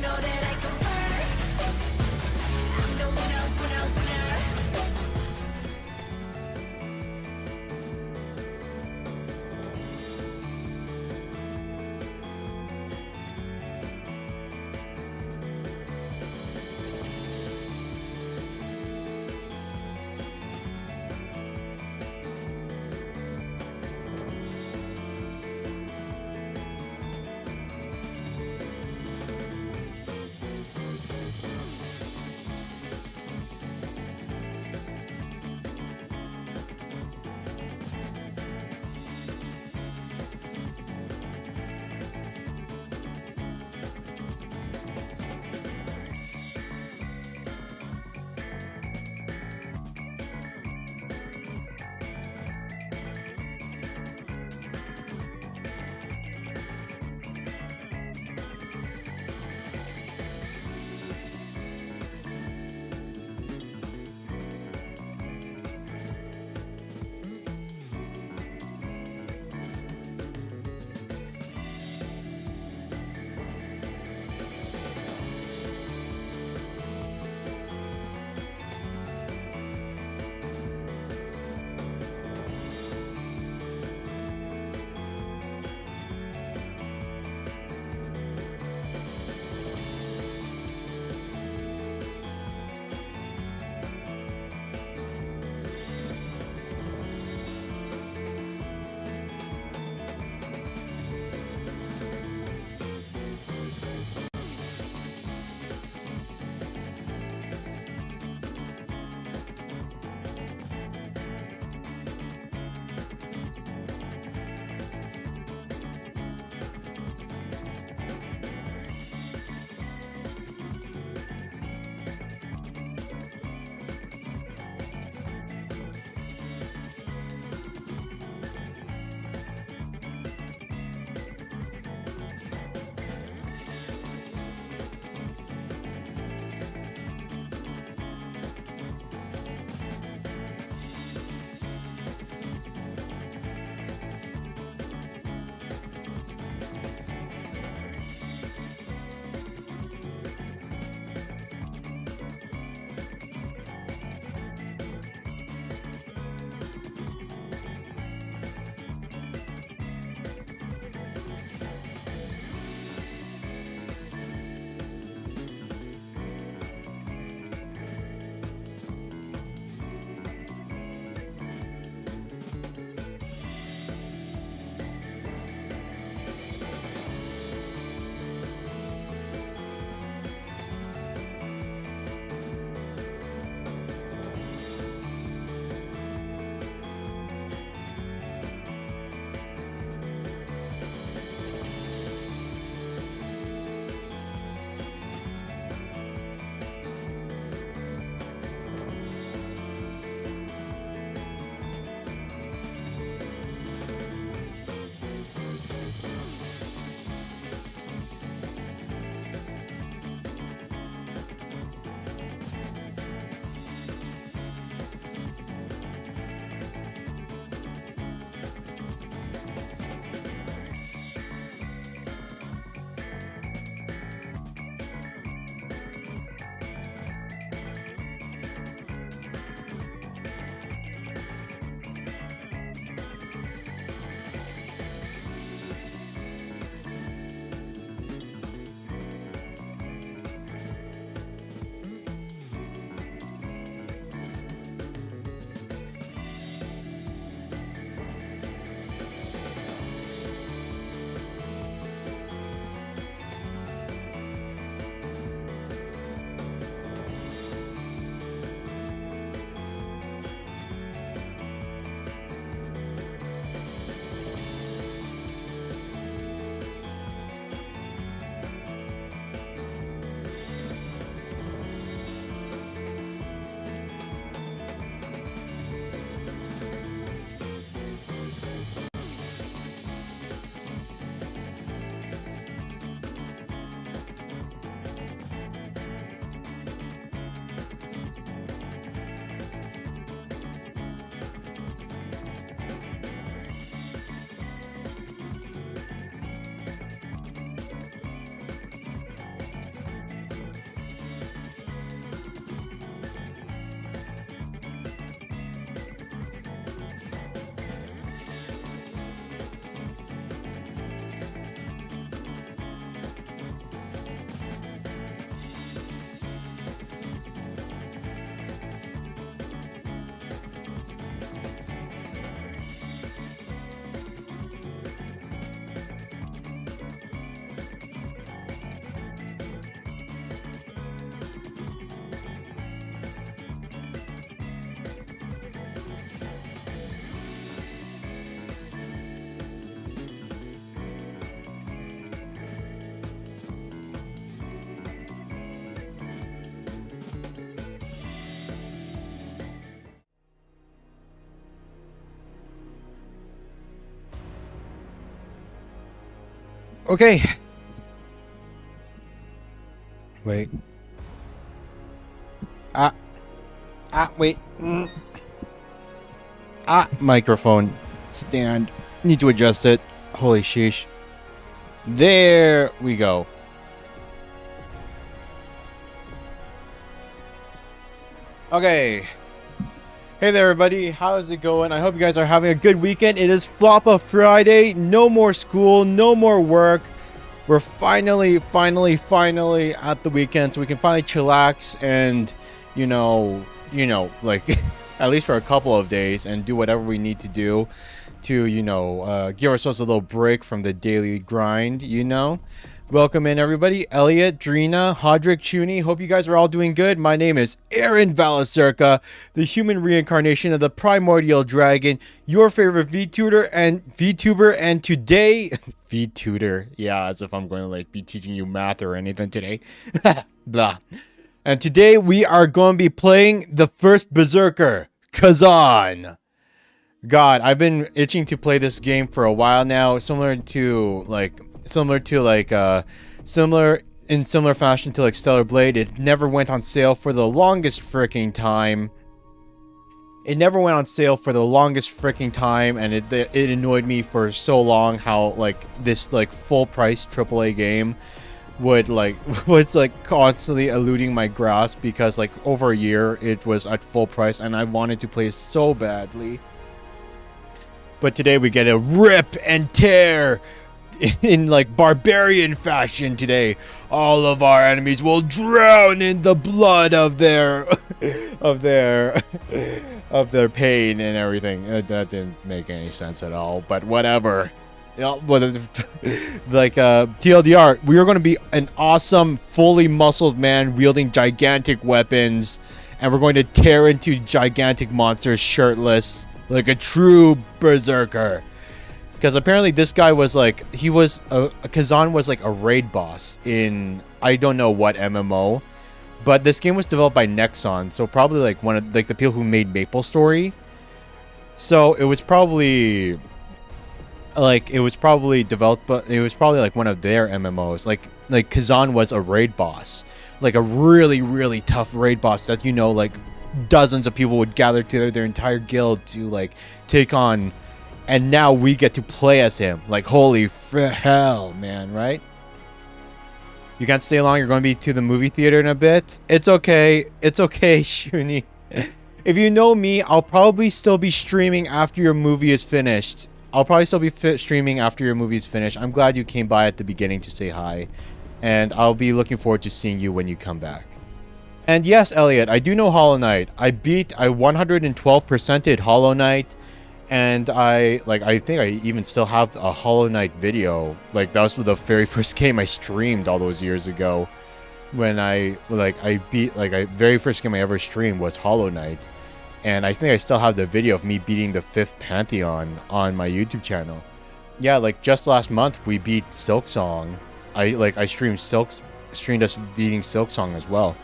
know that I can work. I'm the winner, winner, winner. Okay. Wait. Wait. Microphone stand. Need to adjust it. Holy sheesh. There we go. Okay. Hey there, everybody. How's it going? I hope you guys are having a good weekend. It is Floppa Friday. No more school. No more work. We're finally at the weekend, so we can finally chillax and, you know, like, at least for a couple of days, and do whatever we need to do to, you know, give ourselves a little break from the daily grind, you know. Welcome in, everybody. Elliot, Drina, Hodrick, Chuni. Hope you guys are all doing good. My name is aaronvalacirca, the human reincarnation of the primordial dragon, your favorite Vtuber, and today, Vtuber, yeah, as if I'm going to like be teaching you math or anything today. Blah. And today we are going to be playing the first Berserker, Khazan. God, I've been itching to play this game for a while now, similar in similar fashion to like Stellar Blade. It never went on sale for the longest freaking time. And it annoyed me for so long how like this like full price AAA game was like constantly eluding my grasp, because like over a year it was at full price and I wanted to play so badly. But today we get a rip and tear in like barbarian fashion. Today all of our enemies will drown in the blood of their of their pain and everything. That didn't make any sense at all, but whatever. Like TLDR, we are going to be an awesome fully muscled man wielding gigantic weapons, and we're going to tear into gigantic monsters shirtless like a true berserker. Because apparently this guy was like, Khazan was like a raid boss in, I don't know what MMO, but this game was developed by Nexon, so probably like one of like the people who made MapleStory. So it was probably developed, but it was probably like one of their MMOs. Like Khazan was a raid boss, like a really tough raid boss that, you know, like dozens of people would gather together, their entire guild to like take on. And now we get to play as him. Like, holy hell, man, right? You can't stay long. You're going to be to the movie theater in a bit. It's okay. It's okay, Shuni. If you know me, I'll probably still be streaming after your movie is finished. I'm glad you came by at the beginning to say hi. And I'll be looking forward to seeing you when you come back. And yes, Elliot, I do know Hollow Knight. I 112%ed Hollow Knight. And I think I even still have a Hollow Knight video. Like, that was the very first game I streamed all those years ago. When very first game I ever streamed was Hollow Knight. And I think I still have the video of me beating the 5th Pantheon on my YouTube channel. Yeah, like just last month we beat Silksong. I streamed us beating Silksong as well.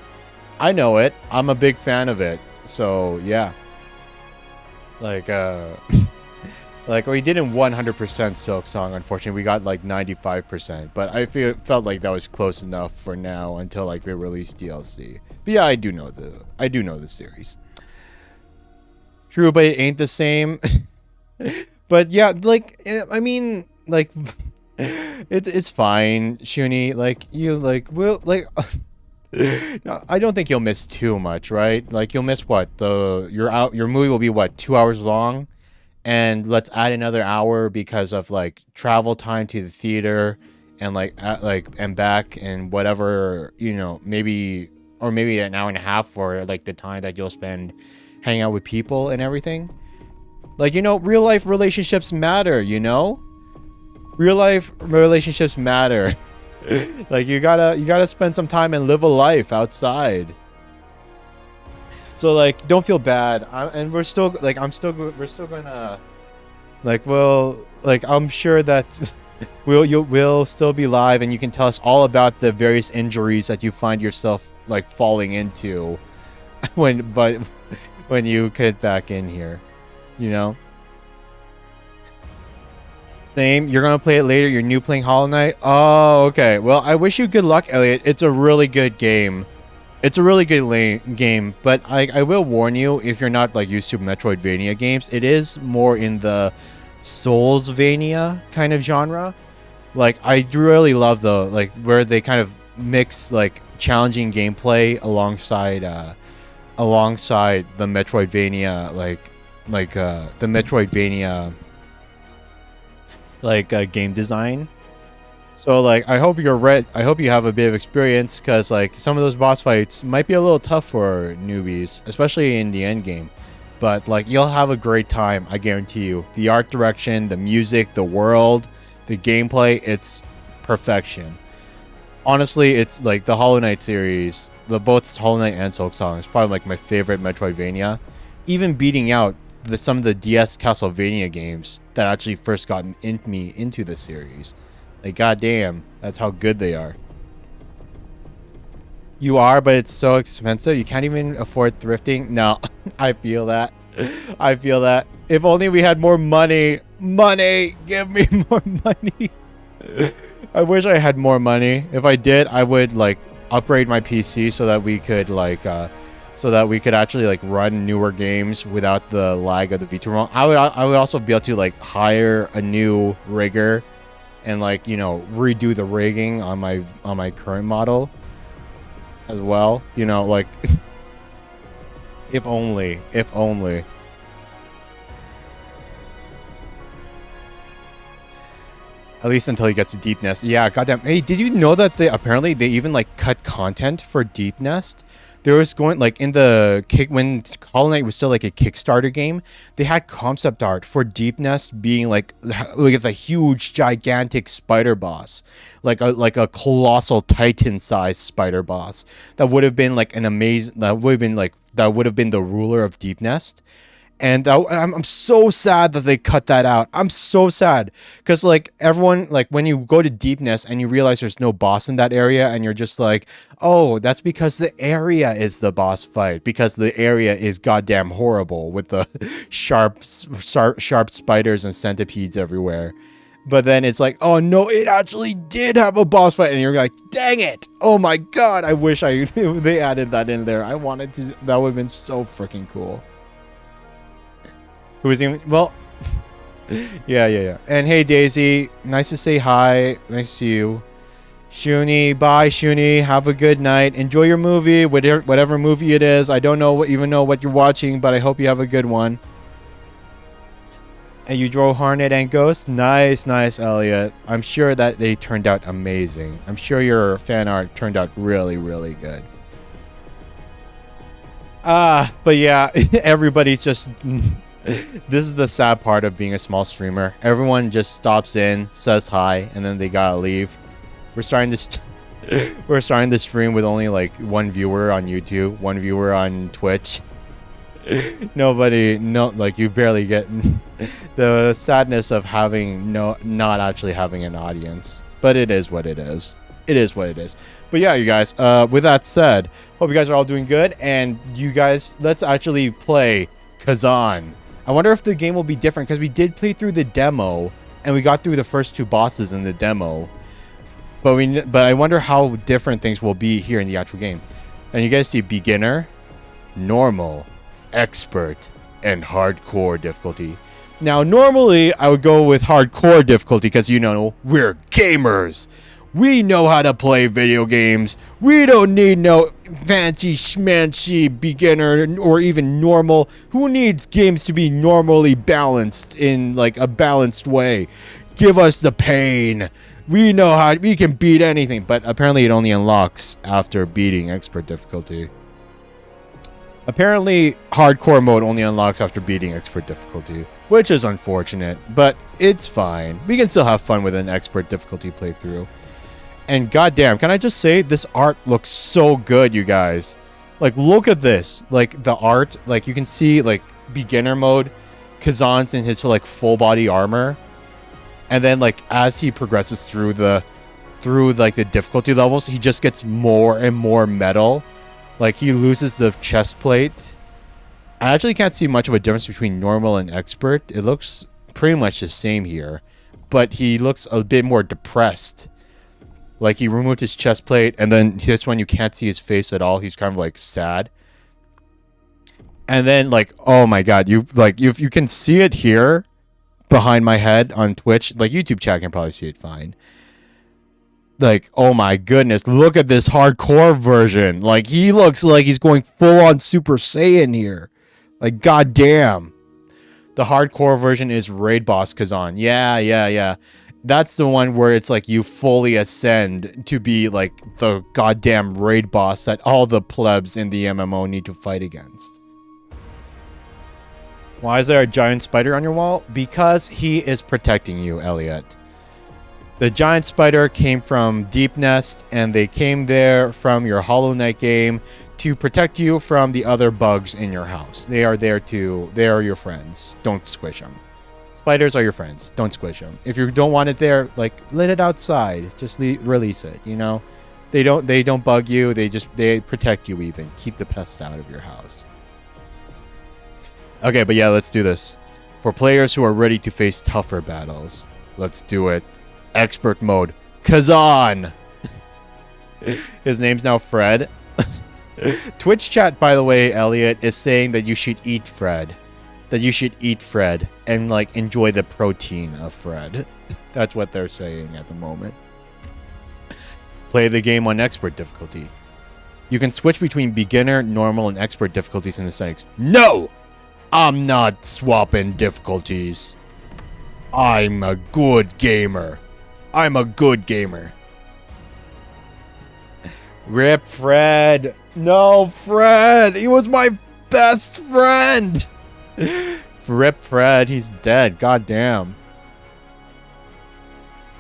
I know it. I'm a big fan of it. So, yeah. Like we didn't 100% Silksong, unfortunately. We got like 95%, but I felt like that was close enough for now until like they release DLC. But yeah, I do know the series. True, but it ain't the same. But yeah, like I mean, like it's fine, Shuni. Like you will like. No, I don't think you'll miss too much, right? Like you'll miss what your movie will be what 2 hours long, and let's add another hour because of like travel time to the theater and and back and whatever, you know, maybe an hour and a half for like the time that you'll spend hanging out with people and everything. Like, you know, real life relationships matter, you know? Real life relationships matter. Like you gotta spend some time and live a life outside. So like, don't feel bad. We're still gonna like, well, like I'm sure that we'll still be live, and you can tell us all about the various injuries that you find yourself like falling into when you get back in here, you know. Same. You're gonna play it later. You're new playing Hollow Knight. Oh, okay. Well, I wish you good luck, Elliot. It's a really good game. It's a really good game, but I will warn you, if you're not like used to Metroidvania games, it is more in the Soulsvania kind of genre. Like, I really love the like where they kind of mix like challenging gameplay alongside the Metroidvania the Metroidvania game design. So like I hope you're ready. I hope you have a bit of experience, because like some of those boss fights might be a little tough for newbies, especially in the end game. But like you'll have a great time, I guarantee you. The art direction, the music, the world, the gameplay, it's perfection. Honestly, it's like the Hollow Knight series, both Hollow Knight and Silksong is probably like my favorite Metroidvania. Even beating out some of the DS Castlevania games that actually first got me into the series. Like, goddamn, that's how good they are. You are, but it's so expensive. You can't even afford thrifting. No, I feel that. I feel that. If only we had more money. Money! Give me more money. I wish I had more money. If I did, I would, like, upgrade my PC so that we could, like, actually, like, run newer games without the lag of the Vtuber. I would also be able to, like, hire a new rigger and like, you know, redo the rigging on my current model as well, you know, like if only at least until he gets to Deep Nest. Yeah, goddamn. Hey, did you know that apparently they even like cut content for Deep Nest? There was going like in the when Hollow Knight was still like a Kickstarter game, they had concept art for Deep Nest being like a huge gigantic spider boss, like a colossal titan-sized spider boss that would have been like that would have been the ruler of Deep Nest. And I'm so sad that they cut that out. I'm so sad. Because, like, everyone, like, when you go to Deep Nest and you realize there's no boss in that area, and you're just like, oh, that's because the area is the boss fight. Because the area is goddamn horrible with the sharp spiders and centipedes everywhere. But then it's like, oh, no, it actually did have a boss fight. And you're like, dang it. Oh, my God. I wish they added that in there. I wanted to. That would have been so freaking cool. Who was even well? Yeah. And hey, Daisy, nice to say hi. Nice to see you. Shuni, bye, Shuni. Have a good night. Enjoy your movie, whatever movie it is. I don't even know what you're watching, but I hope you have a good one. And you drove Hornet and Ghost. Nice, Elliot. I'm sure that they turned out amazing. I'm sure your fan art turned out really, really good. But yeah, everybody's just. This is the sad part of being a small streamer. Everyone just stops in, says hi, and then they gotta leave. We're starting to stream with only like one viewer on YouTube, one viewer on Twitch. Like you barely get the sadness of not actually having an audience. But it is what it is. It is what it is. But yeah, you guys. With that said, hope you guys are all doing good, and you guys, let's actually play Khazan. I wonder if the game will be different, because we did play through the demo and we got through the first two bosses in the demo, but I wonder how different things will be here in the actual game. And you guys see beginner, normal, expert, and hardcore difficulty. Now normally I would go with hardcore difficulty, because you know we're gamers. We know how to play video games. We don't need no fancy schmancy beginner or even normal. Who needs games to be normally balanced in like a balanced way? Give us the pain. We know how we can beat anything, but apparently it only unlocks after beating expert difficulty. Apparently hardcore mode only unlocks after beating expert difficulty, which is unfortunate, but it's fine. We can still have fun with an expert difficulty playthrough. And goddamn, can I just say, this art looks so good, you guys. Like, look at this. Like, the art, like, you can see, like, beginner mode, Khazan's in his, like, full body armor. And then, like, as he progresses through the difficulty levels, he just gets more and more metal. Like, he loses the chest plate. I actually can't see much of a difference between normal and expert. It looks pretty much the same here, but he looks a bit more depressed. Like he removed his chest plate, and then this one you can't see his face at all. He's kind of like sad. And then like, oh my god, if you can see it here behind my head on Twitch, like YouTube chat can probably see it fine. Like, oh my goodness, look at this hardcore version. Like, he looks like he's going full on Super Saiyan here. Like, goddamn. The hardcore version is Raid Boss Khazan. Yeah. That's the one where it's like you fully ascend to be like the goddamn raid boss that all the plebs in the MMO need to fight against. Why is there a giant spider on your wall? Because he is protecting you, Elliot. The giant spider came from Deep Nest, and they came there from your Hollow Knight game to protect you from the other bugs in your house. They are there to... They are your friends. Don't squish them. Spiders are your friends. Don't squish them. If you don't want it there, like, let it outside. Just release it, you know? They don't bug you. They protect you even. Keep the pests out of your house. Okay, but yeah, let's do this. For players who are ready to face tougher battles, let's do it. Expert mode. Khazan! His name's now Fred. Twitch chat, by the way, Elliot, is saying that you should eat Fred. That you should eat Fred and, like, enjoy the protein of Fred. That's what they're saying at the moment. Play the game on expert difficulty. You can switch between beginner, normal, and expert difficulties in the settings. No! I'm not swapping difficulties. I'm a good gamer. I'm a good gamer. Rip Fred. No, Fred. He was my best friend. Rip Fred. He's dead. God damn.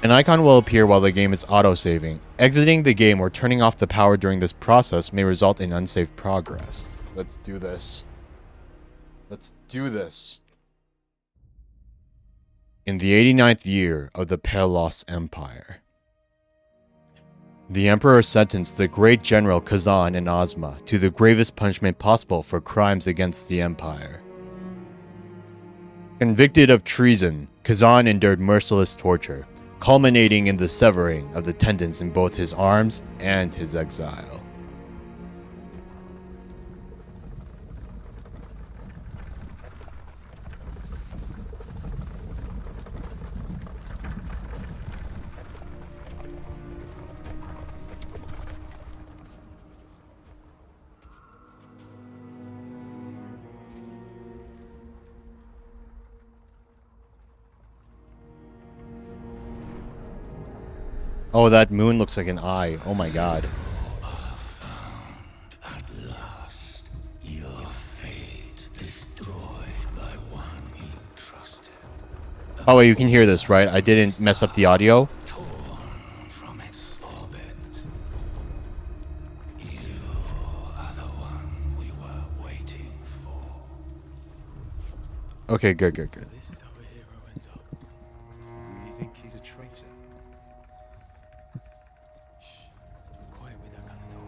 An icon will appear while the game is auto-saving. Exiting the game or turning off the power during this process may result in unsaved progress. Let's do this. Let's do this. In the 89th year of the Pelos Empire, the Emperor sentenced the great general Khazan and Ozma to the gravest punishment possible for crimes against the Empire. Convicted of treason, Khazan endured merciless torture, culminating in the severing of the tendons in both his arms and his exile. Oh, that moon looks like an eye. Oh my god. At last, your fate destroyed by one you trusted. Oh wait, you can hear this, right? I didn't mess up the audio. Torn from its orbit. You are the one we were waiting for. Okay, good. This is how a hero ends up. You really think he's a traitor? Shh. Quiet with that kind of talk.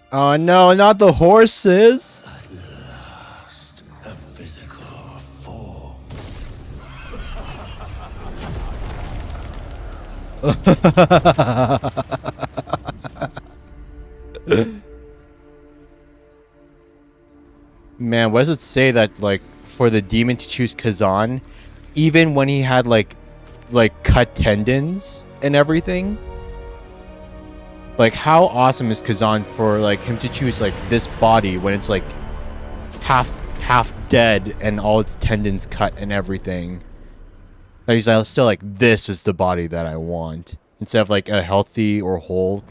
Oh no, not the horses! At last, a physical form. Man, what does it say that, like, for the demon to choose Khazan, even when he had, like cut tendons and everything? Like, how awesome is Khazan for like him to choose like this body when it's like half dead and all its tendons cut and everything. Like, he's still like, this is the body that I want, instead of like a healthy or whole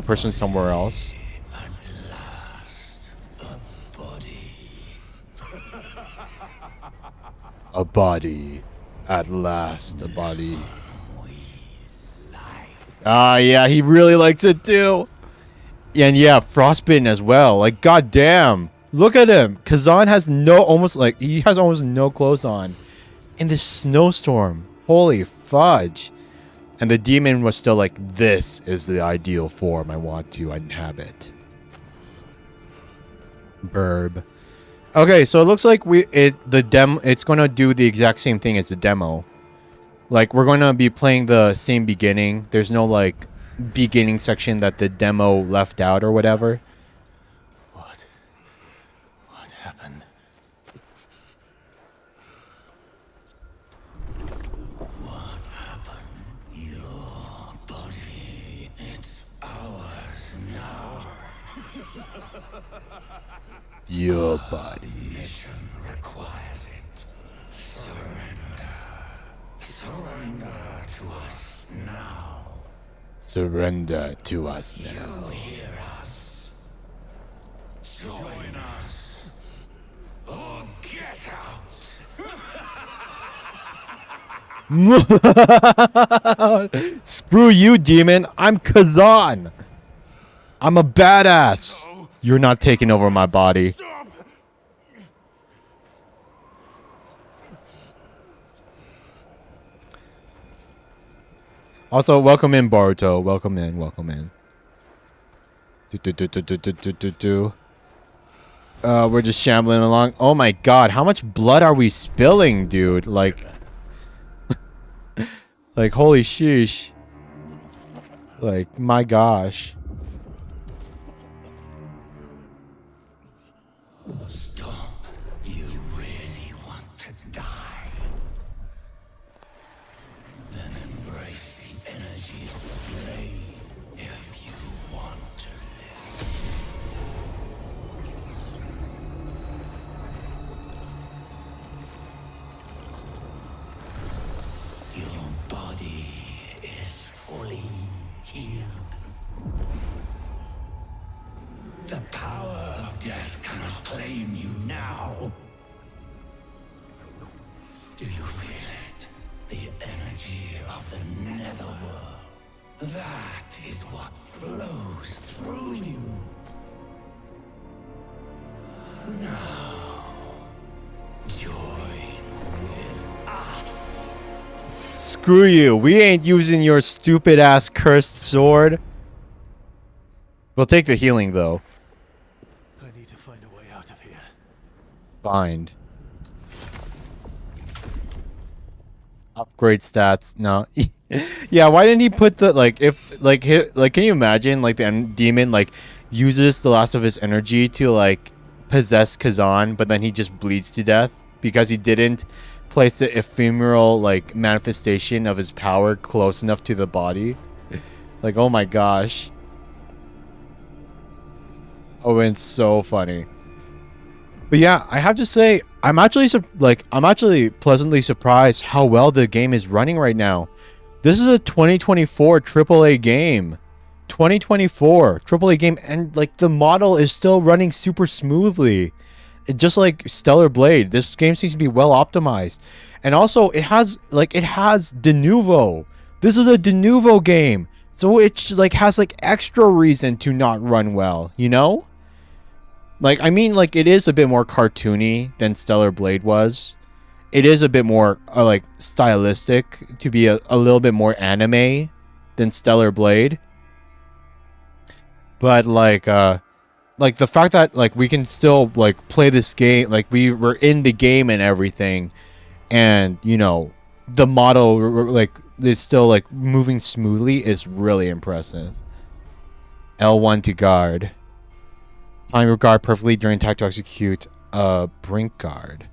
person somewhere else. At last, a body. A body. At last, a body. Ah, yeah, he really likes it too. And yeah, frostbitten as well. Like, goddamn, look at him. Khazan has he has almost no clothes on in this snowstorm. Holy fudge. And the demon was still like, this is the ideal form I want to inhabit. Burb. Okay, so it looks like it's gonna do the exact same thing as the demo. Like, we're gonna be playing the same beginning. There's no like beginning section that the demo left out or whatever. What happened? What happened? Your body, it's ours now. Your body. Mission requires it. Surrender to us now. Surrender to us now. You hear us. Join us. Or get out. Screw you, demon. I'm Khazan. I'm a badass. You're not taking over my body. Also, welcome in, Boruto. Welcome in. Welcome in. We're just shambling along. Oh my god, how much blood are we spilling, dude? Like, like holy sheesh. Like, my gosh. Stop. You really want to die? Then embrace the energy of the flame if you want to live. Your body is fully healed. The power of death cannot claim you now. Do you feel it? The energy of the netherworld. That is what flows through you. Now, join with us. Screw you. We ain't using your stupid ass cursed sword. We'll take the healing though. I need to find a way out of here. Find. Upgrade stats. No. Yeah, why didn't he put the like can you imagine like the demon like uses the last of his energy to like possess Khazan, but then he just bleeds to death because he didn't place the ephemeral like manifestation of his power close enough to the body. Like, oh my gosh. Oh, it's so funny. But yeah, I have to say, I'm actually pleasantly surprised how well the game is running right now. This is a 2024 AAA game. 2024 AAA game, and like the model is still running super smoothly. Just like Stellar Blade, this game seems to be well optimized. And also it has de novo. This is a de novo game. So it like has like extra reason to not run well, you know? Like, I mean, like, it is a bit more cartoony than Stellar Blade was. It is a bit more, like, stylistic to be a little bit more anime than Stellar Blade. But, like the fact that, like, we can still, like, play this game, like, we were in the game and everything, and, you know, the model, like, is still, like, moving smoothly is really impressive. L1 to guard. Time your guard perfectly during attack to execute a brink guard.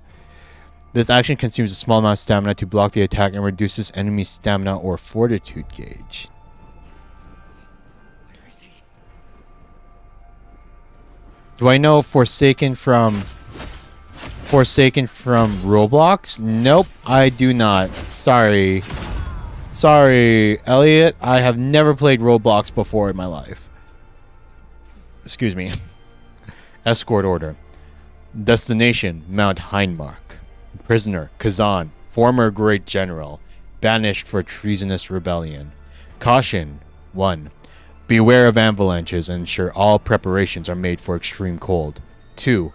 This action consumes a small amount of stamina to block the attack and reduces enemy stamina or fortitude gauge. Do I know Forsaken from Roblox? Nope, I do not. Sorry. Sorry, Elliot. I have never played Roblox before in my life. Excuse me. Escort order. Destination, Mount Hindmark. Prisoner, Khazan, former great general, banished for treasonous rebellion. Caution, 1. Beware of avalanches and ensure all preparations are made for extreme cold. 2.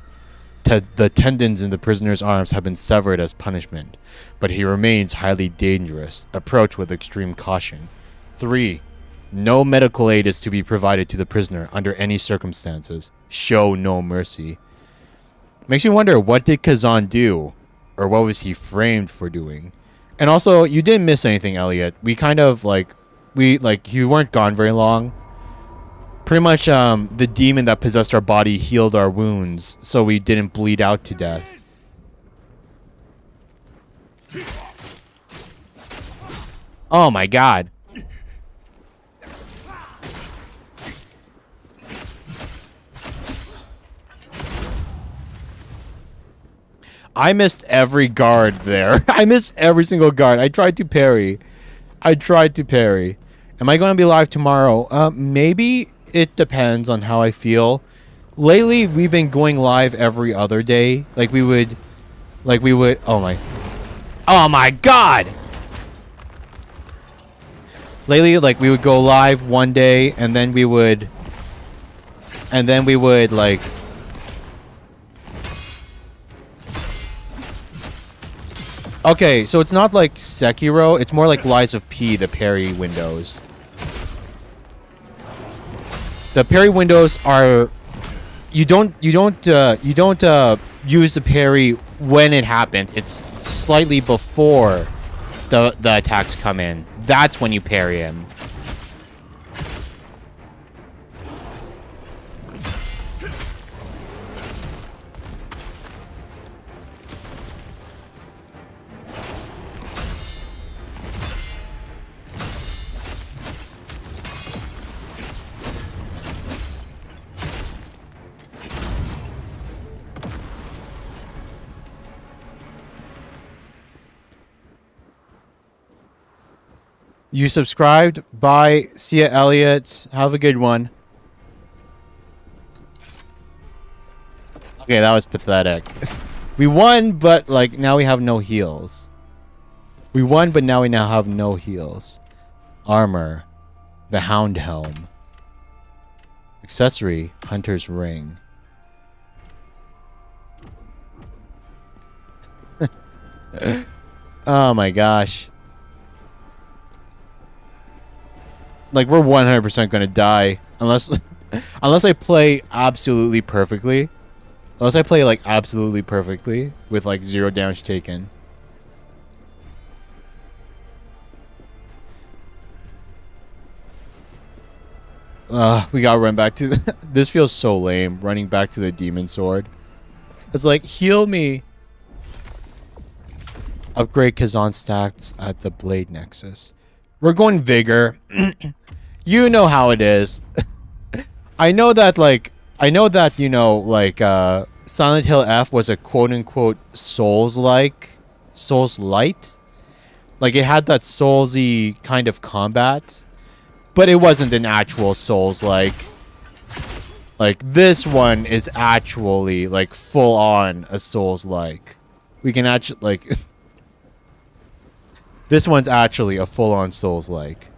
The tendons in the prisoner's arms have been severed as punishment, but he remains highly dangerous. Approach with extreme caution. 3. No medical aid is to be provided to the prisoner under any circumstances. Show no mercy. Makes you wonder, what did Khazan do? Or what was he framed for doing? And also, you didn't miss anything, Elliot. We kind of, you weren't gone very long. Pretty much, the demon that possessed our body healed our wounds, so we didn't bleed out to death. Oh my god. I missed every guard there. I missed every single guard. I tried to parry. Am I going to be live tomorrow? Maybe. It depends on how I feel. Lately, we've been going live every other day. We would, oh my god! Lately, we would go live one day, and then we would, okay, so it's not like Sekiro, it's more like Lies of P, the parry windows. The parry windows are, you don't use the parry when it happens. It's slightly before the attacks come in. That's when you parry him. You subscribed? Bye. See ya, Elliot. Have a good one. Okay, that was pathetic. We won, but now we have no heals. We won, but now we have no heals. Armor. The Hound Helm. Accessory. Hunter's Ring. Oh my gosh. We're 100% gonna die unless I play absolutely perfectly. Unless I play absolutely perfectly with 0 damage taken. We gotta run back to this feels so lame, running back to the demon sword. It's heal me. Upgrade Khazan stats at the Blade Nexus. We're going Vigor. You know how it is. I know that Silent Hill F was a quote-unquote Souls-like. Souls-light? It had that Soulsy kind of combat. But it wasn't an actual Souls-like. This one is actually, full-on a Souls-like. We can actually, this one's actually a full-on Souls-like.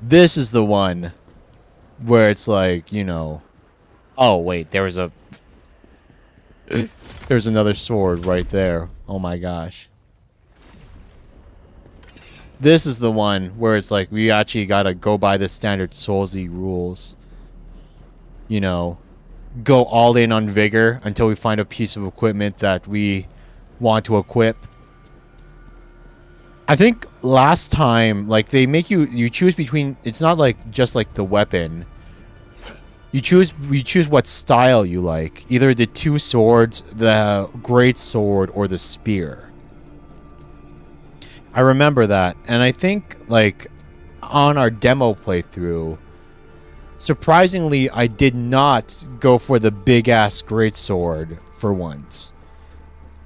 This is the one where it's oh wait, there's another sword right there. Oh my gosh. This is the one where it's we actually gotta go by the standard Soulsy rules. Go all in on Vigor until we find a piece of equipment that we want to equip. I think last time, they make you choose between, it's not just the weapon. You choose what style you like. Either the 2 swords, the great sword, or the spear. I remember that. And I think, on our demo playthrough, surprisingly, I did not go for the big-ass greatsword for once.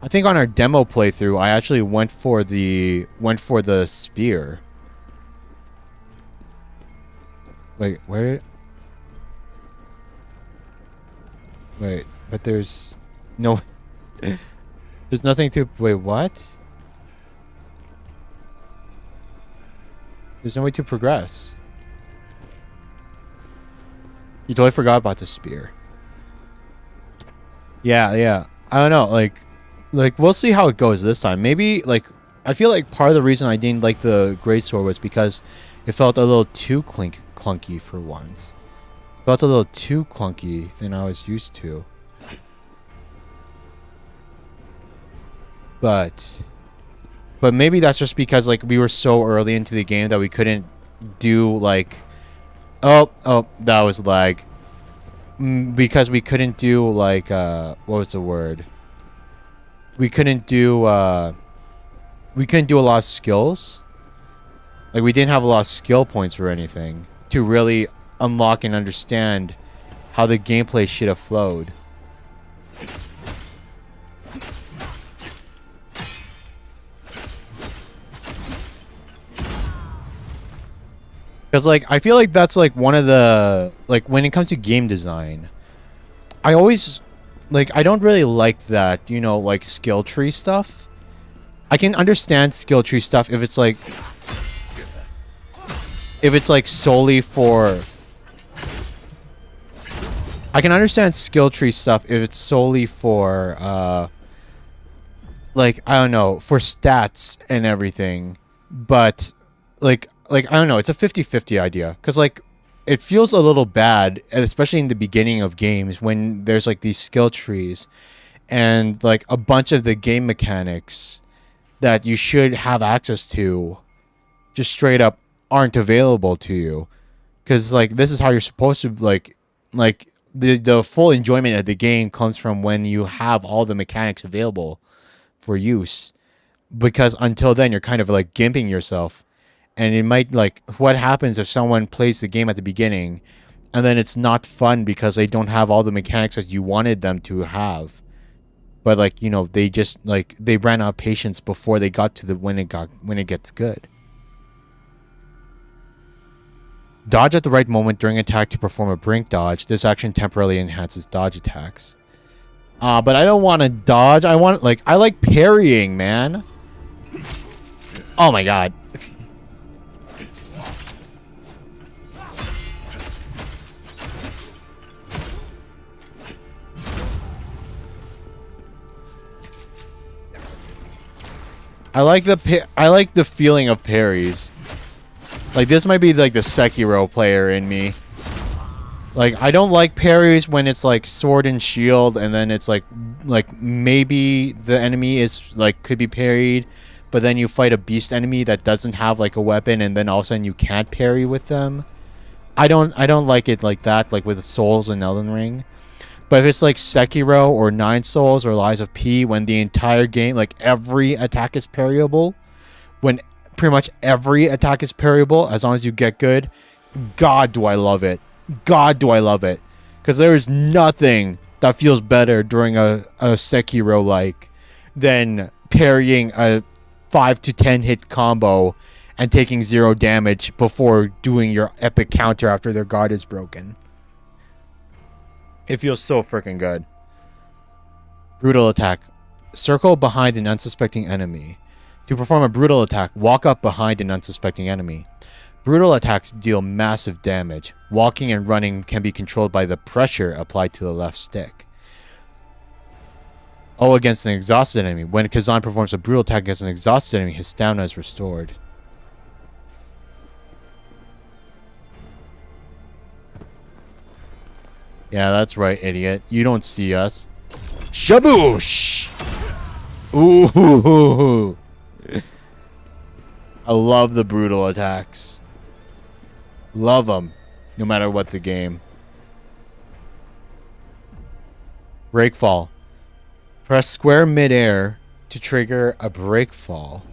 I think on our demo playthrough, I actually went for the spear. Wait, where? Wait, but there's no. There's nothing to. Wait, what? There's no way to progress. You totally forgot about the spear. Yeah. I don't know, like we'll see how it goes this time. Maybe like I feel like part of the reason I didn't like the greatsword was because it felt a little too clunky for once. Felt a little too clunky than I was used to. But maybe that's just because like we were so early into the game that we couldn't do like oh that was lag. Because we couldn't do like what was the word? We couldn't do a lot of skills. Like we didn't have a lot of skill points or anything to really unlock and understand how the gameplay should have flowed. Because, like, I feel like that's, like, one of the... Like, when it comes to game design, I always... Like, I don't really like that, you know, like, skill tree stuff. I can understand skill tree stuff if it's, like... If it's, like, solely for... I can understand skill tree stuff if it's solely for, like, I don't know, for stats and everything. But, like, I don't know, it's a 50-50 idea. Because, like, it feels a little bad, especially in the beginning of games, when there's, like, these skill trees. And, like, a bunch of the game mechanics that you should have access to just straight up aren't available to you. Because, like, this is how you're supposed to, like the full enjoyment of the game comes from when you have all the mechanics available for use. Because until then, you're kind of, like, gimping yourself. And it might, like, what happens if someone plays the game at the beginning and then it's not fun because they don't have all the mechanics that you wanted them to have. But, like, you know, they just, like, they ran out of patience before they got to the when it gets good. Dodge at the right moment during attack to perform a brink dodge. This action temporarily enhances dodge attacks. But I don't want to dodge. I like parrying, man. Oh my god. I like the feeling of parries. Like, this might be like the Sekiro player in me. Like, I don't like parries when it's like sword and shield and then it's like maybe the enemy is like could be parried, but then you fight a beast enemy that doesn't have like a weapon and then all of a sudden you can't parry with them. I don't like it like that, like with Souls and Elden Ring. But if it's like Sekiro or Nine Souls or Lies of P, when the entire game, like every attack is parryable, when pretty much every attack is parryable, as long as you get good, God, do I love it. God, do I love it. Because there is nothing that feels better during a Sekiro-like than parrying a 5 to 10 hit combo and taking 0 damage before doing your epic counter after their guard is broken. It feels so freaking good. Brutal attack. Circle behind an unsuspecting enemy. To perform a brutal attack, walk up behind an unsuspecting enemy. Brutal attacks deal massive damage. Walking and running can be controlled by the pressure applied to the left stick. Oh, against an exhausted enemy. When Khazan performs a brutal attack against an exhausted enemy, his stamina is restored. Yeah, that's right, idiot. You don't see us. Shaboosh! Ooh. I love the brutal attacks. Love them, no matter what the game. Breakfall. Press square midair to trigger a breakfall.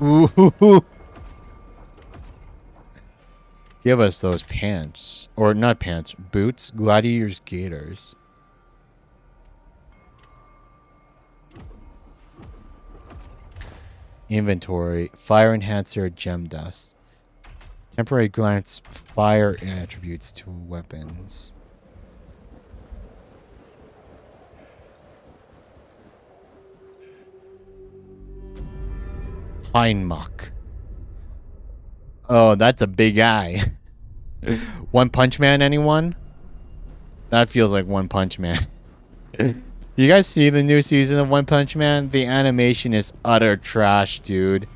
Ooh. Give us those pants. Or not pants, boots. Gladiators, gaiters. Inventory. Fire enhancer, gem dust. Temporary glance fire attributes to weapons. Heinmach. Oh, that's a big guy. One Punch Man, anyone? That feels like One Punch Man. Do you guys see the new season of One Punch Man? The animation is utter trash, dude.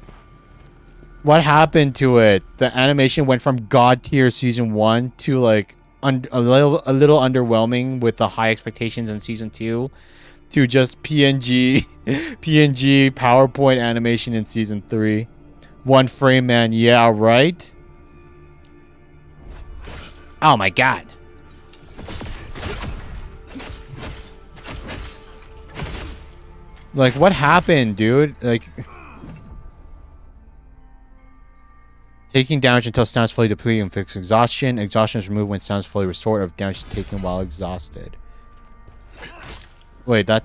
What happened to it? The animation went from god tier season 1 to like a little underwhelming with the high expectations in season 2 to just PNG PNG PowerPoint animation in season 3. One frame, man. Yeah, right? Oh my god. Like, what happened, dude? Like, taking damage until stamina is fully depleted and fix exhaustion. Exhaustion is removed when stamina is fully restored of damage taken while exhausted. Wait, that...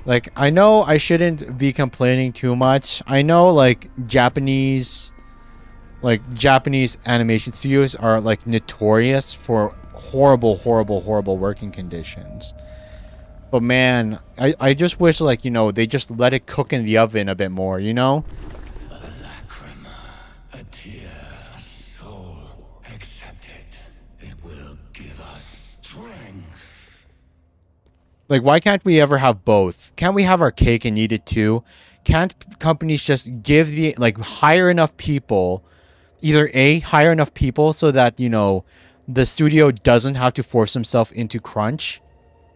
Like, I know I shouldn't be complaining too much. I know, like, Japanese animation studios are, like, notorious for horrible working conditions. But, man, I just wish, like, you know, they just let it cook in the oven a bit more, you know? A lacrima, a tear, a soul. Accept it. It will give us strength. Like, why can't we ever have both? Can't we have our cake and eat it too? Can't companies just give the, like, hire enough people, either A, hire enough people so that, you know, the studio doesn't have to force themselves into crunch,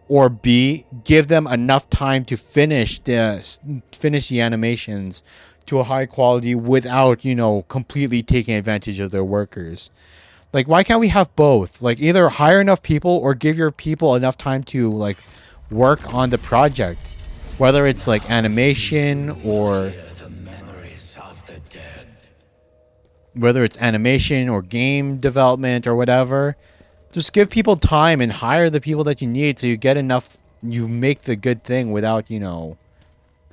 or B, give them enough time to finish the animations to a high quality without, you know, completely taking advantage of their workers. Like, why can't we have both? Like, either hire enough people or give your people enough time to, like, work on the project, whether it's like animation or The memories of the dead. whether it's animation or game development or whatever. Just give people time and hire the people that you need so you get enough, you make the good thing without, you know,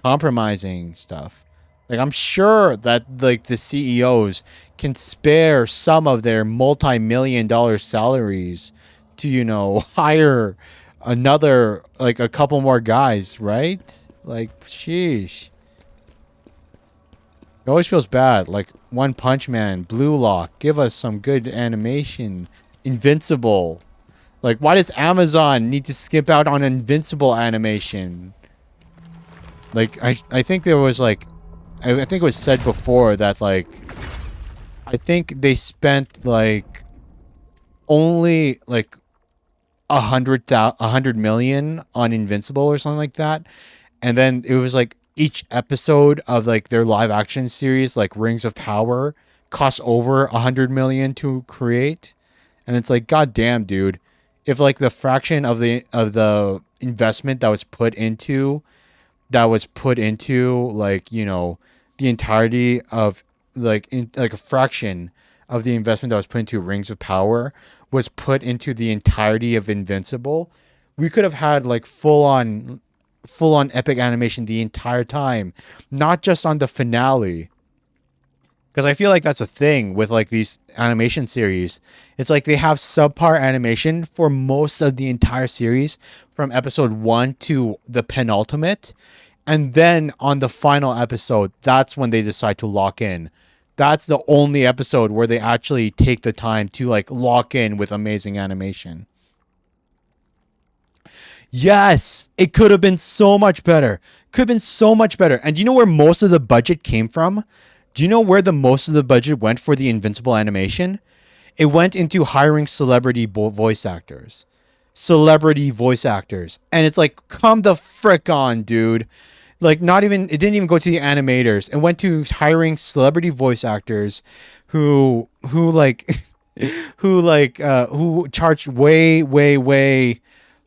compromising stuff. Like, I'm sure that, like, the CEOs can spare some of their multi-million-dollar salaries to, you know, hire another, like, a couple more guys, right? Like, sheesh. It always feels bad. Like, One Punch Man, Blue Lock, give us some good animation. Invincible. Like, why does Amazon need to skip out on Invincible animation? Like, I think there was, like, I think it was said before that, like, I think they spent, like, only, like, 100 million on Invincible or something like that. And then it was, like, each episode of, like, their live action series, like Rings of Power, costs over 100 million to create. And it's like, god damn, dude. If, like, the fraction of the investment that was put into, like, you know, the entirety of, like, like a fraction of the investment that was put into Rings of Power was put into the entirety of Invincible, we could have had, like, full on epic animation the entire time, not just on the finale. Because I feel like that's a thing with, like, these animation series. It's like they have subpar animation for most of the entire series from episode 1 to the penultimate. And then on the final episode, that's when they decide to lock in. That's the only episode where they actually take the time to, like, lock in with amazing animation. Yes, it could have been so much better. Could have been so much better. And do you know where most of the budget came from? Do you know where the most of the budget went for the Invincible animation? It went into hiring celebrity voice actors. Celebrity voice actors. And it's like, come the frick on, dude. Like, not even, it didn't even go to the animators. It went to hiring celebrity voice actors who charged way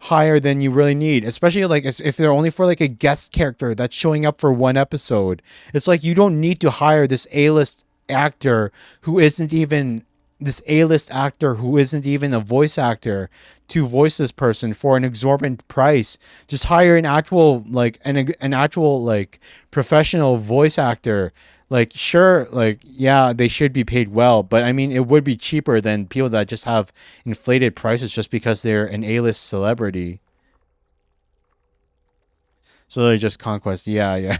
higher than you really need, especially like if they're only for like a guest character that's showing up for one episode. It's like you don't need to hire this A-list actor who isn't even a voice actor to voice this person for an exorbitant price. Just hire an actual like an actual like professional voice actor. Like, sure, like, yeah, they should be paid well, but I mean, it would be cheaper than people that just have inflated prices just because they're an A-list celebrity. So they just Conquest, yeah.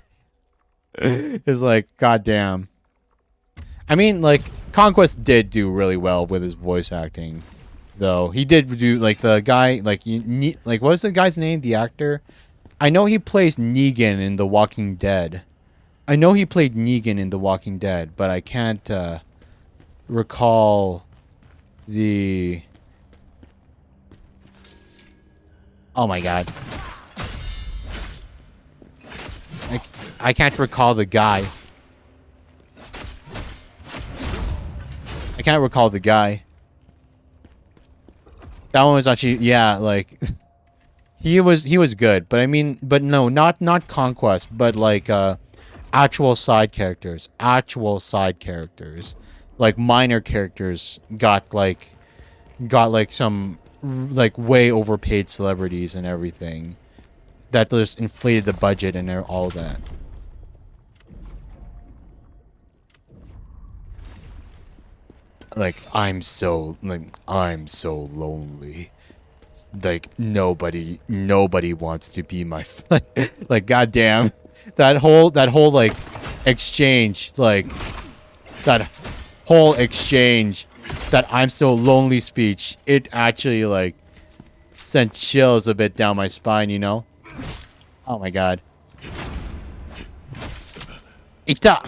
It's like, goddamn. I mean, like, Conquest did do really well with his voice acting, though. He did do, like, the guy, like, what was the guy's name, the actor? I know he plays Negan in The Walking Dead. I know he played Negan in The Walking Dead, but I can't recall the... Oh my god. I can't recall the guy. I can't recall the guy. That one was actually, yeah, like... he was good, but I mean, but no, not Conquest, but like, actual side characters, like minor characters got some like way overpaid celebrities and everything that just inflated the budget and all that. Like, I'm so lonely. Like, nobody wants to be my friend. Like, goddamn. That whole like exchange, like that whole exchange, that I'm so lonely speech, it actually like sent chills a bit down my spine, you know? Oh my god. Ita!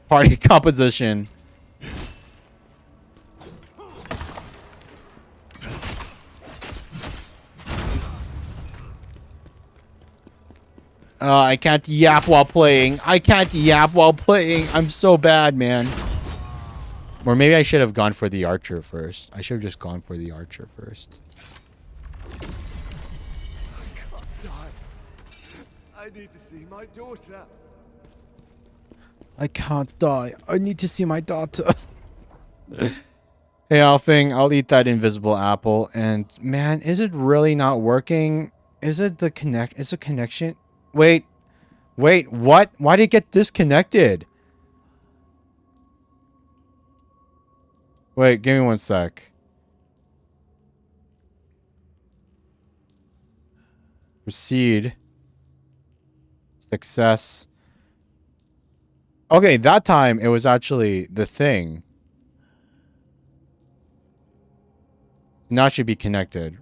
Party composition. I can't yap while playing. I'm so bad, man. Or maybe I should have gone for the archer first. I should have just gone for the archer first. I can't die. I need to see my daughter. I can't die. I need to see my daughter. Hey, Alfing, I'll eat that invisible apple. And, man, is it really not working? Is it the connect? Is a connection? Wait, what? Why did it get disconnected? Wait, give me one sec. Proceed. Success. Okay, that time it was actually the thing. Now it should be connected.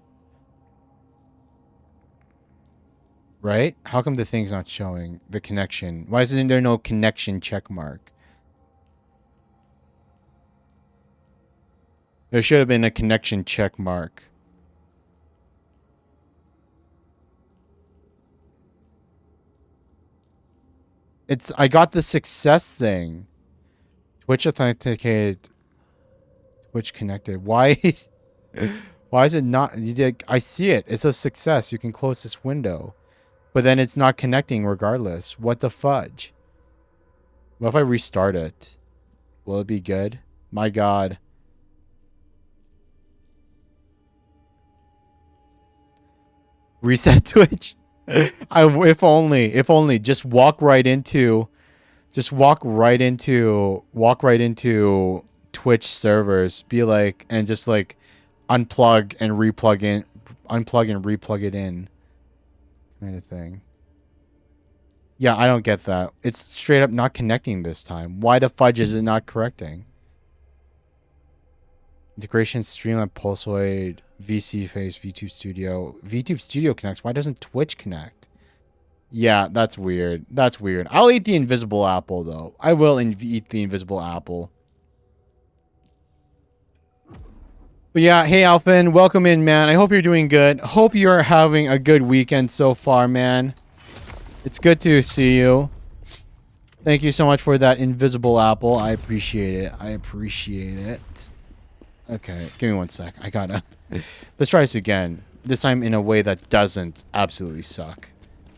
Right? How come the thing's not showing the connection? Why isn't there no connection check mark? There should have been a connection check mark. I got the success thing. Twitch authenticated. Twitch connected. Why? Why is it not? I see it. It's a success. You can close this window. But then it's not connecting regardless. What the fudge? What if I restart it? Will it be good? My god. Reset Twitch? If only. Just walk right into Twitch servers. Be like, and just like unplug and replug it in. Kind of thing. Yeah, I don't get that. It's straight up not connecting this time. Why the fudge is it not correcting? Integration, Streamlab, Pulsoid, VC Face, VTube Studio. VTube Studio connects. Why doesn't Twitch connect? Yeah, that's weird. That's weird. I'll eat the invisible apple, though. I will eat the invisible apple. But yeah, hey Alphin, welcome in, man. I hope you're doing good. Hope you're having a good weekend so far, man. It's good to see you. Thank you so much for that invisible apple. I appreciate it. I appreciate it. Okay, give me one sec. I gotta... Let's try this again. This time in a way that doesn't absolutely suck.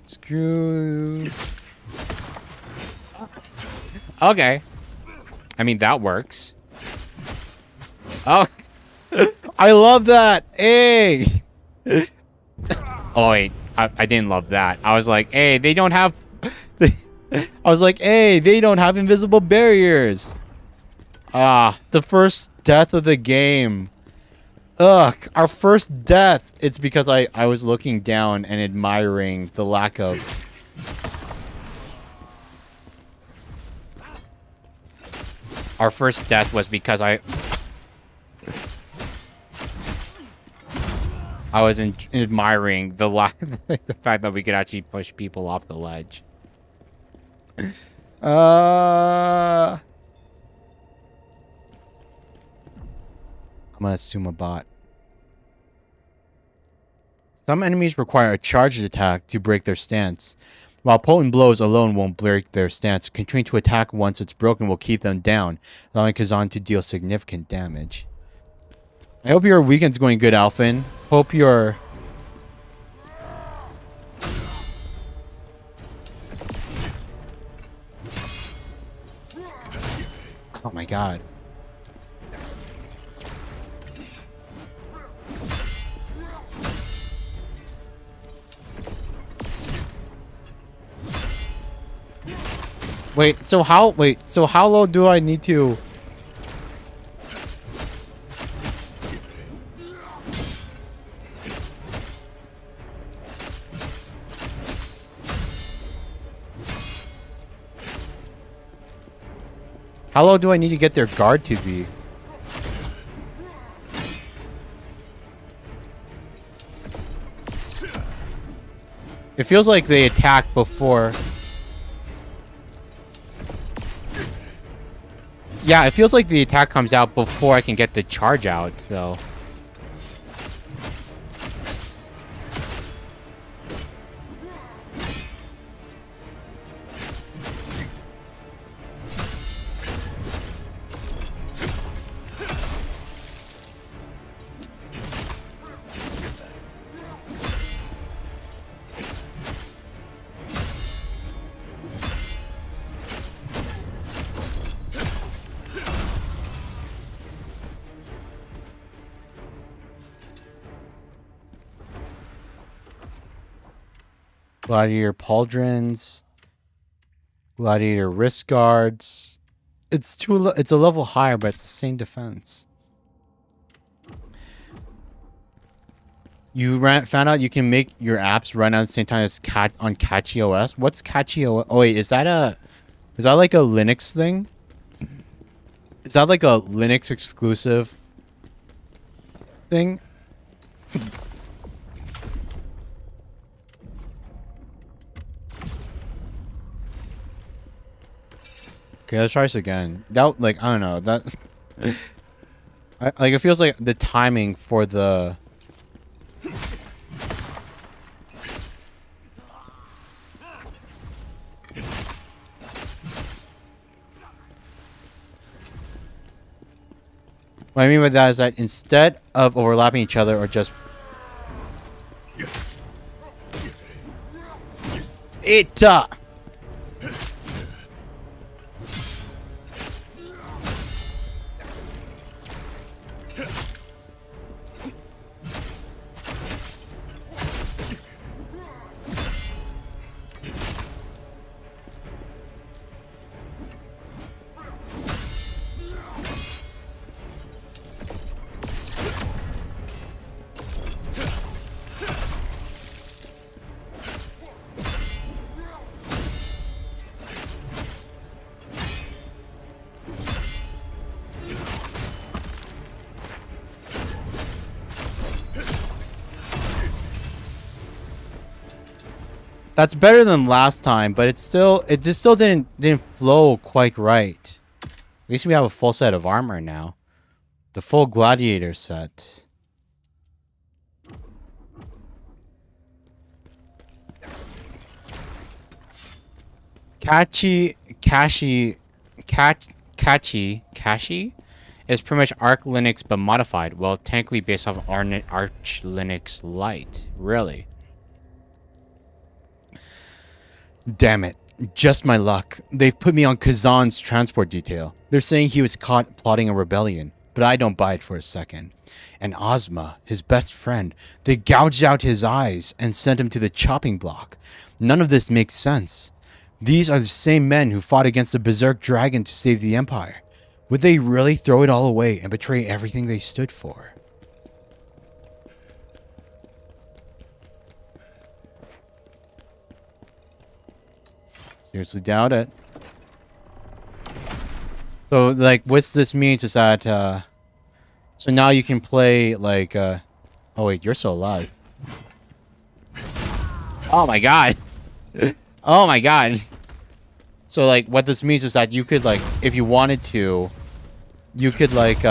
Screw... Okay. I mean, that works. Oh, I love that. Hey. Oh wait, I didn't love that. I was like, hey, they don't have. I was like, hey, they don't have invisible barriers. Ah, the first death of the game. Ugh, our first death. It's because I was looking down and admiring the lack of. Our first death was because I was admiring the the fact that we could actually push people off the ledge. I'm gonna assume a bot. Some enemies require a charged attack to break their stance. While potent blows alone won't break their stance, continuing to attack once it's broken will keep them down, allowing Khazan to deal significant damage. I hope your weekend's going good, Alphin. Hope you're... Oh my god. Wait, so how low do I need to... How low do I need to get their guard to be? It feels like they attack before... Yeah, it feels like the attack comes out before I can get the charge out, though. Gladiator pauldrons, gladiator wrist guards. It's a level higher, but it's the same defense. You found out you can make your apps run at the same time as on Catchy OS. What's Catchy OS? Oh wait, is that like a Linux thing? Is that like a Linux exclusive thing? Okay, let's try this again. That, like, I don't know. That... like, it feels like the timing for the... What I mean by that is that instead of overlapping each other or just... That's better than last time, but it just still didn't flow quite right. At least we have a full set of armor now. The full gladiator set. Catchy Kashi is pretty much Arch Linux but modified. Well, technically based off Arch Linux Lite. Really? Damn it. Just my luck. They've put me on Khazan's transport detail. They're saying he was caught plotting a rebellion, but I don't buy it for a second. And Ozma, his best friend, they gouged out his eyes and sent him to the chopping block. None of this makes sense. These are the same men who fought against the Berserk dragon to save the Empire. Would they really throw it all away and betray everything they stood for? Seriously doubt it. So, like, what this means is that, so now you can play, like, oh wait, you're still alive. Oh my god! Oh my god! So, like, what this means is that you could, like, if you wanted to, you could, like,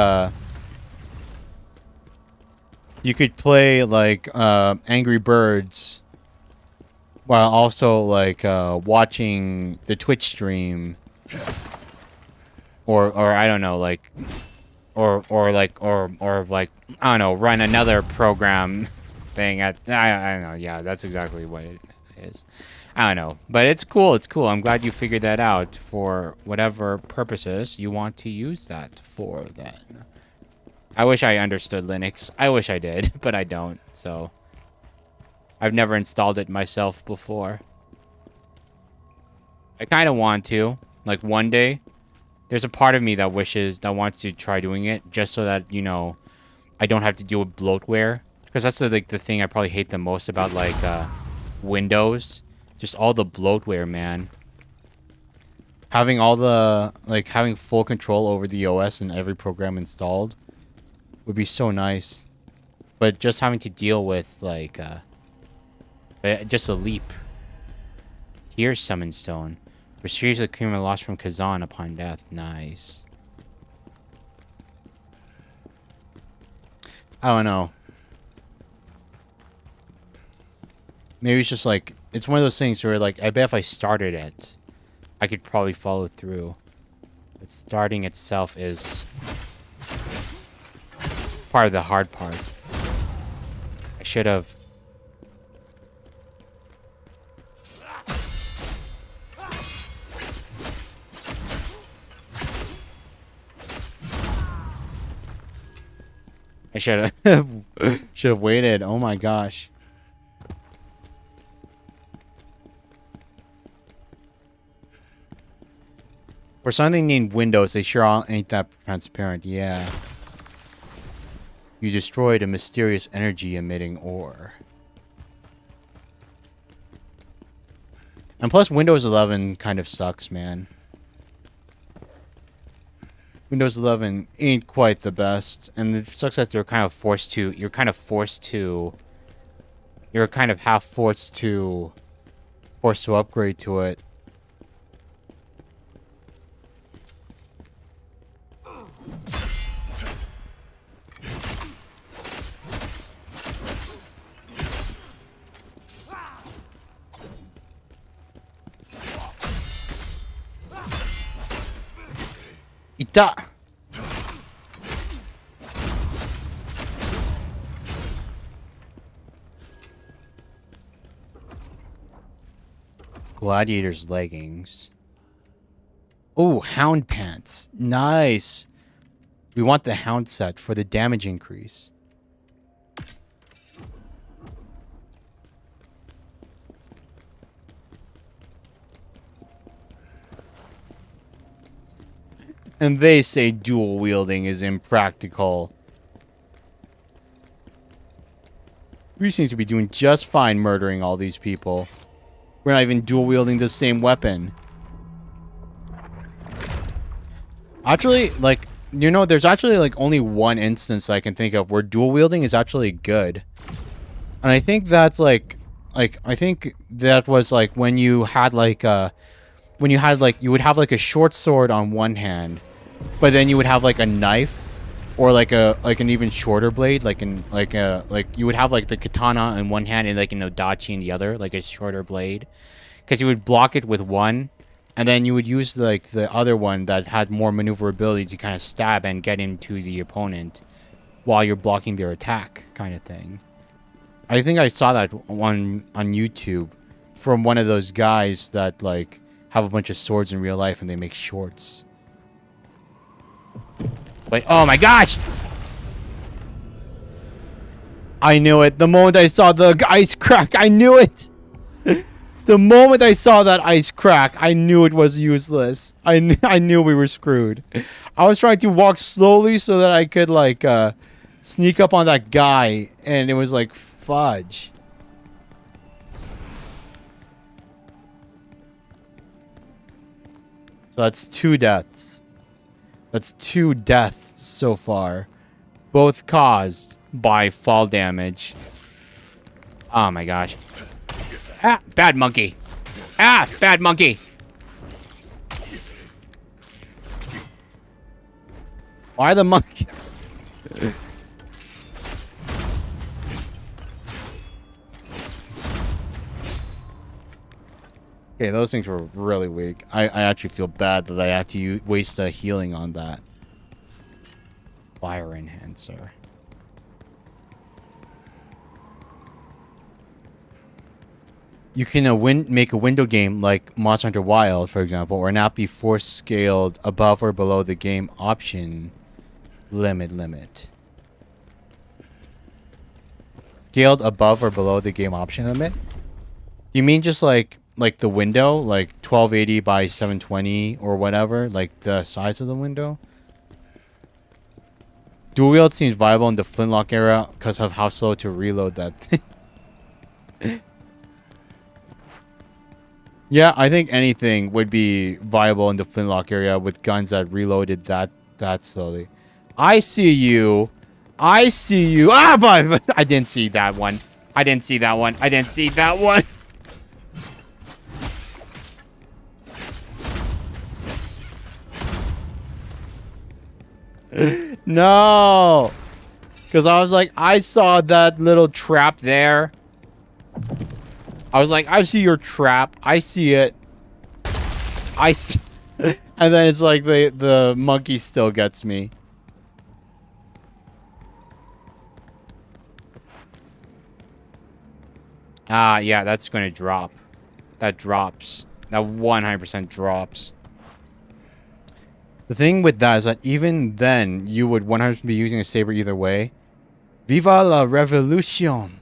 you could play, like, Angry Birds while also, like, watching the Twitch stream. Or I don't know, like, or like, I don't know, run another program thing at, I don't know, yeah, that's exactly what it is. I don't know, but it's cool, it's cool. I'm glad you figured that out for whatever purposes you want to use that for then. I wish I understood Linux. I wish I did, but I don't, so. I've never installed it myself before. I kind of want to, like, one day. There's a part of me that wants to try doing it, just so that, you know, I don't have to deal with bloatware. Because that's, like, the thing I probably hate the most about, like, Windows. Just all the bloatware, man. Having all the, like, having full control over the OS and every program installed would be so nice. But just having to deal with, like, just a leap. Here's Summon Stone. Retrieves the criminal lost from Khazan upon death. Nice. I don't know. Maybe it's just like, it's one of those things where, like, I bet if I started it, I could probably follow through. But starting itself is part of the hard part. I should have. I should have waited. Oh my gosh. For something named Windows, they sure ain't that transparent. Yeah. You destroyed a mysterious energy-emitting ore. And plus, Windows 11 kind of sucks, man. Windows 11 ain't quite the best, and it sucks that they're kind of forced to. You're kind of half forced to upgrade to it. Ita! Gladiator's leggings. Oh, hound pants. Nice. We want the hound set for the damage increase. And they say dual wielding is impractical. We seem to be doing just fine murdering all these people. We're not even dual wielding the same weapon. Actually, like, you know, there's actually like only one instance I can think of where dual wielding is actually good. And I think that's like I think that was like when you had like you would have like a short sword on one hand, but then you would have like a knife or like an even shorter blade, like you would have like the katana in one hand and like an odachi in the other, like a shorter blade, because you would block it with one, And then you would use like the other one that had more maneuverability to kind of stab and get into the opponent while you're blocking their attack, kind of thing. I think I saw that one on YouTube from one of those guys that like have a bunch of swords in real life and they make shorts. Wait, oh my gosh! I knew it. The moment I saw the ice crack, I knew it! The moment I saw that ice crack, I knew it was useless. I knew we were screwed. I was trying to walk slowly so that I could like sneak up on that guy, and it was like fudge. So that's 2 deaths. That's 2 deaths so far. Both caused by fall damage. Oh my gosh. Ah, bad monkey. Ah, bad monkey. Why the monkey? Okay, those things were really weak. I actually feel bad that I have to waste a healing on that. Fire enhancer. You can make a window game like Monster Hunter Wild, for example, or not be force scaled above or below the game option limit. Scaled above or below the game option limit? You mean just like the window, like 1280 by 720 or whatever, like the size of the window? Dual wield seems viable in the flintlock era because of how slow to reload that thing. Yeah, I think anything would be viable in the flintlock area with guns that reloaded that slowly. I see you. I see you. Ah, but I didn't see that one. I didn't see that one. I didn't see that one. No. Because I was like, I saw that little trap there. I was like, I see your trap. I see it. I see. And then it's like the monkey still gets me. Ah, yeah, that's going to drop. That drops. That 100% drops. The thing with that is that even then, you would 100% be using a saber either way. Viva la revolution!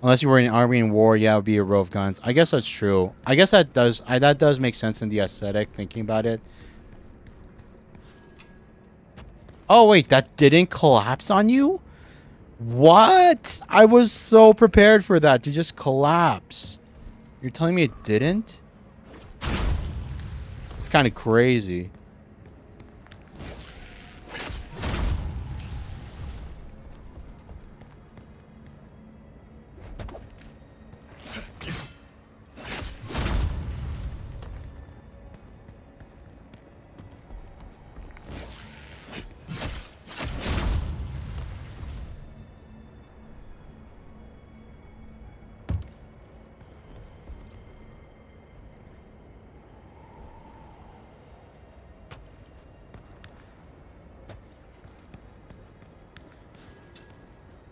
Unless you were in an army in war, yeah, it would be a row of guns. I guess that's true. I guess that does make sense in the aesthetic, thinking about it. Oh, wait, that didn't collapse on you? What? I was so prepared for that to just collapse. You're telling me it didn't? It's kind of crazy.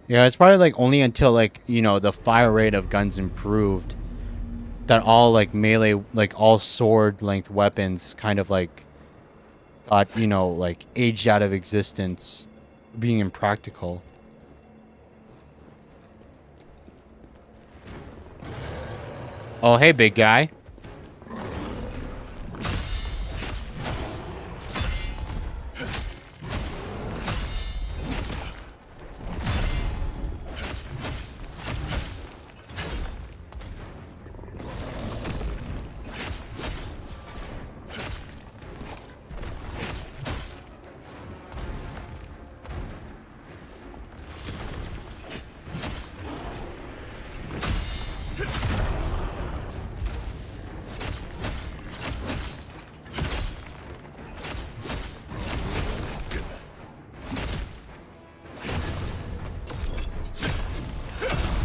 Yeah, it's probably like only until like, you know, the fire rate of guns improved that all like melee, like all sword length weapons kind of like got, you know, like aged out of existence, being impractical. Oh, hey, big guy.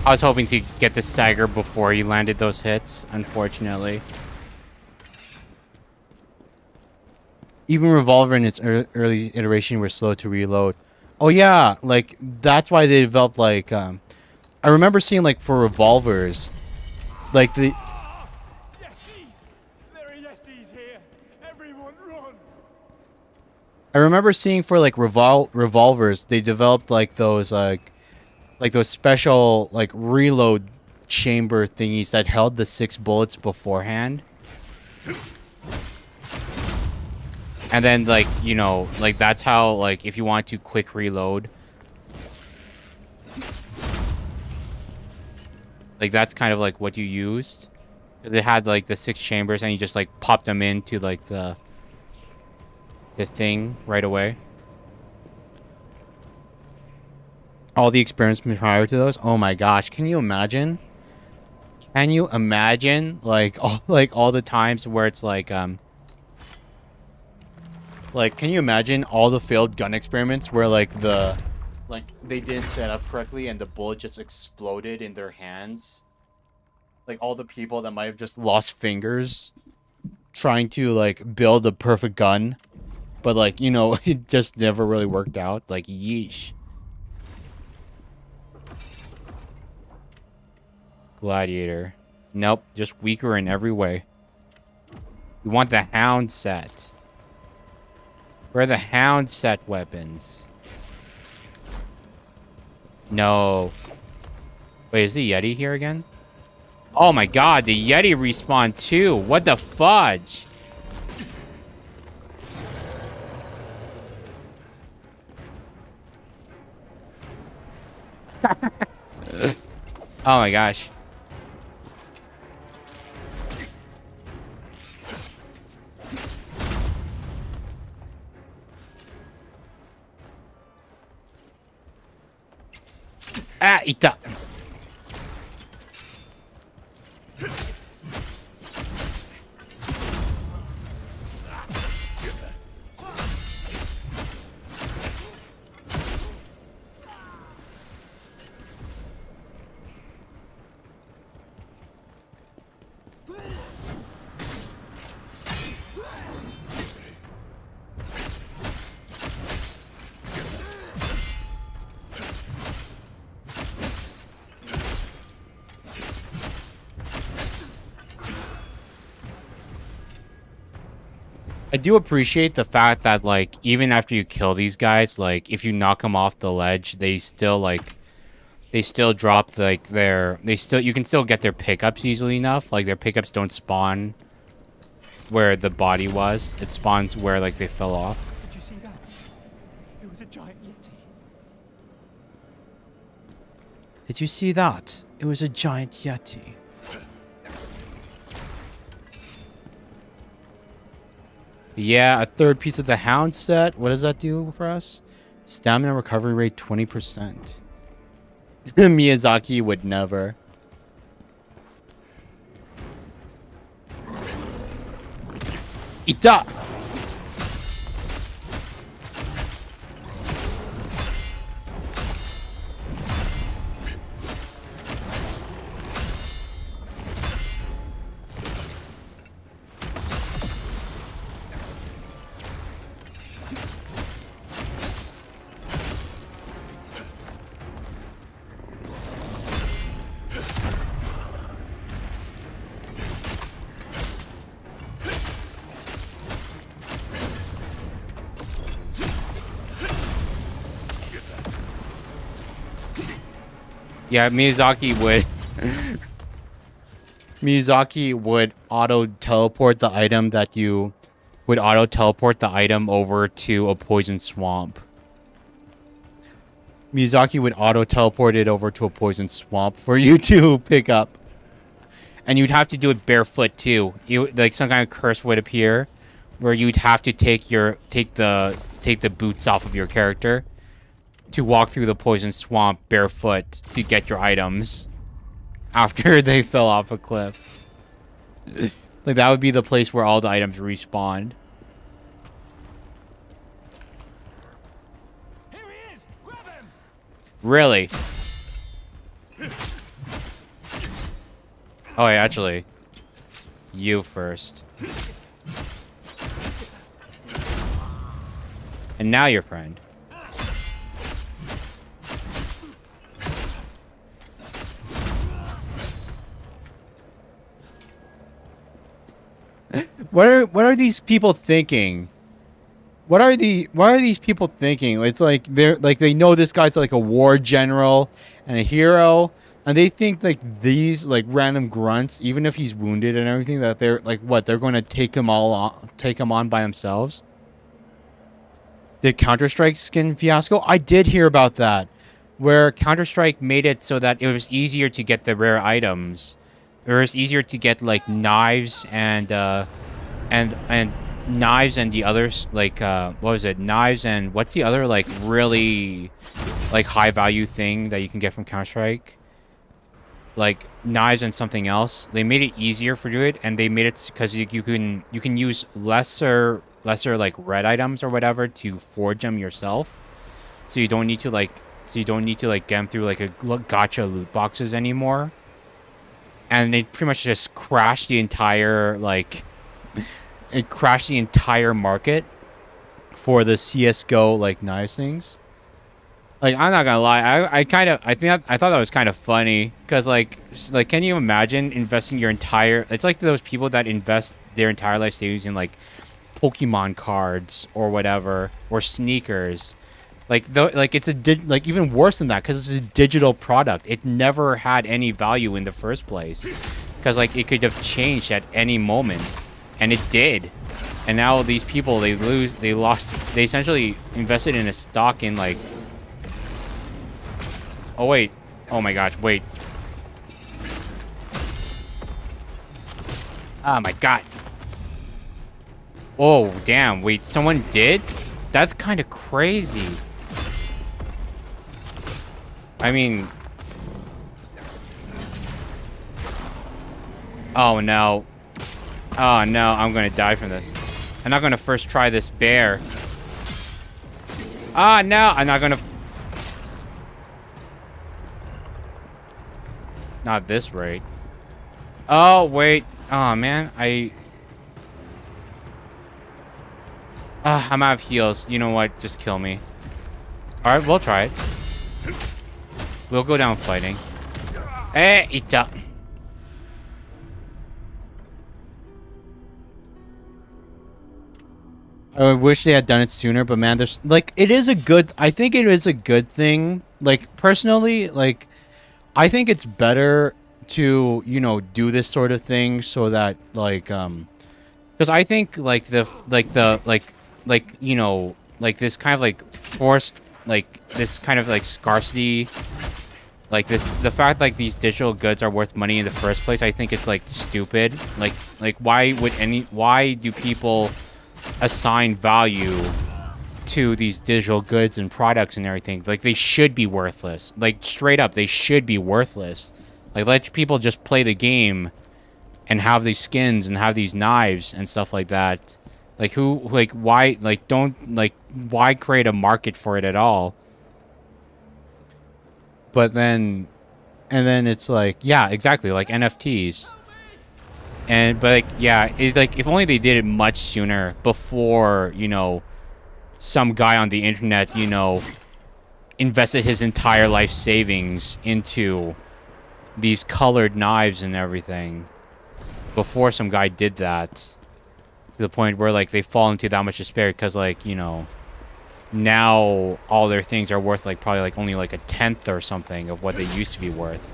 I was hoping to get the stagger before he landed those hits, unfortunately. Even Revolver in its early iteration were slow to reload. Oh yeah, like that's why they developed like I remember seeing like for revolvers, like the Yetis! There are Yetis here! Everyone run! I remember seeing for like revolvers they developed like those those special like reload chamber thingies that held the 6 bullets beforehand. And then, like, you know, like, that's how, like, if you want to quick reload. Like, that's kind of, like, what you used. Because it had, like, the 6 chambers, and you just, like, popped them into, like, the thing right away. All the experiments prior to those. Oh, my gosh. Can you imagine? Can you imagine, like, all the times where it's, like, can you imagine all the failed gun experiments where, like, they didn't set up correctly and the bullet just exploded in their hands? Like, all the people that might have just lost fingers trying to, like, build a perfect gun. But, like, you know, it just never really worked out. Like, yeesh. Gladiator. Nope, just weaker in every way. We want the Hound set. Where are the Hound set weapons? No. Wait, is the Yeti here again? Oh my god, the Yeti respawned too. What the fudge? Oh my gosh. Ah, ita. I do appreciate the fact that, like, even after you kill these guys, like, if you knock them off the ledge, they still, like, they still drop, like, you can still get their pickups easily enough. Like, their pickups don't spawn where the body was. It spawns where, like, they fell off. Did you see that? It was a giant Yeti. Did you see that? It was a giant Yeti. Yeah, a third piece of the Hound set. What does that do for us? Stamina recovery rate 20%. Miyazaki would never. Ita! Yeah, Miyazaki would auto teleport the item over to a poison swamp. Miyazaki would auto teleport it over to a poison swamp for you to pick up. And you'd have to do it barefoot too. Like some kind of curse would appear where you'd have to take the boots off of your character to walk through the poison swamp barefoot to get your items after they fell off a cliff. Like, that would be the place where all the items respawned. Here he is! Grab him! Really? Oh, yeah, actually. You first. And now your friend. What are these people thinking? What are these people thinking? It's like they know this guy's like a war general and a hero, and they think like these like random grunts, even if he's wounded and everything, that they're like they're going to take him on by themselves. Did Counter-Strike skin fiasco? I did hear about that, where Counter-Strike made it so that it was easier to get the rare items. It was easier to get like knives and knives and the others, like what was it, knives and what's the other like really like high value thing that you can get from Counter-Strike, like knives and something else. They made it easier for do it, and they made it because you can use lesser like red items or whatever to forge them yourself, so you don't need to like get them through like a gacha loot boxes anymore. And they pretty much just crashed the entire like it crashed the entire market for the CS:GO like knives things. Like, I'm not gonna lie, I thought that was kind of funny, because like can you imagine investing your entire, it's like those people that invest their entire life savings in like Pokemon cards or whatever, or sneakers. Like it's like even worse than that, because it's a digital product. It never had any value in the first place, because like it could have changed at any moment, and it did. And now these people, they essentially invested in a stock in like, oh wait, oh my gosh, wait, oh my god, oh damn, wait, someone did? That's kind of crazy. I mean, oh no, oh no, I'm gonna die from this. I'm not gonna first try this bear. Ah, no, I'm not gonna. Not this rate. Oh wait, oh man, I'm out of heals. You know what? Just kill me. All right, we'll try it. We'll go down fighting. Eh, ita. I wish they had done it sooner, but man, there's like I think it is a good thing. Like personally, like I think it's better to, you know, do this sort of thing so that like because I think like you know, like this kind of like forced, like this kind of like scarcity, like the fact like these digital goods are worth money in the first place, I think it's like stupid. Like why do people assign value to these digital goods and products and everything? Like they should be worthless. Like straight up, they should be worthless. Like let people just play the game and have these skins and have these knives and stuff like that. Like why, like don't, like why create a market for it at all? But then, and then it's like, yeah, exactly, like NFTs. But like, yeah, it's like if only they did it much sooner, before, you know, some guy on the internet, you know, invested his entire life savings into these colored knives and everything. Before some guy did that, to the point where like they fall into that much despair, because like, you know, now all their things are worth like probably like only like a tenth or something of what they used to be worth.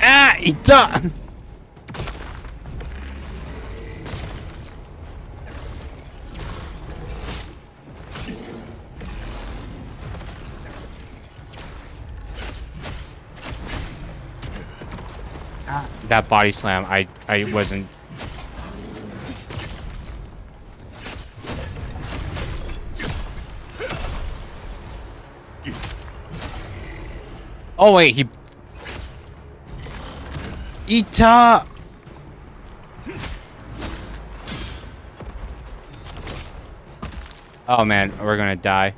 Ah, ita! That body slam, I wasn't. Oh wait, he. Ita! Oh man, we're gonna die.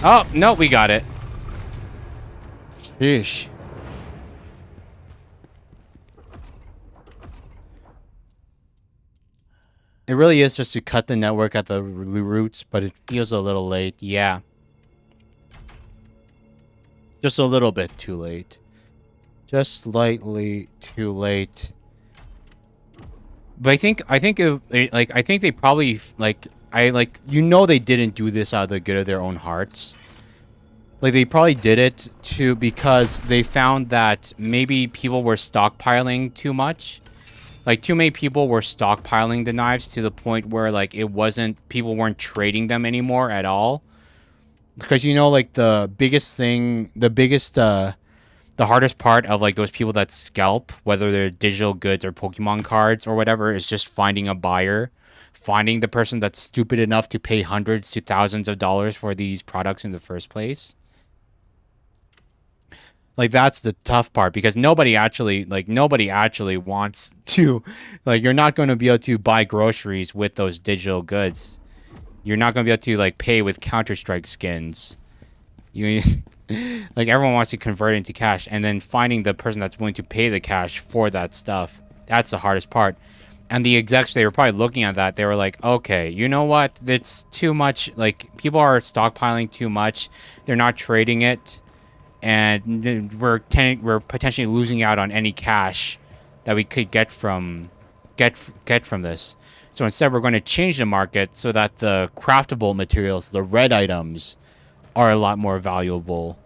Oh, no, we got it. Sheesh. It really is just to cut the network at the roots, but it feels a little late. Yeah. Just a little bit too late. Just slightly too late. But I think they probably you know they didn't do this out of the good of their own hearts. Like they probably did it because they found that maybe people were stockpiling too much. Like too many people were stockpiling the knives to the point where like people weren't trading them anymore at all. Because you know like the hardest part of like those people that scalp, whether they're digital goods or Pokemon cards or whatever, is just finding a buyer, finding the person that's stupid enough to pay hundreds to thousands of dollars for these products in the first place. Like that's the tough part because nobody actually wants to, like you're not going to be able to buy groceries with those digital goods. You're not going to be able to like pay with Counter-Strike skins. You like everyone wants to convert it into cash, and then finding the person that's willing to pay the cash for that stuff, that's the hardest part. And the execs, they were probably looking at that. They were like, okay, you know what? It's too much. Like people are stockpiling too much. They're not trading it. And we're potentially losing out on any cash that we could get from this. So instead, we're going to change the market so that the craftable materials, the red items, are a lot more valuable.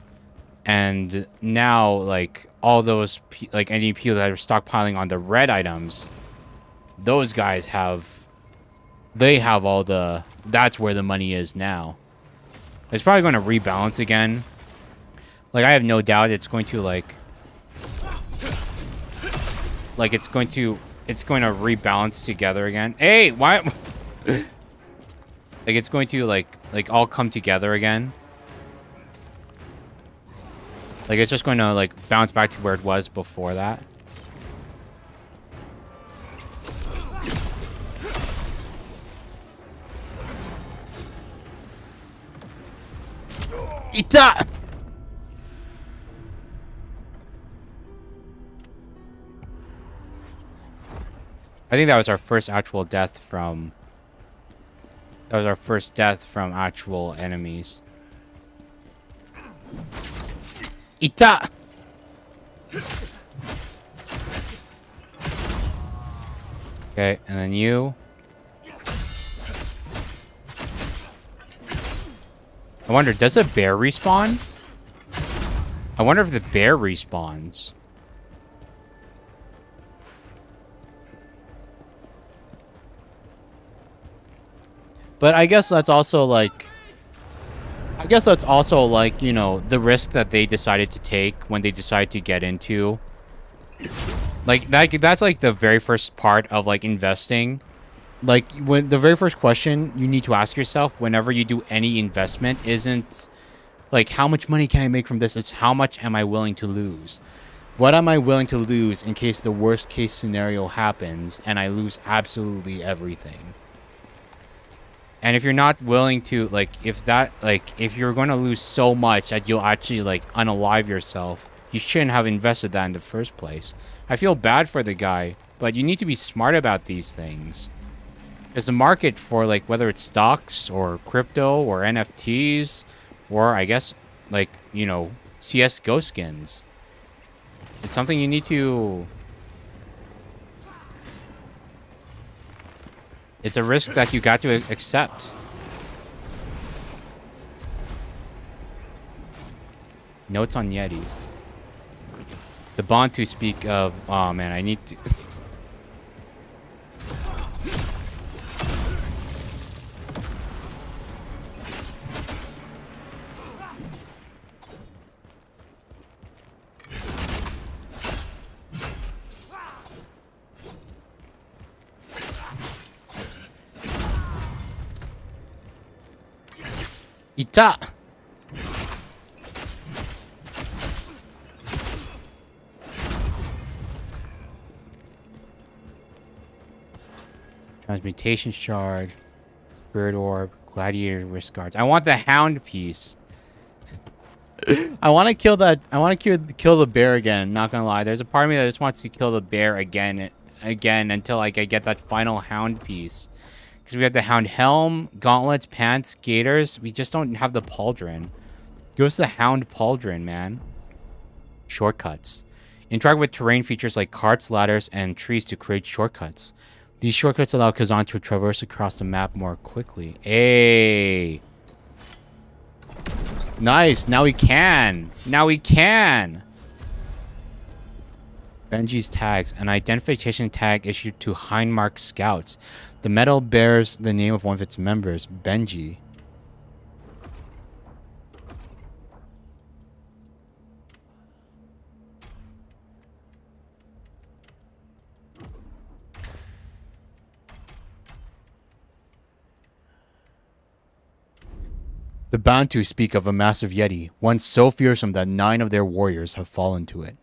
And now, like all those, like any people that are stockpiling on the red items, those guys have all the. That's where the money is now. It's probably going to rebalance again. Like, I have no doubt it's going to, it's going to rebalance together again. Hey, why? Like, it's going to, like, all come together again. Like, it's just going to, like, bounce back to where it was before that. Ita! I think that was our first actual death from... That was our first death from actual enemies. Ita! Okay, and then you. I wonder, does a bear respawn? I wonder if the bear respawns. But I guess that's also like... you know, the risk that they decided to take when they decide to get into. Like, that's like the very first part of like investing. Like, when the very first question you need to ask yourself whenever you do any investment isn't like, how much money can I make from this? It's how much am I willing to lose? What am I willing to lose in case the worst case scenario happens and I lose absolutely everything? And if you're not willing to, like, if you're going to lose so much that you'll actually, like, unalive yourself, you shouldn't have invested that in the first place. I feel bad for the guy, but you need to be smart about these things. There's a market for, like, whether it's stocks or crypto or NFTs or, I guess, like, you know, CSGO skins. It's something you need to... It's a risk that you got to accept. Notes on Yetis. The bond to speak of... Oh, man, I need to... Ita! Transmutation shard. Spirit orb. Gladiator wrist guards. I want the hound piece. I want to kill that. I want to kill the bear again. Not gonna lie. There's a part of me that just wants to kill the bear again until like I get that final hound piece. Because we have the hound helm, gauntlets, pants, gaiters. We just don't have the pauldron. Give us the hound pauldron, man. Shortcuts. Interact with terrain features like carts, ladders, and trees to create shortcuts. These shortcuts allow Khazan to traverse across the map more quickly. Hey. Nice. Now we can. Now we can. Benji's tags. An identification tag issued to Hindmark scouts. The medal bears the name of one of its members, Benji. The Bantu speak of a massive yeti, one so fearsome that 9 of their warriors have fallen to it.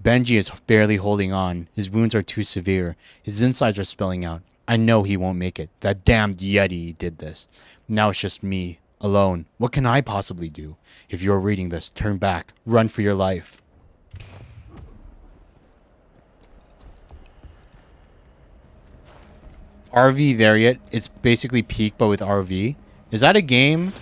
Benji is barely holding on. His wounds are too severe. His insides are spilling out. I know he won't make it. That damned yeti did this. Now it's just me, alone. What can I possibly do? If you're reading this, turn back. Run for your life. RV there yet? It's basically Peak, but with RV. Is that a game?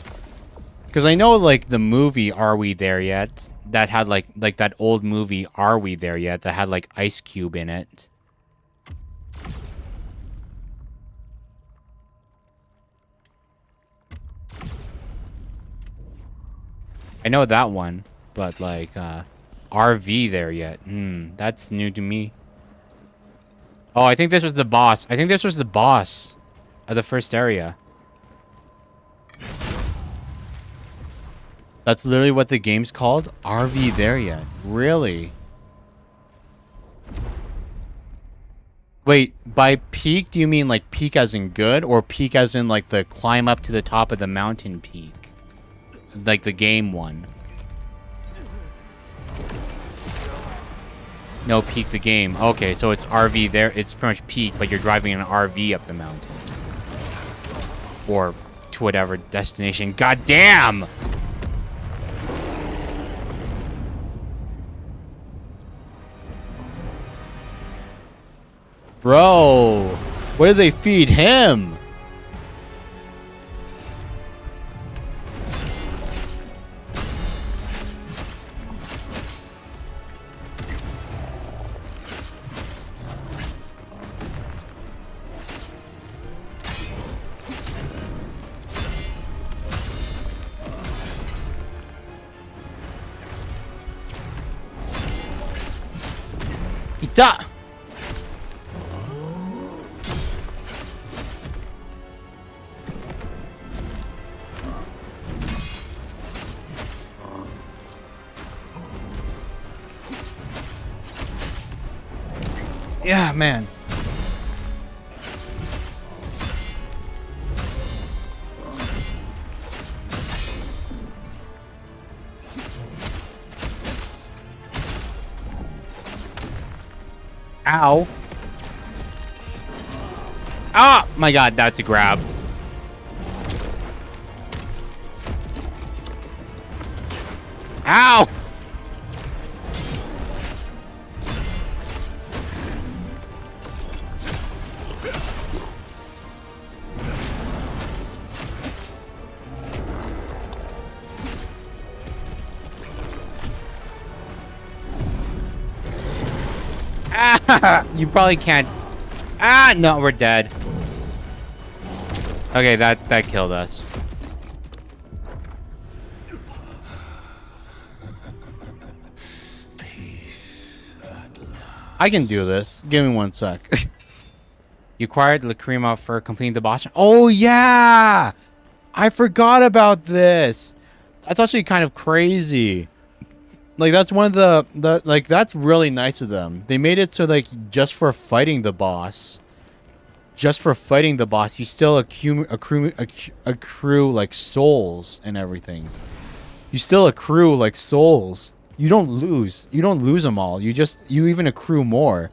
Because I know, like, the movie Are We There Yet? That had, like that old movie Are We There Yet? That had, like, Ice Cube in it. I know that one. But, like, RV There Yet? That's new to me. Oh, I think this was the boss. I think this was the boss of the first area. That's literally what the game's called? RV There Yet? Really? Wait, by peak, do you mean like peak as in good? Or peak as in like the climb up to the top of the mountain peak? Like the game one. No, peak the game. Okay, so it's RV there. It's pretty much peak, but you're driving an RV up the mountain. Or to whatever destination. God damn! Bro, what did they feed him? Ita! Yeah, man. Ow. Ah, my God, that's a grab. Ow. You probably can't. Ah, no, we're dead. Okay, that killed us. I can do this. Give me 1 sec. You acquired Lacrima for completing the boss. Oh yeah, I forgot about this. That's actually kind of crazy. Like, that's one of the like, that's really nice of them. They made it so, like, just for fighting the boss, you still accrue like souls and everything. You still accrue like souls. You don't lose them all. You even accrue more.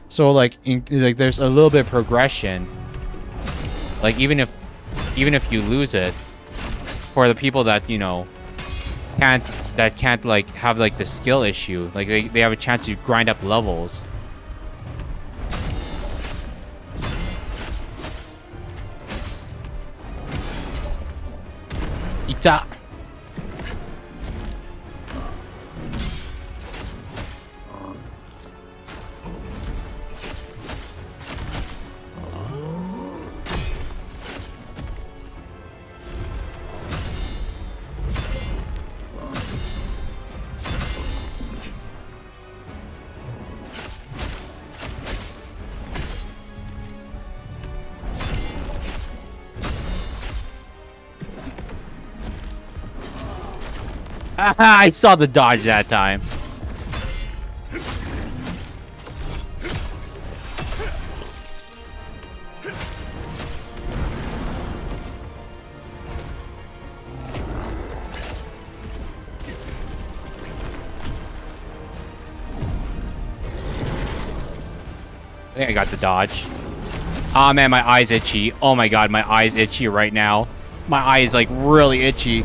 So like, there's a little bit of progression. Like even if you lose it, for the people that can't like have like the skill issue, like they have a chance to grind up levels. Ita. I saw the dodge that time. I think I got the dodge. Ah, man, my eye's itchy. Oh my god, my eye's itchy right now. My eye is like really itchy.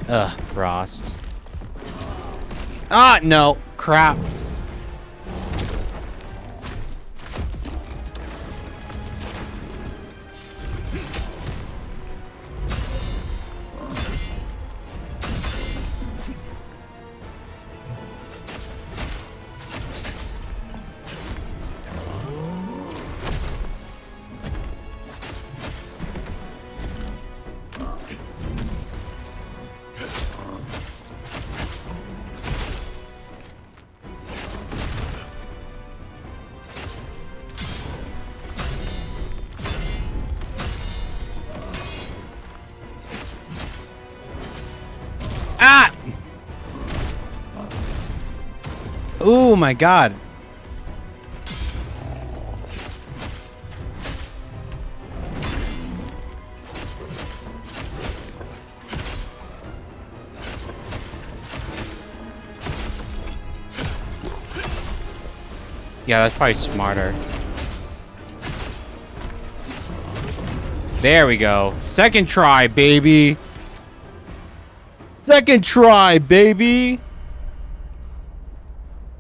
Ugh, Frost. Ah, no. Crap. Ah! Oh my god. Yeah, that's probably smarter. There we go. Second try, baby. Second try, baby.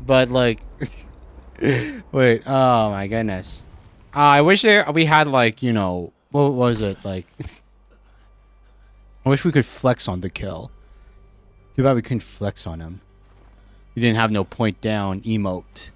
But like, wait. Oh my goodness. I wish we had like, what was it like? I wish we could flex on the kill. Too bad we couldn't flex on him. We didn't have no point down emote.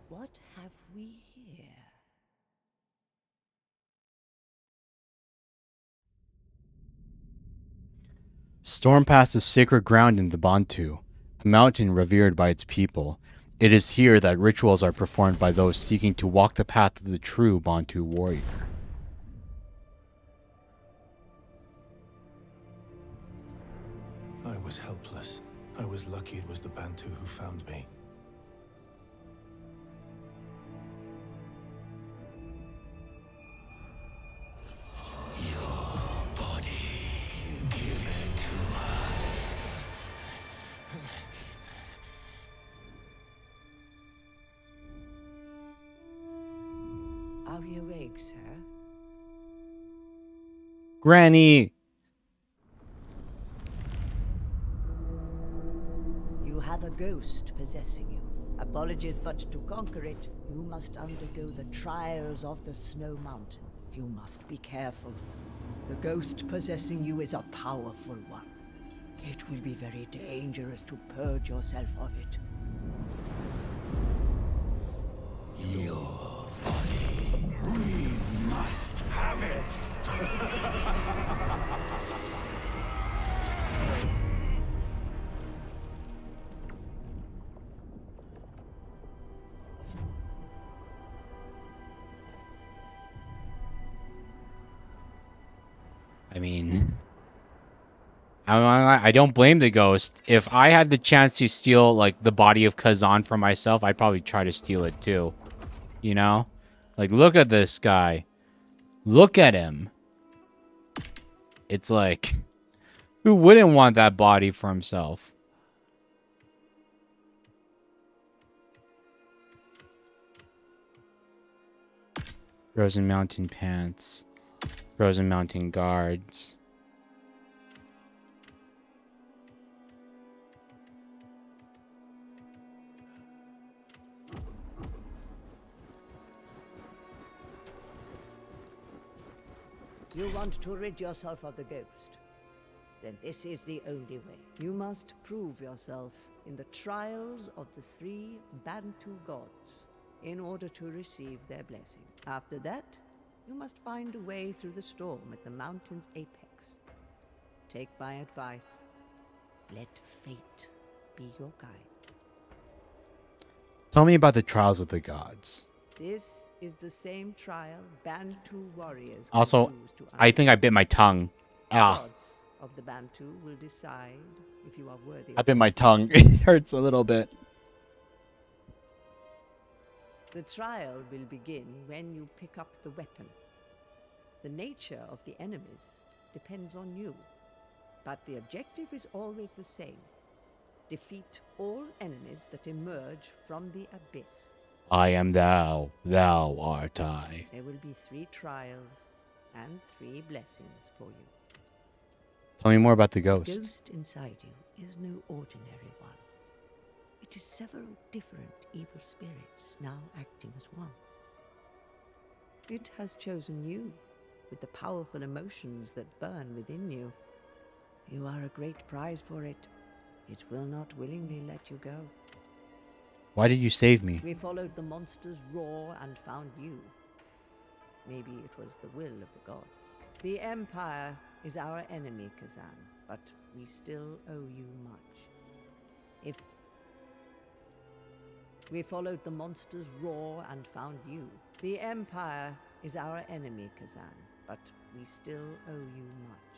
What have we here? Stormpass is sacred ground in the Bantu, a mountain revered by its people. It is here that rituals are performed by those seeking to walk the path of the true Bantu warrior. I was helpless. I was lucky it was the Bantu who found me. Are we awake, sir? Granny! You have a ghost possessing you. Apologies, but to conquer it, you must undergo the trials of the Snow Mountain. You must be careful. The ghost possessing you is a powerful one. It will be very dangerous to purge yourself of it. Your body. We must have it. I mean, I don't blame the ghost. If I had the chance to steal, like, the body of Khazan for myself, I'd probably try to steal it too. You know? Like, look at this guy. Look at him. It's like, who wouldn't want that body for himself? Frozen Mountain pants. Frozen Mountain guards. You want to rid yourself of the ghost? Then this is the only way. You must prove yourself in the trials of the 3 Bantu gods in order to receive their blessing. After that, you must find a way through the storm at the mountain's apex. Take my advice. Let fate be your guide. Tell me about the trials of the gods. This is the same trial Bantu warriors Also, use to I think I bit my tongue. The Ah, gods of the Bantu will decide if you are worthy I of bit my tongue. It hurts a little bit. The trial will begin when you pick up the weapon. The nature of the enemies depends on you, but the objective is always the same. Defeat all enemies that emerge from the abyss. I am thou, thou art I. There will be 3 trials and 3 blessings for you. Tell me more about the The ghost. ghost inside you is no ordinary one. It is several different evil spirits now acting as one. It has chosen you with the powerful emotions that burn within you. You are a great prize for it. It will not willingly let you go. Why did you save me? We followed the monster's roar and found you. Maybe it was the will of the gods. The Empire is our enemy, Khazan, but we still owe you much. If we followed the monster's roar and found you. The Empire is our enemy, Khazan, but we still owe you much.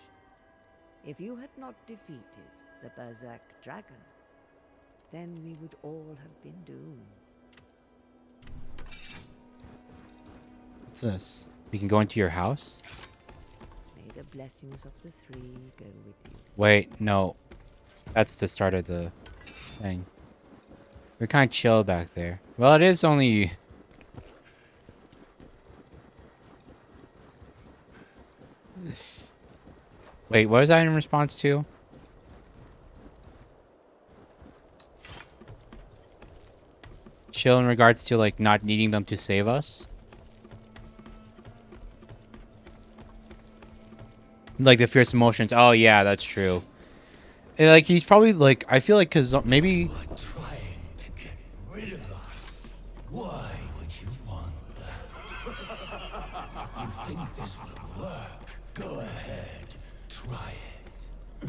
If you had not defeated the Berserker dragon, then we would all have been doomed. What's this? We can go into your house? May the blessings of the 3 go with you. Wait, no. That's the start of the thing. We're kind of chill back there. Well, it is only... Wait, what was that in response to? Chill in regards to, like, not needing them to save us? Like, the fierce emotions. Oh, yeah, that's true. And, like, he's probably, like, I feel like, because maybe... You are trying to get rid of us. Why would you want that? You think this will work? Go ahead, try it.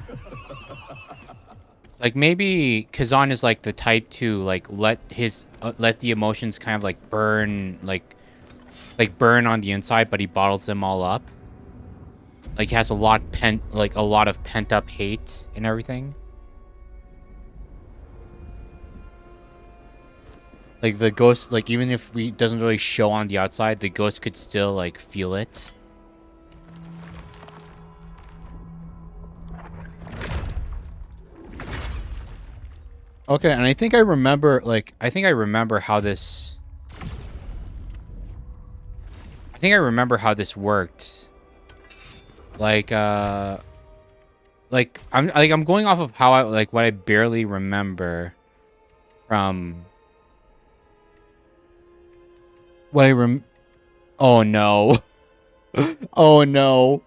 Like, maybe Khazan is, like, the type to, like, let the emotions kind of, like, burn, like, burn on the inside, but he bottles them all up. Like, he has a lot of pent-up hate and everything. Like, the ghost, like, even if we doesn't really show on the outside, the ghost could still, like, feel it. Okay, and I think I remember, like, I think I remember how this worked. Like, I'm going off of how what I barely remember from oh no. Oh no.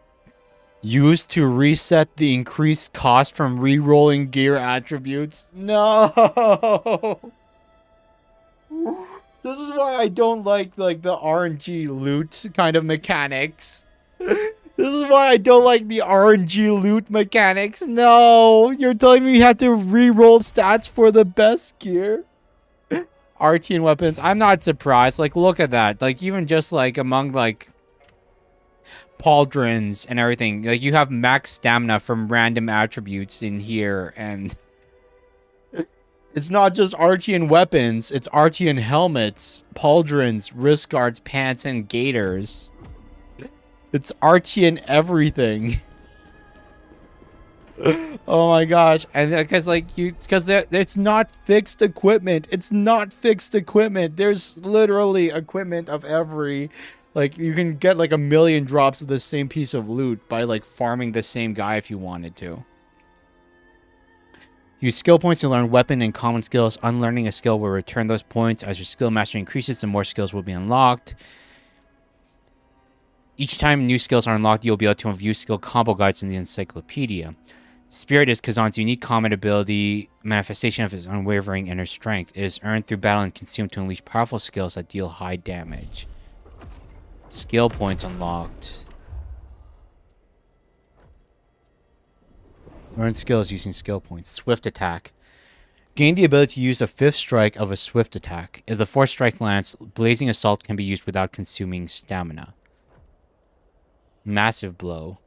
Used to reset the increased cost from re-rolling gear attributes. No. This is why I don't like the RNG loot kind of mechanics. This is why I don't like the RNG loot mechanics. No, you're telling me you have to re-roll stats for the best gear? RT and weapons. I'm not surprised. Like, look at that. Like, even just like among like pauldrons and everything. Like, you have max stamina from random attributes in here, and it's not just Archean weapons, it's Archean helmets, pauldrons, wrist guards, pants, and gaiters. It's Archean everything. Oh my gosh. And because it's not fixed equipment. It's not fixed equipment. There's literally equipment of every, like, you can get like 1,000,000 drops of the same piece of loot by like farming the same guy if you wanted to. Use skill points to learn weapon and common skills. Unlearning a skill will return those points. As your skill mastery increases, the more skills will be unlocked. Each time new skills are unlocked, you'll be able to view skill combo guides in the encyclopedia. Spirit is Khazan's unique combat ability, manifestation of his unwavering inner strength. It is earned through battle and consumed to unleash powerful skills that deal high damage. Skill points unlocked. Learn skills using skill points. Swift attack. Gain the ability to use the 5th strike of a swift attack. If the 4th strike lands, Blazing Assault can be used without consuming stamina. Massive blow.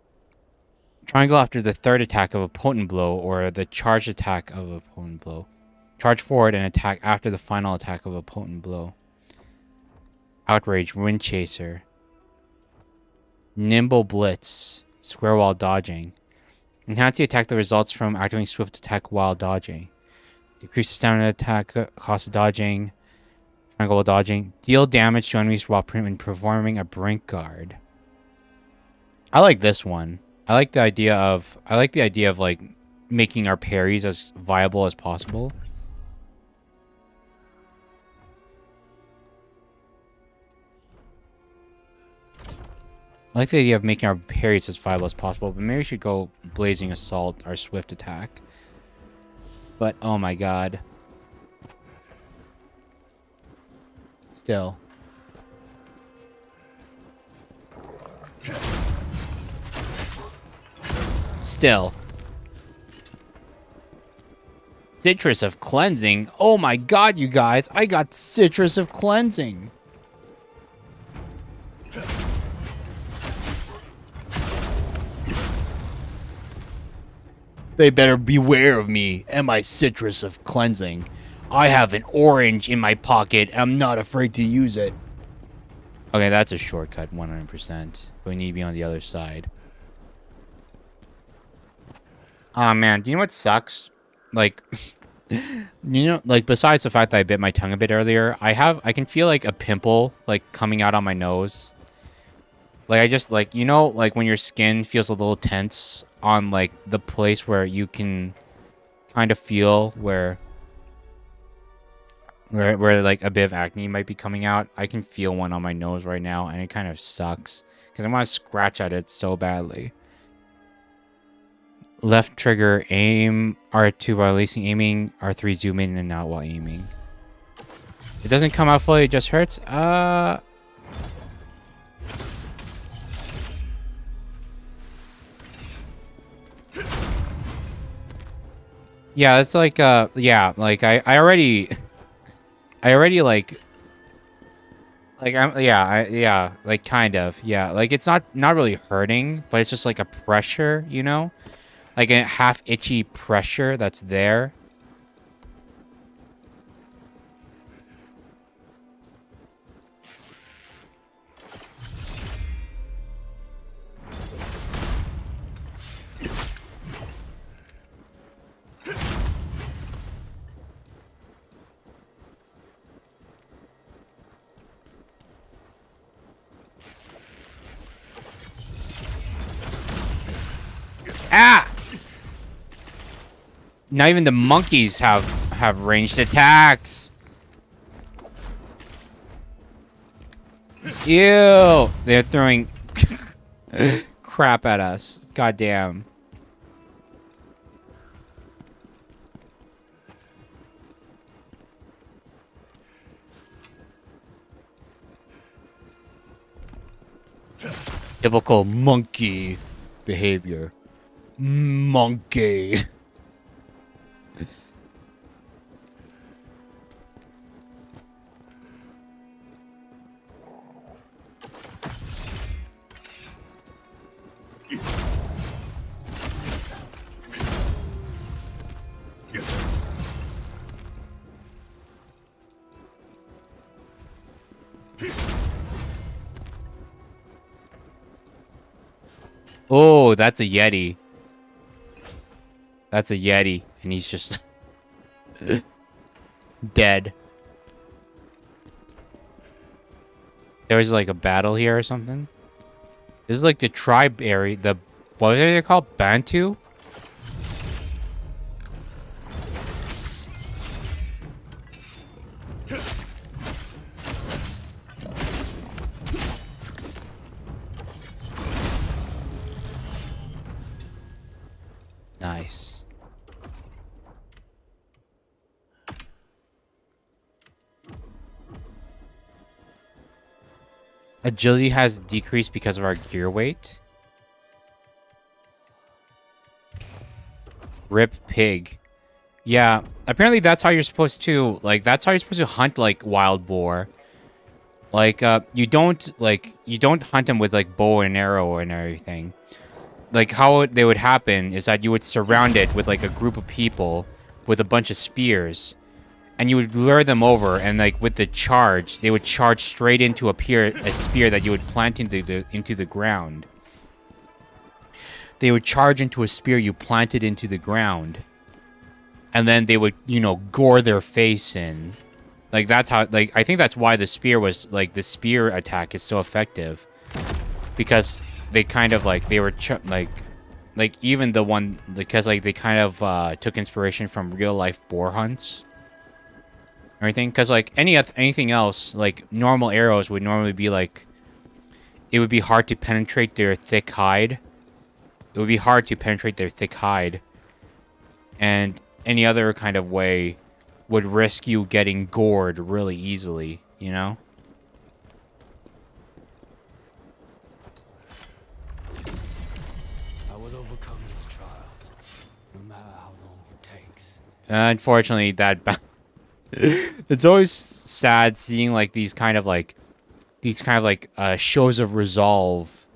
Triangle after the 3rd attack of a potent blow or the charged attack of a potent blow. Charge forward and attack after the final attack of a potent blow. Outrage, Wind Chaser. Nimble Blitz. Square while dodging. Enhance the attack that results from activating swift attack while dodging. Decrease the stamina attack cost of dodging. Triangle while dodging. Deal damage to enemies while performing a brink guard. I like this one. I like the idea of like making our parries as viable as possible. I like the idea of making our parries as viable as possible, but maybe we should go Blazing Assault, our swift attack. But, oh my god. Still. Citrus of Cleansing. Oh my god, you guys. I got Citrus of Cleansing. They better beware of me and my Citrus of Cleansing. I have an orange in my pocket and I'm not afraid to use it. Okay, that's a shortcut, 100%. But we need to be on the other side. Oh man, do you know what sucks? Like, like besides the fact that I bit my tongue a bit earlier, I can feel like a pimple like coming out on my nose. Like I just like, like when your skin feels a little tense on like the place where you can kind of feel where like a bit of acne might be coming out. I can feel one on my nose right now and it kind of sucks because I want to scratch at it so badly. Left trigger aim, R2 while releasing aiming, R3 zoom in and out while aiming. It doesn't come out fully, it just hurts. Yeah, it's like yeah, like I already like I'm yeah, like kind of. Yeah, like it's not really hurting, but it's just like a pressure, Like a half itchy pressure that's there. Ah! Not even the monkeys have ranged attacks. Ew! They're throwing crap at us. Goddamn. Typical monkey behavior. Monkey. Oh, that's a Yeti. That's a Yeti, and he's just dead. There was like a battle here or something. This is like the tribe area. The what are they called? Bantu? Nice. Agility has decreased because of our gear weight. Rip pig. Yeah, apparently that's how you're supposed to, like, that's how you're supposed to hunt, like, wild boar. Like, you don't hunt them with, like, bow and arrow and everything. Like, how they would happen is that you would surround it with, like, a group of people with a bunch of spears. And you would lure them over, and, like, with the charge, they would charge straight into a spear that you would plant into the ground. They would charge into a spear you planted into the ground. And then they would, you know, gore their face in. Like, that's how, like, I think that's why the spear was, like, the spear attack is so effective. Because they kind of, like, they were, like, even the one, because, like, they kind of took inspiration from real-life boar hunts. Everything. Because, like, anything else, like, normal arrows would normally be, like, it would be hard to penetrate their thick hide. It would be hard to penetrate their thick hide. And any other kind of way would risk you getting gored really easily, you know? I will overcome these trials, no matter how long it takes. Unfortunately, that... It's always sad seeing, like, these kind of, like, shows of resolve.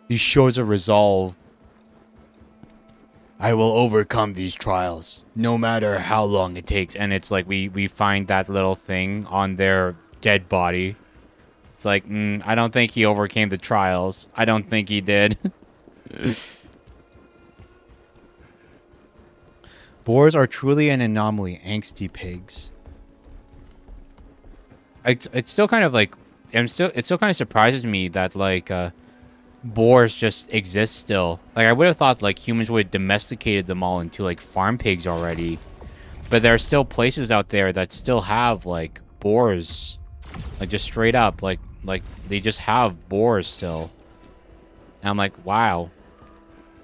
These shows of resolve. I will overcome these trials, no matter how long it takes. And it's like, we find that little thing on their dead body. It's like, I don't think he overcame the trials. I don't think he did. Boars are truly an anomaly, angsty pigs. It's still kind of like, it still kind of surprises me that, like, boars just exist still. Like, I would have thought, like, humans would have domesticated them all into, like, farm pigs already. But there are still places out there that still have, like, boars. Like, just straight up, like, they just have boars still. And I'm like, wow.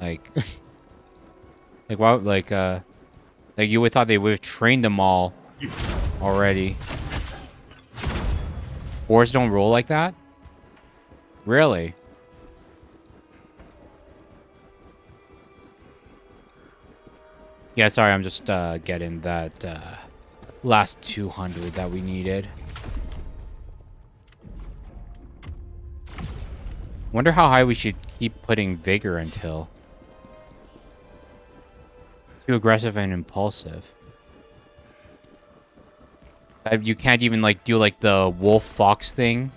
Like, like, wow, like, you would have thought they would have trained them all already. Boars don't roll like that? Really? Yeah, sorry, I'm just getting that last 200 that we needed. Wonder how high we should keep putting vigor until. Too aggressive and impulsive. You can't even, like, do, like, the wolf-fox thing.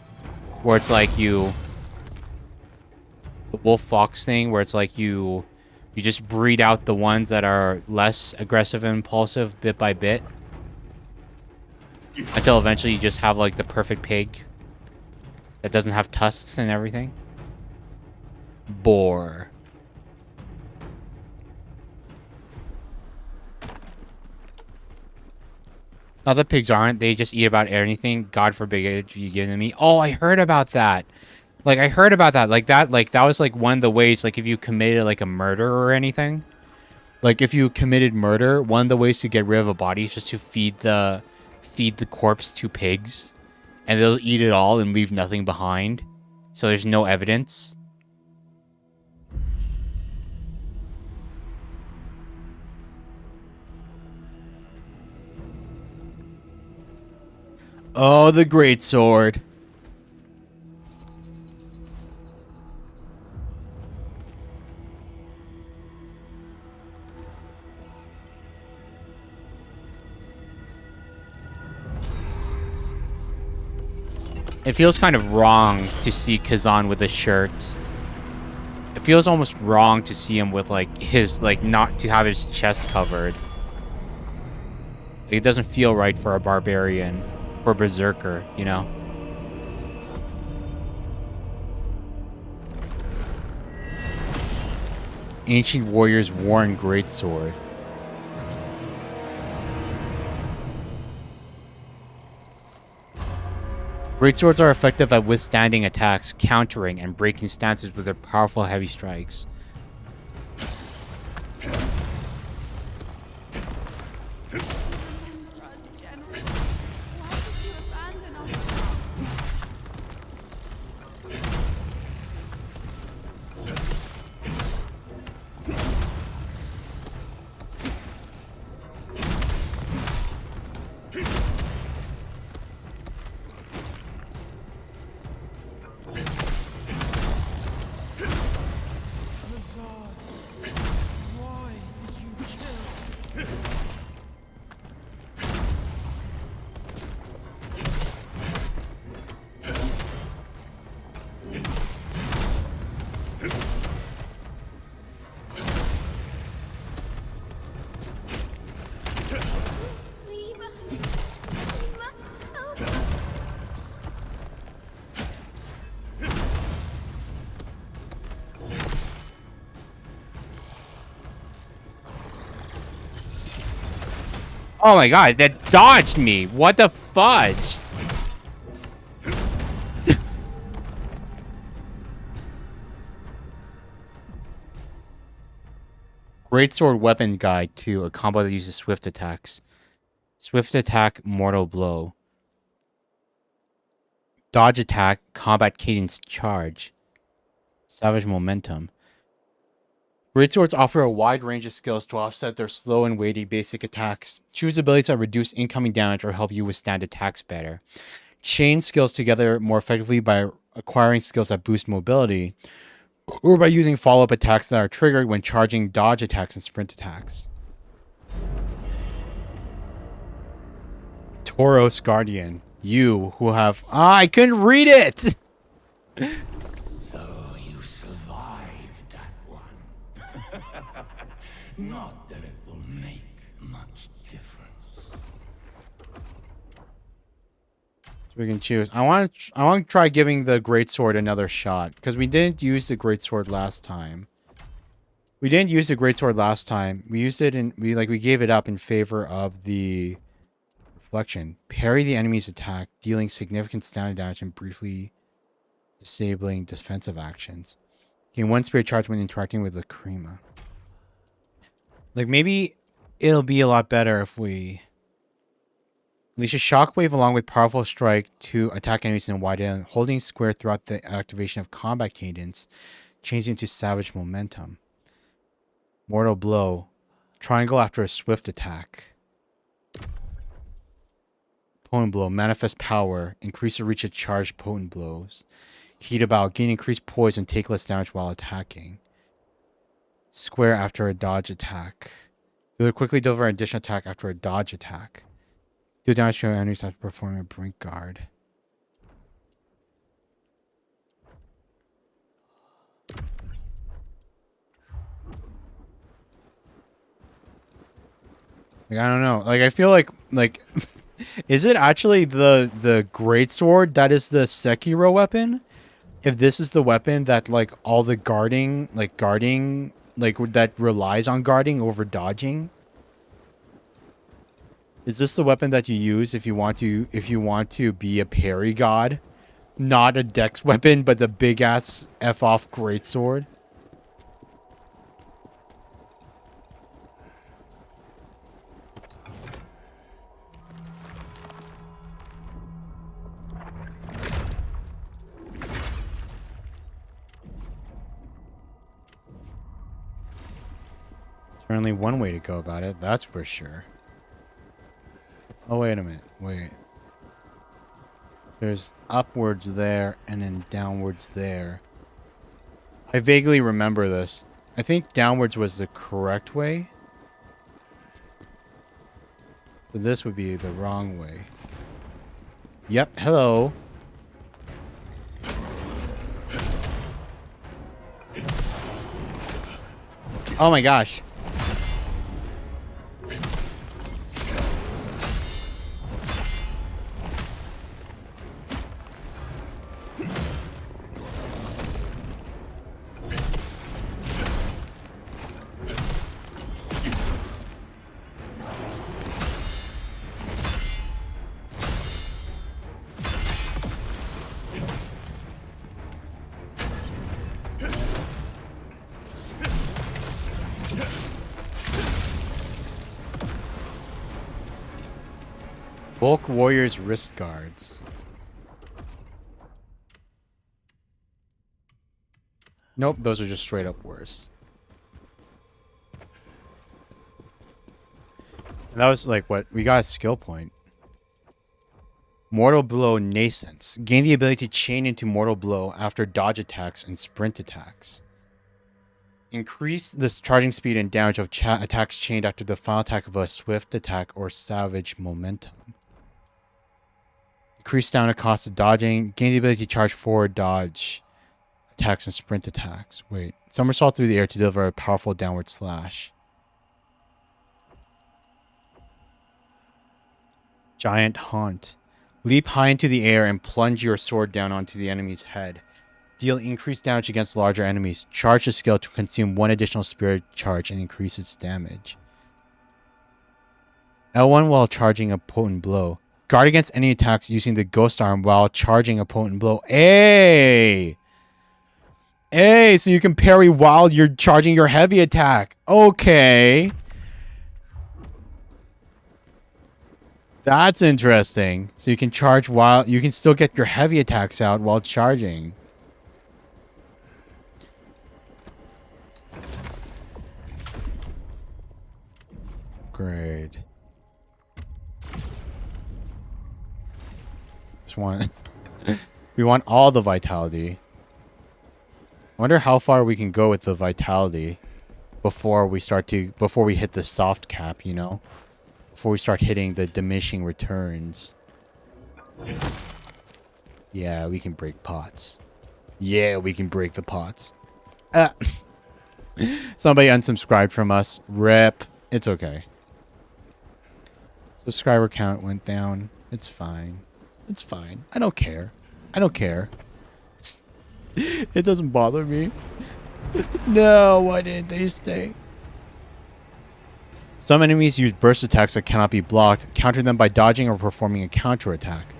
Where it's like you... The wolf-fox thing, where it's like you just breed out the ones that are less aggressive and impulsive bit by bit. Until eventually you just have, like, the perfect pig. That doesn't have tusks and everything. Boar. Other pigs aren't. They just eat about anything. God forbid you give them meat. Oh, I heard about that. Like, I heard about that. Like, that was, like, one of the ways, like, if you committed, like, a murder or anything. Like, if you committed murder, one of the ways to get rid of a body is just to feed the corpse to pigs. And they'll eat it all and leave nothing behind. So there's no evidence. Oh, the great sword. It feels kind of wrong to see Khazan with a shirt. It feels almost wrong to see him with, like, his, like, not to have his chest covered. It doesn't feel right for a barbarian. Or berserker, you know? Ancient warrior's worn greatsword. Greatswords are effective at withstanding attacks, countering, and breaking stances with their powerful heavy strikes. Remember us, General. Why did you abandon us? Why did you kill? Leave us. You must help us. Oh my god, that dodged me! What the fudge? Greatsword Weapon Guide 2, a combo that uses swift attacks. Swift attack, mortal blow. Dodge attack, combat cadence charge. Savage momentum. Greatswords offer a wide range of skills to offset their slow and weighty basic attacks. Choose abilities that reduce incoming damage or help you withstand attacks better. Chain skills together more effectively by acquiring skills that boost mobility, or by using follow-up attacks that are triggered when charging dodge attacks and sprint attacks. Tauros Guardian. You who have... I couldn't read it! So you survived that one. Not that it will make much difference. We can choose. I want to try giving the greatsword another shot because we didn't use the greatsword last time. We didn't use the greatsword last time. We used it and we gave it up in favor of the reflection. Parry the enemy's attack, dealing significant standard damage and briefly disabling defensive actions. Gain 1 spirit charge when interacting with the Krima. Like maybe it'll be a lot better if we unleash a shockwave along with powerful strike to attack enemies in a wide area, holding square throughout the activation of combat cadence, changing to savage momentum. Mortal blow. Triangle after a swift attack. Potent blow. Manifest power. Increase the reach of charged potent blows. Heat about. Gain increased poise and take less damage while attacking. Square after a dodge attack. Quickly deliver an additional attack after a dodge attack. Do damage to enemies after performing a brink guard. Like, I don't know. Like, I feel like is it actually the greatsword that is the Sekiro weapon? If this is the weapon that, like, all the guarding, that relies on guarding over dodging? Is this the weapon that you use if you want to be a parry god? Not a dex weapon, but the big ass F off greatsword? There's only one way to go about it, that's for sure. Oh, wait a minute. Wait. There's upwards there and then downwards there. I vaguely remember this. I think downwards was the correct way. But this would be the wrong way. Yep, hello. Oh my gosh. Bulk Warrior's wrist guards. Nope, those are just straight up worse. And that was like what we got a skill point. Mortal Blow Nascence. Gain the ability to chain into Mortal Blow after dodge attacks and sprint attacks. Increase the charging speed and damage of attacks chained after the final attack of a swift attack or savage momentum. Increase stamina cost of dodging. Gain the ability to charge forward dodge attacks and sprint attacks. Wait. Somersault through the air to deliver a powerful downward slash. Giant Haunt. Leap high into the air and plunge your sword down onto the enemy's head. Deal increased damage against larger enemies. Charge the skill to consume 1 additional spirit charge and increase its damage. L1 while charging a potent blow. Guard against any attacks using the Ghost Arm while charging a potent blow. Hey! Hey, so you can parry while you're charging your heavy attack. Okay. That's interesting. So you can charge while... You can still get your heavy attacks out while charging. Great. Want we want all the vitality. I wonder how far we can go with the vitality before we hit the soft cap, you know, before we start hitting the diminishing returns. Yeah, we can break pots. Yeah, we can break the pots. Somebody unsubscribed from us. Rip. It's okay. Subscriber count went down. It's fine. It's fine. I don't care. I don't care. It doesn't bother me. No, why didn't they stay? Some enemies use burst attacks that cannot be blocked. Counter them by dodging or performing a counterattack.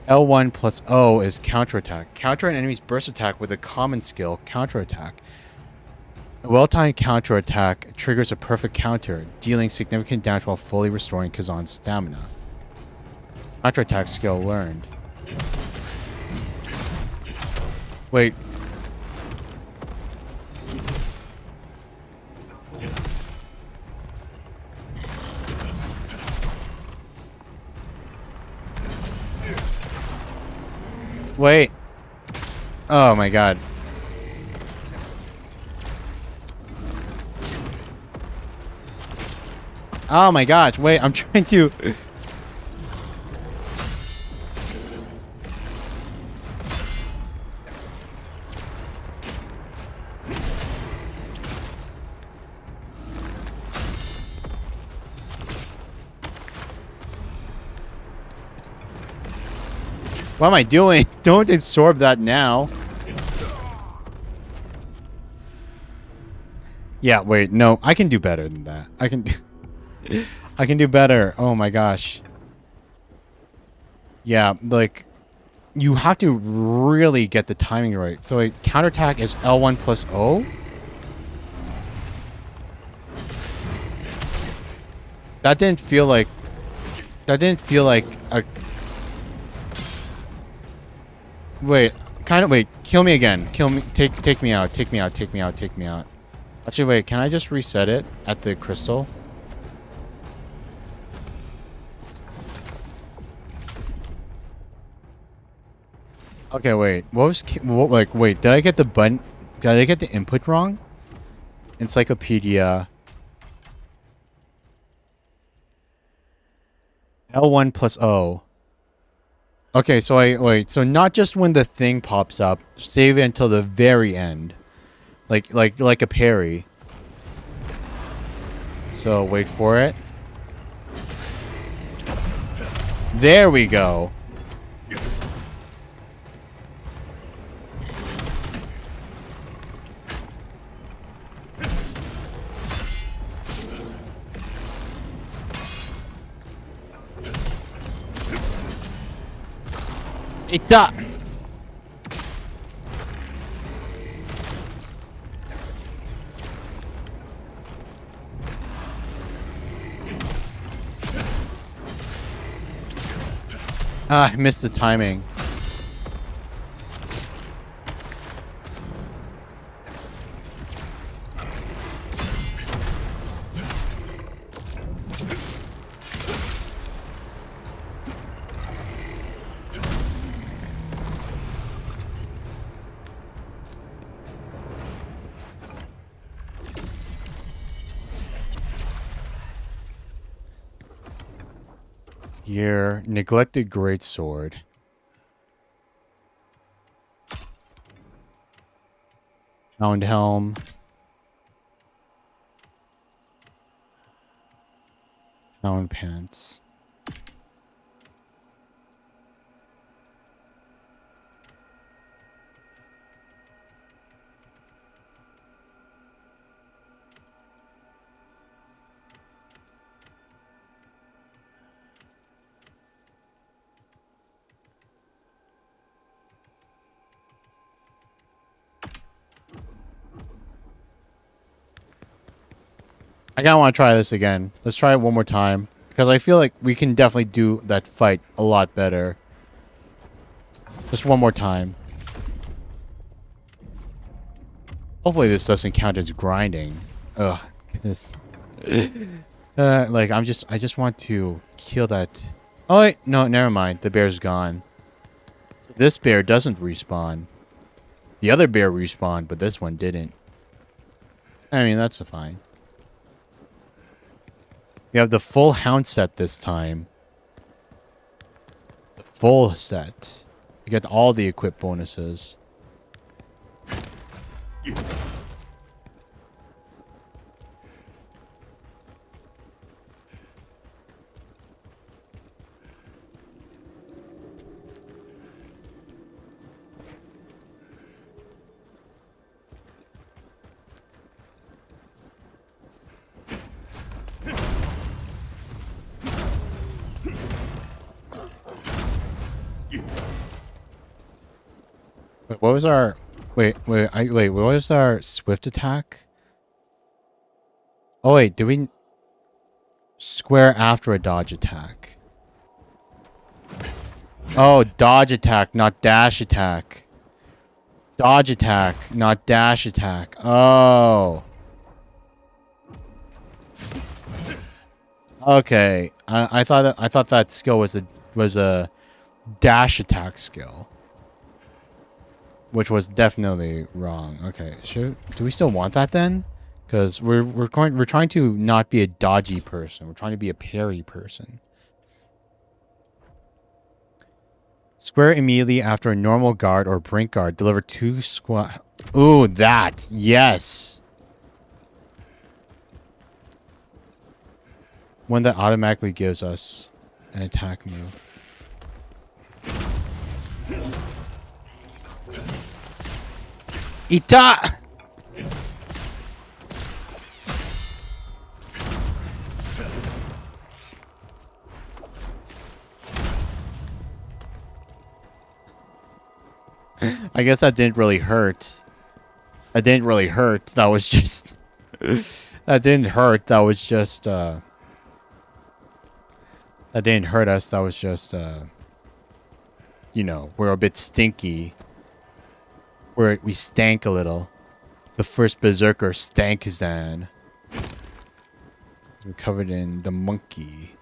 L1 plus O is counterattack. Counter an enemy's burst attack with a common skill, counterattack. A well-timed counterattack triggers a perfect counter, dealing significant damage while fully restoring Khazan's stamina. Counterattack skill learned. Wait. Wait. Oh my god. Oh my gosh. Wait, I'm trying to... What am I doing? Don't absorb that now. Yeah, wait, no, I can do better than that. I can do better. Oh my gosh. Yeah, like you have to really get the timing right. So a counterattack is L1 plus O. That didn't feel like a... Wait, kill me again. Kill me, take me out, take me out, take me out, take me out. Actually, wait, can I just reset it at the crystal? Okay, wait. Wait, did I get the button? Did I get the input wrong? Encyclopedia. L1 plus O. Okay, so wait, so not just when the thing pops up, save it until the very end. Like a parry. So wait for it. There we go. Ita. Ah, I missed the timing. Your neglected greatsword. Hound helm. Hound pants. I kinda want to try this again. Let's try it one more time. Because I feel like we can definitely do that fight a lot better. Just one more time. Hopefully this doesn't count as grinding. Ugh. This. Like, I just want to kill that. Oh, wait. No, never mind. The bear's gone. So this bear doesn't respawn. The other bear respawned, but this one didn't. I mean, that's fine. We have the full hound set this time. The full set. You get all the equip bonuses. Wait, what was our... Wait, what was our swift attack? Oh, wait, did we... Square after a dodge attack. Oh, dodge attack, not dash attack. Dodge attack, not dash attack. Oh. Okay, I thought that skill was a dash attack skill. Which was definitely wrong. Okay, do we still want that then? Because we're trying to not be a dodgy person. We're trying to be a parry person. Square immediately after a normal guard or brink guard. Deliver 2 squad. Ooh, that yes. One that automatically gives us an attack move. Ita! I guess that didn't really hurt. That didn't really hurt. That was just... that didn't hurt. That was just... that didn't hurt us. That was just... you know, we're a bit stinky. We stank a little. The first Berserker stank Khazan. We're covered in the monkey.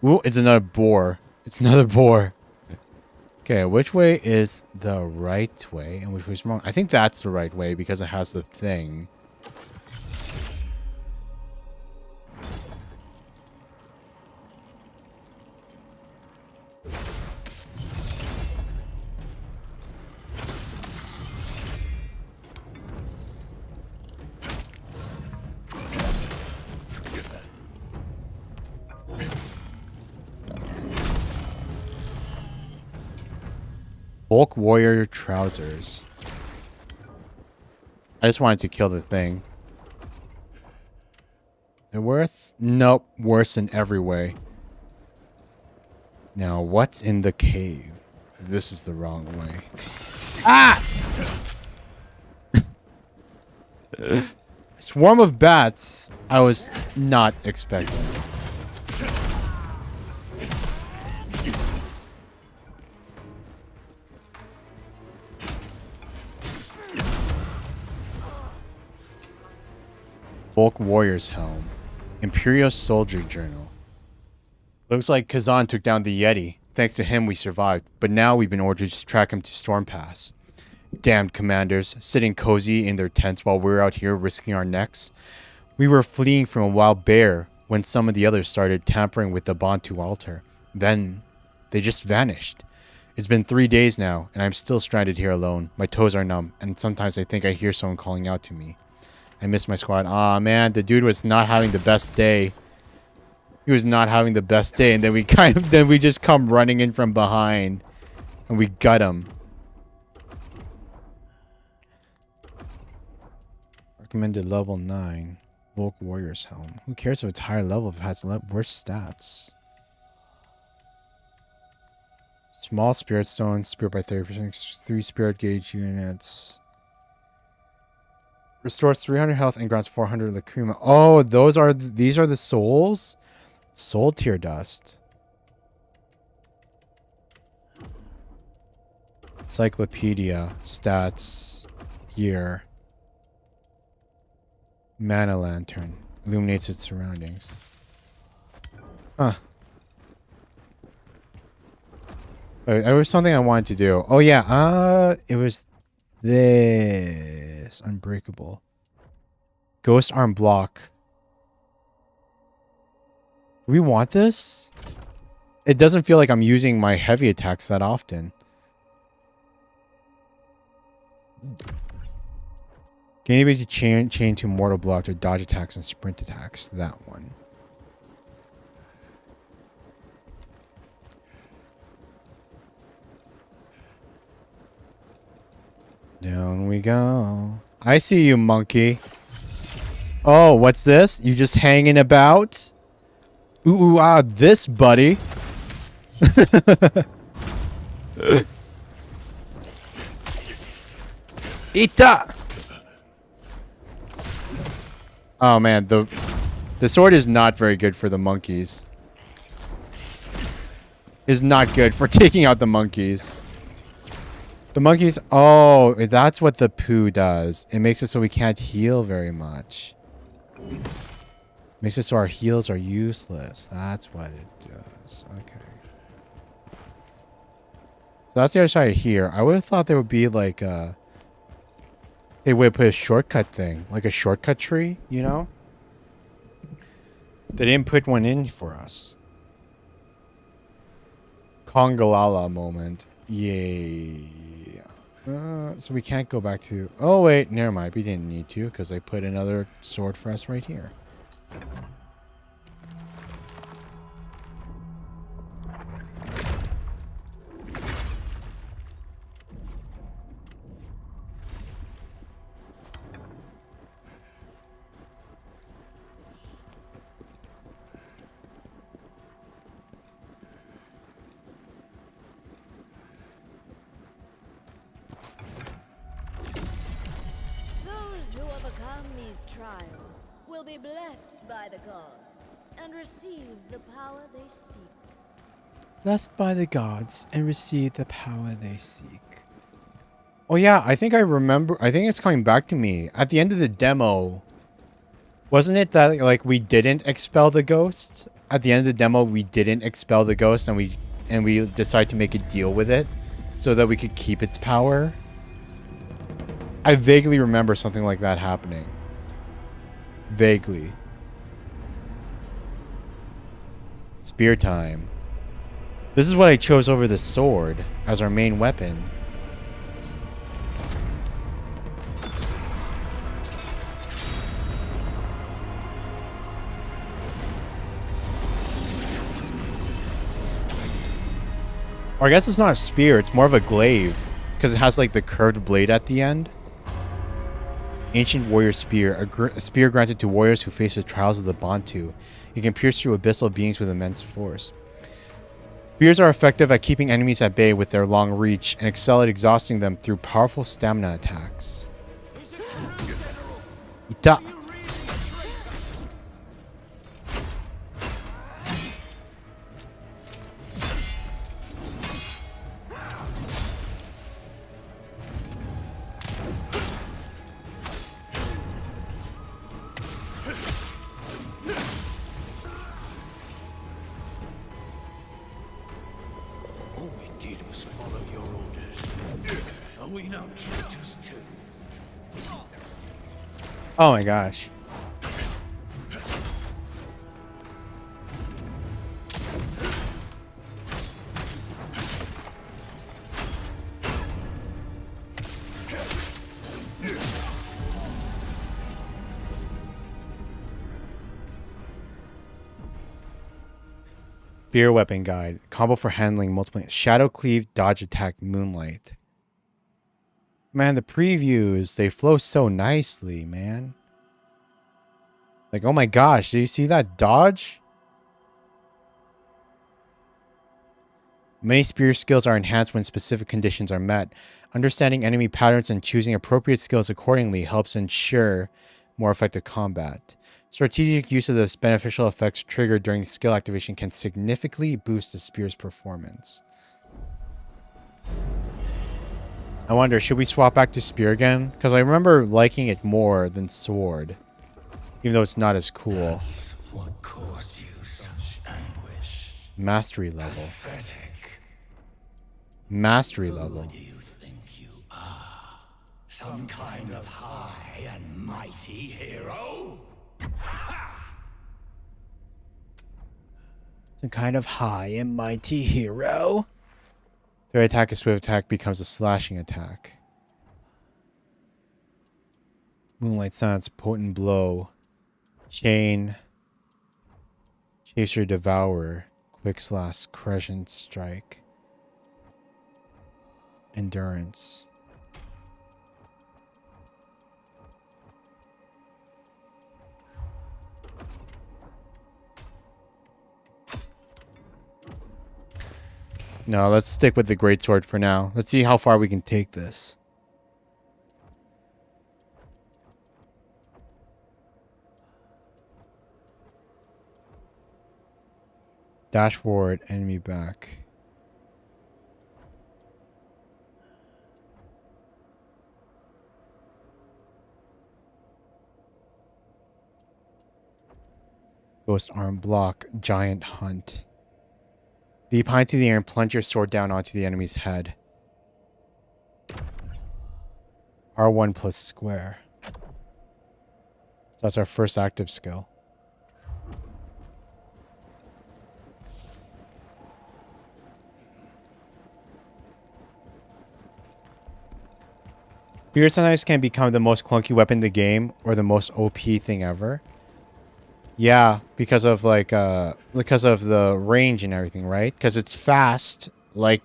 Ooh, it's another boar. It's another boar. Okay, which way is the right way and which way is wrong? I think that's the right way because it has the thing. Bulk warrior trousers. I just wanted to kill the thing. They're worth? Nope. Worse in every way. Now, what's in the cave? This is the wrong way. Ah! Swarm of bats. I was not expecting. Folk Warrior's Helm. Imperial Soldier Journal. Looks like Khazan took down the Yeti. Thanks to him we survived, but now we've been ordered to track him to Storm Pass. Damned commanders, sitting cozy in their tents while we're out here risking our necks. We were fleeing from a wild bear when some of the others started tampering with the Bantu altar. Then, they just vanished. It's been 3 days now, and I'm still stranded here alone. My toes are numb, and sometimes I think I hear someone calling out to me. I miss my squad. Aw, man, the dude was not having the best day. He was not having the best day, and then we just come running in from behind, and we gut him. Recommended level 9. Volk Warrior's Helm. Who cares if it's higher level if it has worse stats? Small Spirit Stone. Spirit by 30%. 3 Spirit Gauge units. Restores 300 health and grants 400 lacrima. Oh, these are the souls? Soul Tear Dust. Encyclopedia. Stats. Gear. Mana Lantern. Illuminates its surroundings. Huh. There was something I wanted to do. Oh yeah, it was this. Unbreakable. Ghost Arm Block. Do we want this? It doesn't feel like I'm using my heavy attacks that often. Gain the ability to chain to mortal blocks or dodge attacks and sprint attacks. That one. Down we go. I see you, monkey. Oh, what's this? You just hanging about? Ooh, ah, this, buddy. Ita! Oh man, the sword is not very good for the monkeys. Is not good for taking out the monkeys. The monkeys, oh, that's what the poo does. It makes it so we can't heal very much. Makes it so our heals are useless. That's what it does. Okay. So that's the other side here. I would have thought there would be like a... They would put a shortcut thing. Like a shortcut tree, you know? They didn't put one in for us. Kongalala moment. Yay. So we can't go back to... Oh, wait. Never mind. We didn't need to because I put another sword for us right here. Those who overcome these trials will be blessed by the gods and receive the power they seek. Blessed by the gods and receive the power they seek. Oh yeah, I think I remember. I think it's coming back to me. At the end of the demo, wasn't it that like we didn't expel the ghost? At the end of the demo, we didn't expel the ghost, and we decided to make a deal with it so that we could keep its power. I vaguely remember something like that happening. Vaguely. Spear time. This is what I chose over the sword as our main weapon. Or I guess it's not a spear, it's more of a glaive. Because it has like the curved blade at the end. Ancient Warrior Spear. A spear granted to warriors who face the trials of the Bantu. It can pierce through abyssal beings with immense force. Spears are effective at keeping enemies at bay with their long reach and excel at exhausting them through powerful stamina attacks. Ita. Oh my gosh. Spear weapon guide. Combo for handling multiple. Shadow cleave, dodge attack, moonlight. Man, the previews, they flow so nicely, man. Like, oh my gosh, do you see that dodge? Many spear skills are enhanced when specific conditions are met. Understanding enemy patterns and choosing appropriate skills accordingly helps ensure more effective combat. Strategic use of the beneficial effects triggered during skill activation can significantly boost the spear's performance. I wonder, should we swap back to spear again? Because I remember liking it more than sword. Even though it's not as cool. That's what caused you such anguish. Mastery level. Pathetic. Mastery level. Who do you think you are? Some kind of high and mighty hero? Some kind of high and mighty hero. Their attack, a swift attack, becomes a slashing attack. Moonlight Silence, potent blow. Chain. Chaser, Devourer. Quick slash, crescent strike. Endurance. No, let's stick with the greatsword for now. Let's see how far we can take this. Dash forward, enemy back. Ghost arm block, giant hunt. Leap high into the air and plunge your sword down onto the enemy's head. R1 plus square. So that's our first active skill. Spear sometimes can become the most clunky weapon in the game or the most OP thing ever. Yeah, because of because of the range and everything, right? Because it's fast, has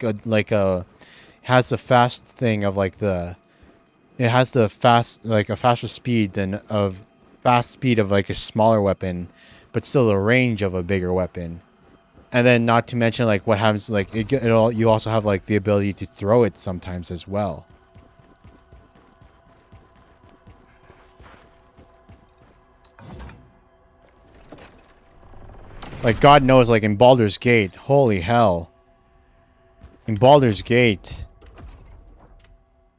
the fast thing of it has the fast, like a faster speed than like a smaller weapon, but still the range of a bigger weapon. And then not to mention like what happens, like you also have like the ability to throw it sometimes as well. Like, God knows, like, in Baldur's Gate. Holy hell. In Baldur's Gate.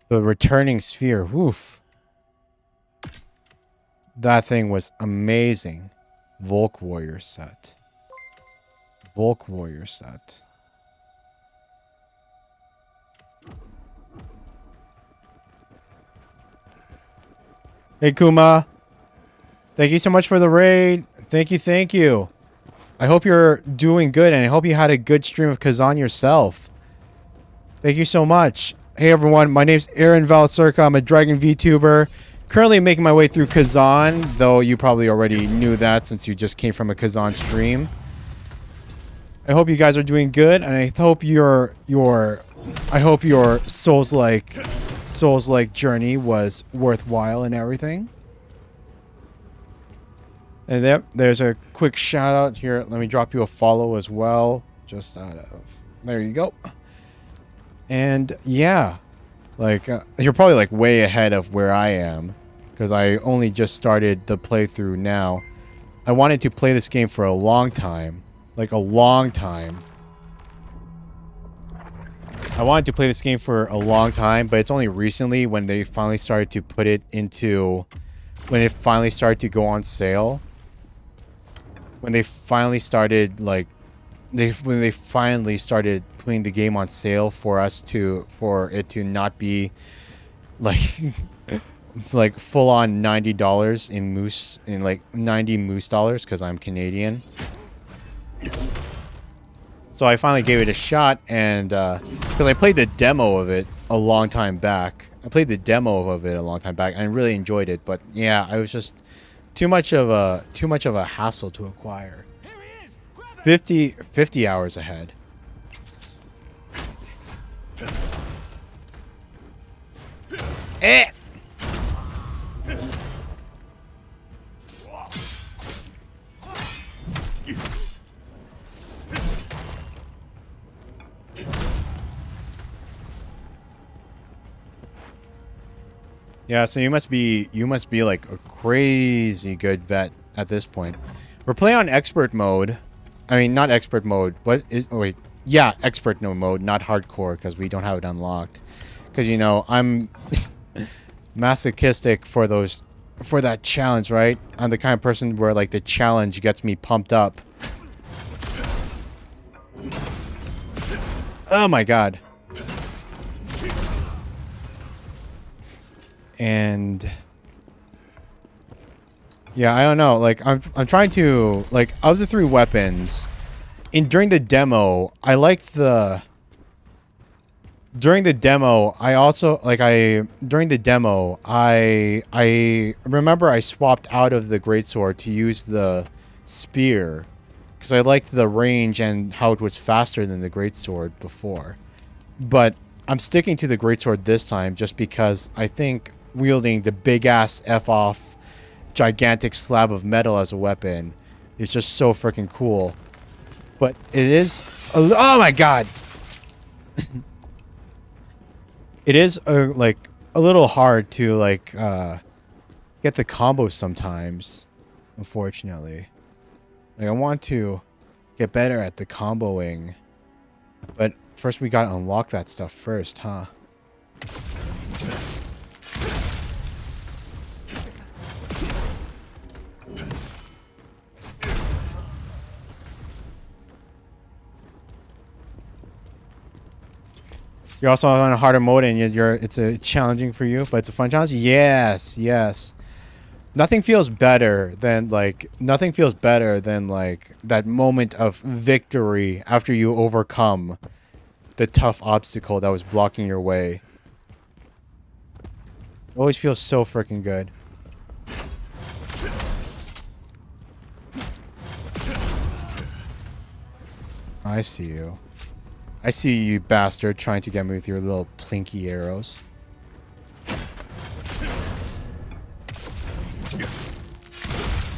The returning sphere. Woof. That thing was amazing. Volk Warrior set. Volk Warrior set. Hey, Kuma. Thank you so much for the raid. Thank you, thank you. I hope you're doing good, and I hope you had a good stream of Khazan yourself. Thank you so much. Hey everyone, my name's aaronvalacirca. I'm a Dragon Vtuber. Currently making my way through Khazan, though you probably already knew that since you just came from a Khazan stream. I hope you guys are doing good, and I hope your Souls-like journey was worthwhile and everything. And there's a quick shout out here. Let me drop you a follow as well. Just out of there you go. And yeah, like you're probably like way ahead of where I am, because I only just started the playthrough now. I wanted to play this game for a long time, like a long time. I wanted to play this game for a long time, but it's only recently when they finally started to put it into, when it finally started to go on sale. When they finally started like, when they finally started putting the game on sale for it to not be like like full on $90 in like 90 moose dollars, because I'm Canadian. So I finally gave it a shot, and because I played the demo of it a long time back. I really enjoyed it, but yeah, I was just too much of a hassle to acquire. 50 hours ahead. Eh! Yeah, so you must be like a crazy good vet at this point. We're playing on expert mode. I mean, not expert mode. What is? Oh wait, yeah, expert mode, not hardcore, because we don't have it unlocked. Because you know I'm masochistic for that challenge, right? I'm the kind of person where like the challenge gets me pumped up. Oh my god. And yeah, I don't know. Like I'm trying to, like, of the 3 weapons during the demo, I liked the during the demo, I remember I swapped out of the greatsword to use the spear, because I liked the range and how it was faster than the greatsword before. But I'm sticking to the greatsword this time just because I think wielding the big-ass F-off gigantic slab of metal as a weapon is just so freaking cool. But it is... Oh my god! It is, like, a little hard to, like, get the combos sometimes, unfortunately. Like, I want to get better at the comboing. But first we gotta unlock that stuff first, huh? You're also on a harder mode, and it's a challenging for you, but it's a fun challenge. Yes, yes. Nothing feels better than like that moment of victory after you overcome the tough obstacle that was blocking your way. It always feels so freaking good. I see you. I see you, bastard, trying to get me with your little plinky arrows.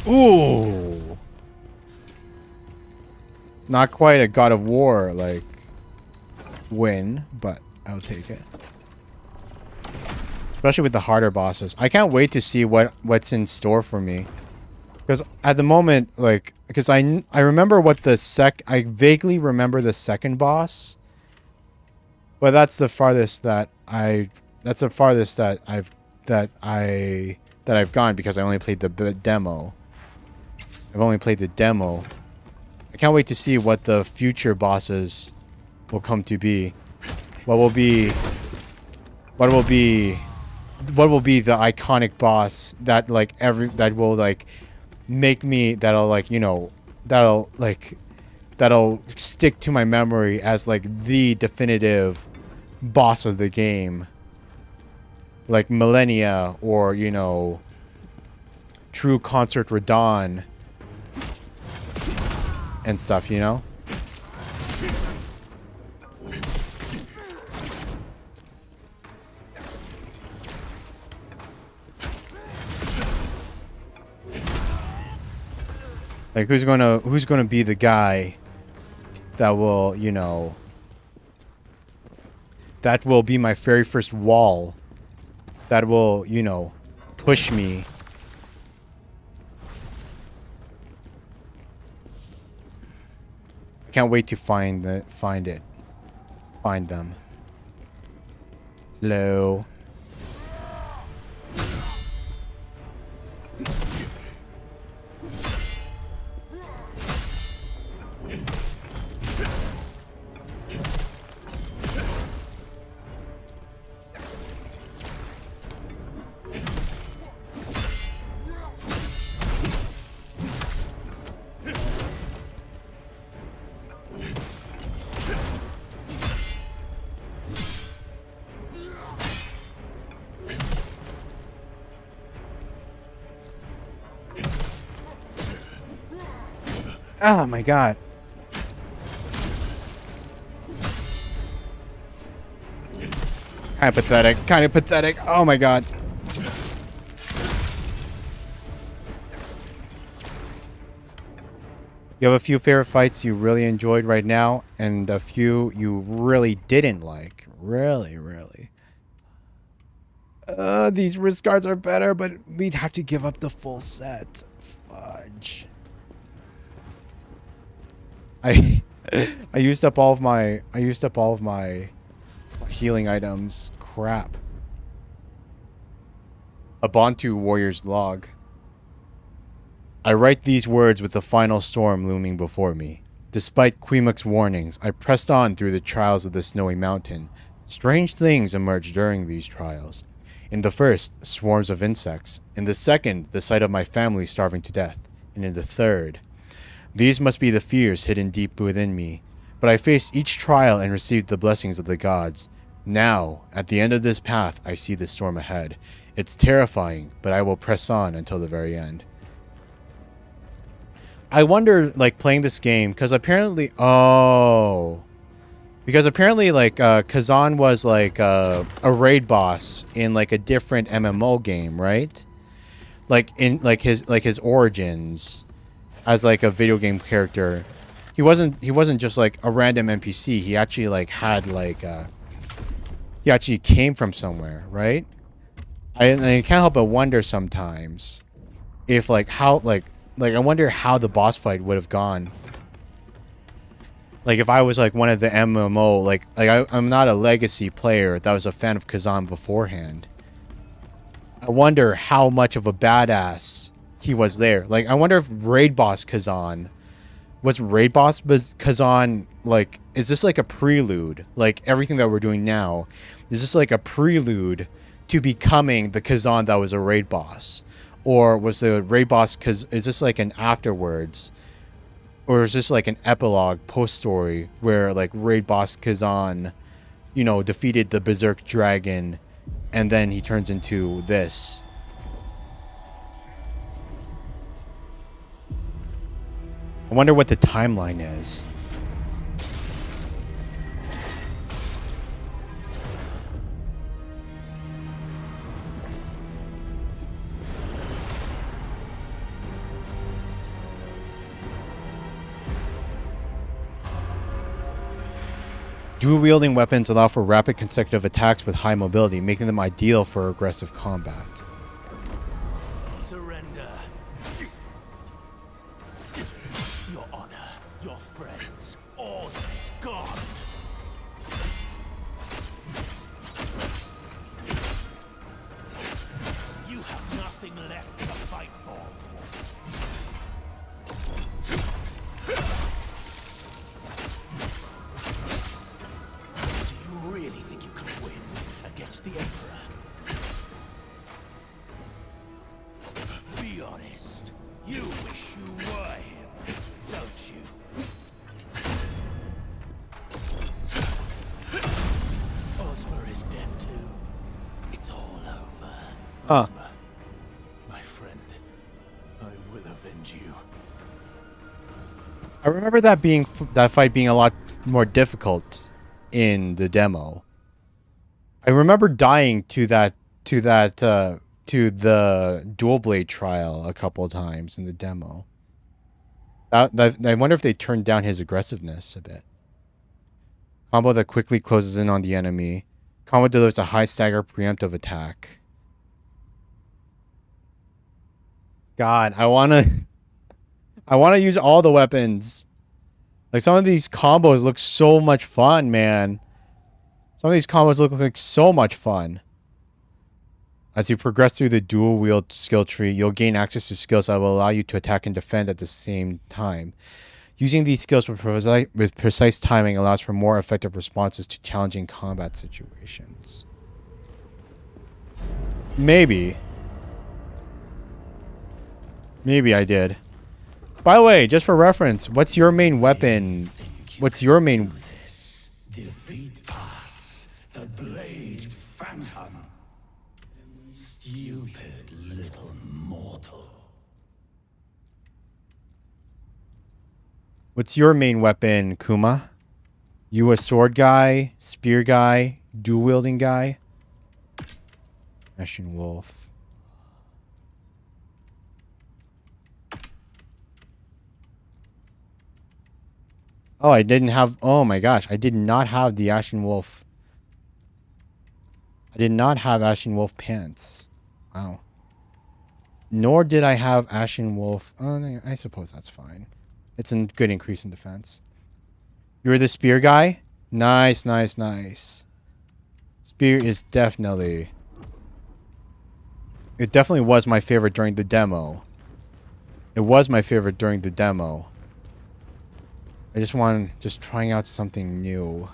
Ooh! Not quite a God of War, like, win, but I'll take it. Especially with the harder bosses. I can't wait to see what's in store for me. Because at the moment, like, because I remember what I vaguely remember the second boss. But that's the farthest that I've gone, because I only played the demo. I've only played the demo. I can't wait to see what the future bosses will come to be. What will be the iconic boss that like that'll stick to my memory as like the definitive boss of the game, like Millennia, or you know, True Concert Radon and stuff, you know. Like, who's gonna be the guy that will, you know, that will be my very first wall, that will, you know, push me. I can't wait to find them. Hello. Oh my god. Kind of pathetic. Kind of pathetic. Oh my god. You have a few favorite fights you really enjoyed right now, and a few you really didn't like. Really. These wrist guards are better, but we'd have to give up the full set. Fudge. I used up all of my healing items. Crap. A Bantu warrior's log. I write these words with the final storm looming before me. Despite Queemuk's warnings, I pressed on through the trials of the snowy mountain. Strange things emerged during these trials. In the first, swarms of insects. In the second, the sight of my family starving to death. And in the third, these must be the fears hidden deep within me. But I faced each trial and received the blessings of the gods. Now, at the end of this path, I see the storm ahead. It's terrifying, but I will press on until the very end. I wonder, like, playing this game, because apparently, like, Khazan was, like, a raid boss in, like, a different MMO game, right? Like, in, like, his origins as, like, a video game character. He wasn't just, like, a random NPC. He actually, like, had, like, he actually came from somewhere, right? I can't help but wonder sometimes if, like, how, like, I wonder how the boss fight would have gone. Like, if I was, like, one of the MMO, like I'm not a legacy player that was a fan of Khazan beforehand. I wonder how much of a badass he was there. Like, I wonder if Raid Boss Khazan... Was Raid Boss Khazan, like... Is this, like, a prelude? Like, everything that we're doing now. Is this, like, a prelude to becoming the Khazan that was a Raid Boss? Or was the Raid Boss... Is this, like, an afterwards? Or is this, like, an epilogue post-story where, like, Raid Boss Khazan, you know, defeated the Berserk Dragon, and then he turns into this? I wonder what the timeline is. Dual-wielding weapons allow for rapid consecutive attacks with high mobility, making them ideal for aggressive combat. Surrender. Your honor, your friends, all gone. You have nothing left to fight for. Do you really think you can win against the Emperor? Be honest. You wish you were him, don't you? Ozma is dead too. It's all over. Ozma, my friend, I will avenge you. I remember that fight being a lot more difficult in the demo. I remember dying to the dual blade trial a couple of times in the demo. I wonder if they turned down his aggressiveness a bit. Combo that quickly closes in on the enemy. Combo delivers a high stagger preemptive attack. God, I wanna use all the weapons. Like, some of these combos look so much fun, man. Some of these combos look like so much fun. As you progress through the dual wield skill tree, you'll gain access to skills that will allow you to attack and defend at the same time. Using these skills with precise timing allows for more effective responses to challenging combat situations. Maybe. Maybe I did. By the way, just for reference, what's your main weapon? What's your main... Defeat us, the Blade Phantom. Stupid little mortal. What's your main weapon, Kuma? You a sword guy, spear guy, dual wielding guy? Ashen Wolf. Oh, I didn't have... Oh my gosh, I did not have the Ashen Wolf. I did not have Ashen Wolf pants. Wow. Nor did I have Ashen Wolf... Oh, I suppose that's fine. It's a good increase in defense. You're the spear guy? Nice, nice, nice. Spear is definitely... It definitely was my favorite during the demo. It was my favorite during the demo. I just trying out something new.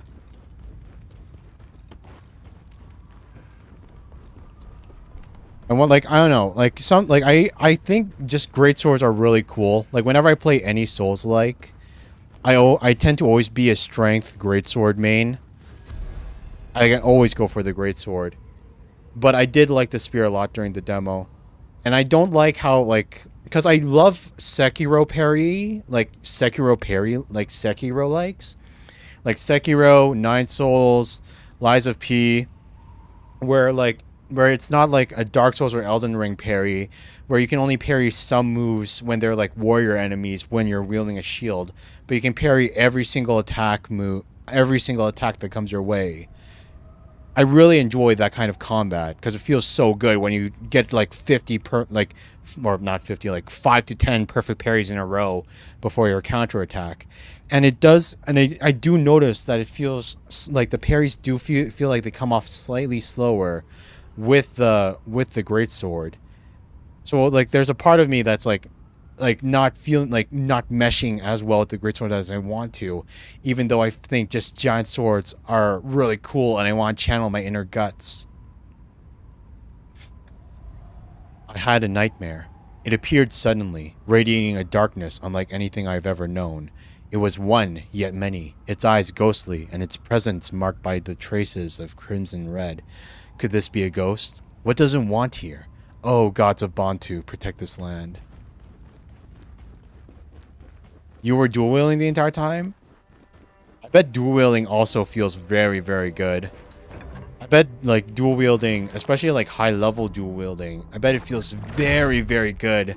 I want, like, I don't know, like, I think just great swords are really cool. Like, whenever I play any Souls-like, I tend to always be a strength greatsword main. I always go for the greatsword. But I did like the spear a lot during the demo. And I don't like how, like... Because I love Sekiro parry. Like, Sekiro likes. Like, Sekiro, Nine Souls, Lies of P. Where it's not like a Dark Souls or Elden Ring parry. Where you can only parry some moves when they're, like, warrior enemies when you're wielding a shield. But you can parry every single attack that comes your way. I really enjoy that kind of combat because it feels so good when you get like 5 to 10 perfect parries in a row before your counterattack. And it does, and I do notice that it feels like the parries do feel like they come off slightly slower with the greatsword. So like there's a part of me that's like not feeling like not meshing as well with the greatsword as I want to, even though I think just giant swords are really cool and I want to channel my inner guts. I had a nightmare. It appeared suddenly, radiating a darkness unlike anything I've ever known. It was one, yet many, its eyes ghostly and its presence marked by the traces of crimson red. Could this be a ghost? What does it want here? Oh, gods of Bantu, protect this land. You were dual wielding the entire time? I bet dual wielding also feels very, very good. I bet like dual wielding, especially like high level dual wielding, I bet it feels very, very good.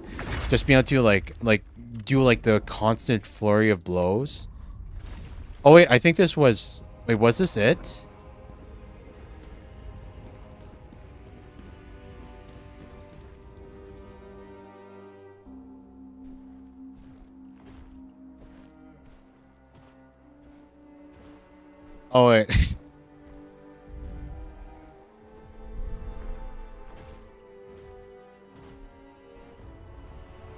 Just being able to like do like the constant flurry of blows. Oh wait, I think this was... Wait, was this it? Oh, wait.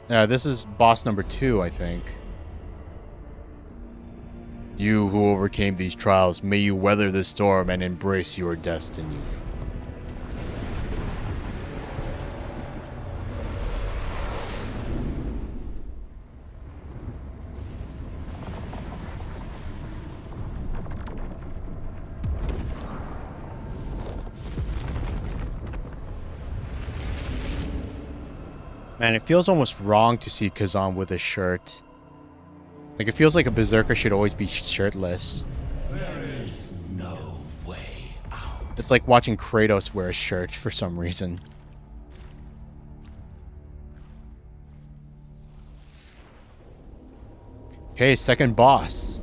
Yeah, this is boss number 2, I think. You who overcame these trials, may you weather the storm and embrace your destiny. Man, it feels almost wrong to see Khazan with a shirt. Like, it feels like a Berserker should always be shirtless. There is no way out. It's like watching Kratos wear a shirt for some reason. Okay, second boss.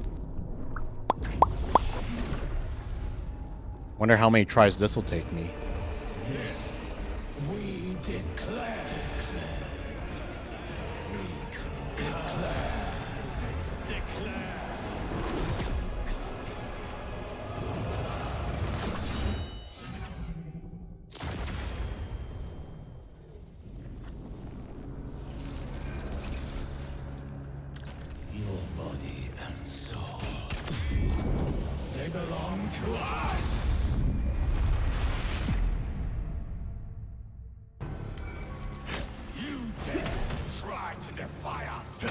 Wonder how many tries this will take me. This we declare. Your body and soul, they belong to us. You dare try to defy us?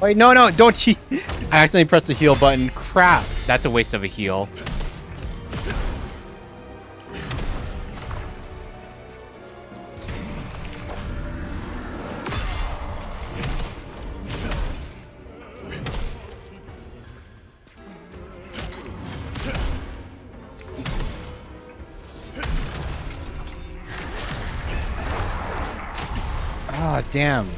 Wait, no, no, don't he- I accidentally pressed the heal button. Crap. That's a waste of a heal. Ah, damn.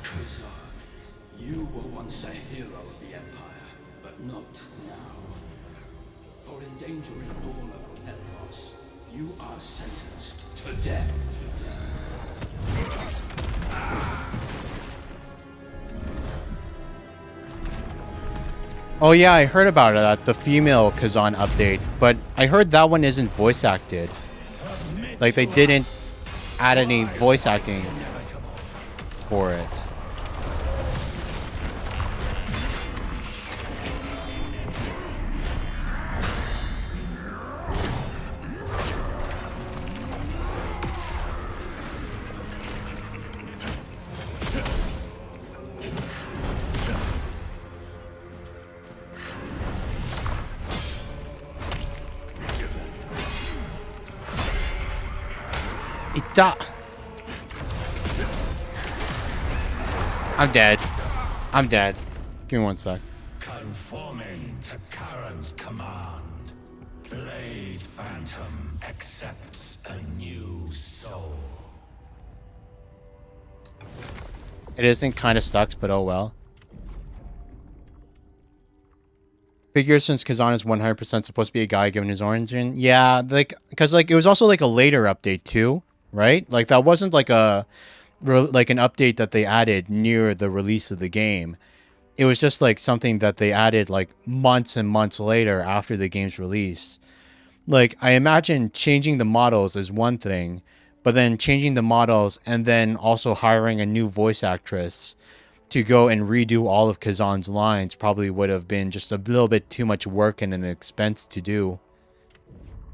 Khazan, you were once a hero of the Empire, but not now. For endangering all of Elros, you are sentenced to death. Oh yeah, I heard about it, the female Khazan update, but I heard that one isn't voice acted. Like they didn't add any voice acting for it. I'm dead. I'm dead. Give me one sec. Conforming to Karen's command, Blade Phantom accepts a new soul. It isn't kind of sucks, but oh well. Figure since Khazan is 100% supposed to be a guy given his origin. Yeah, like, because like it was also like a later update too, right? Like that wasn't like like an update that they added near the release of the game. It was just like something that they added like months and months later after the game's release. Like I imagine changing the models is one thing, but then changing the models and then also hiring a new voice actress to go and redo all of Khazan's lines probably would have been just a little bit too much work and an expense to do.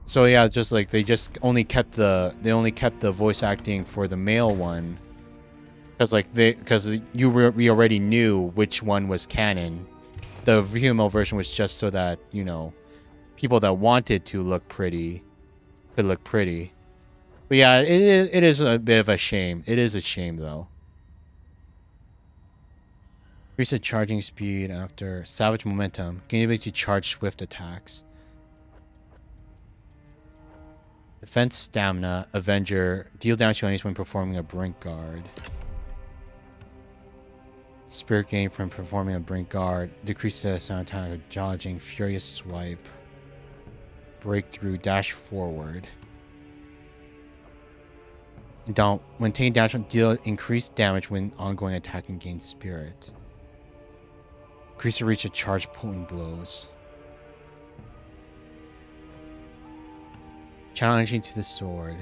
So yeah, just like they only kept the voice acting for the male one. Because we already knew which one was canon. The female version was just so that, you know, people that wanted to look pretty could look pretty. But yeah, it is a bit of a shame. It is a shame though. Increase the charging speed after Savage Momentum. Gain the ability to charge swift attacks. Defense Stamina. Avenger. Deal damage to enemies when performing a Brink Guard. Spirit gain from performing a Brink Guard. Decrease the sound attack of dodging. Furious Swipe. Breakthrough. Dash forward. Don't. When taking damage, deal increased damage when ongoing attack and gain Spirit. Increase the reach of charge potent blows. Channel energy to the sword.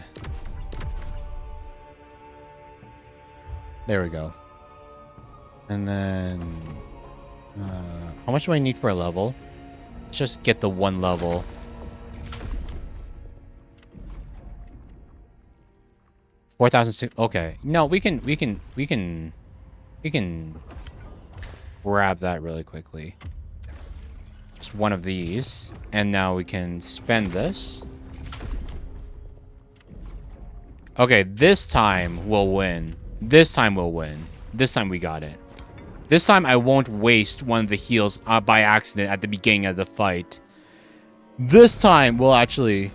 There we go. And then... how much do I need for a level? Let's just get the one level. 4,000. Okay. No, we can grab that really quickly. Just one of these, and now we can spend this. Okay, this time we'll win. This time we'll win. This time we got it. This time I won't waste one of the heals by accident at the beginning of the fight. This time we'll actually...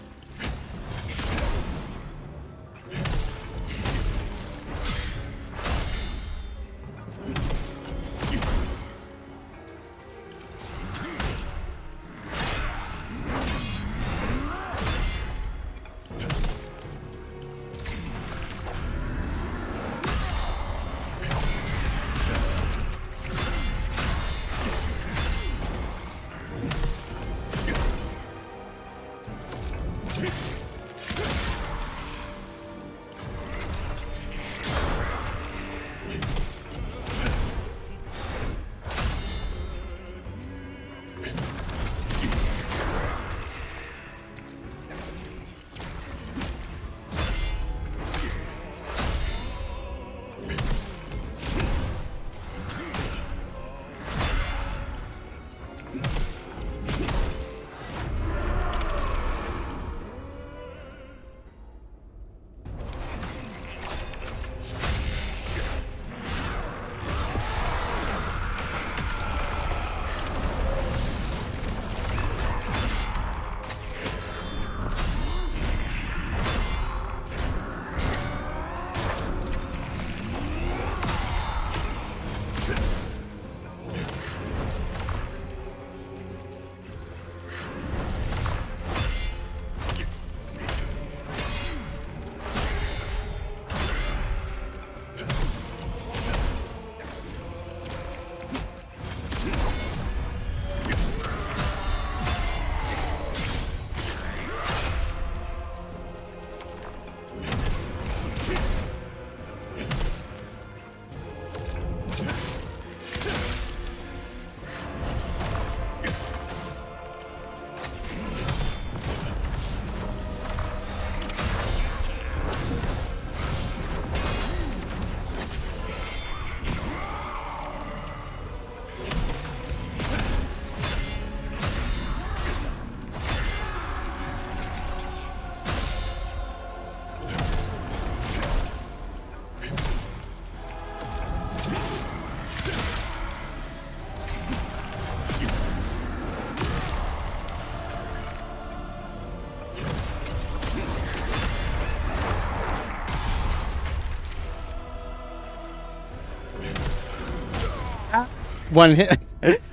One hit.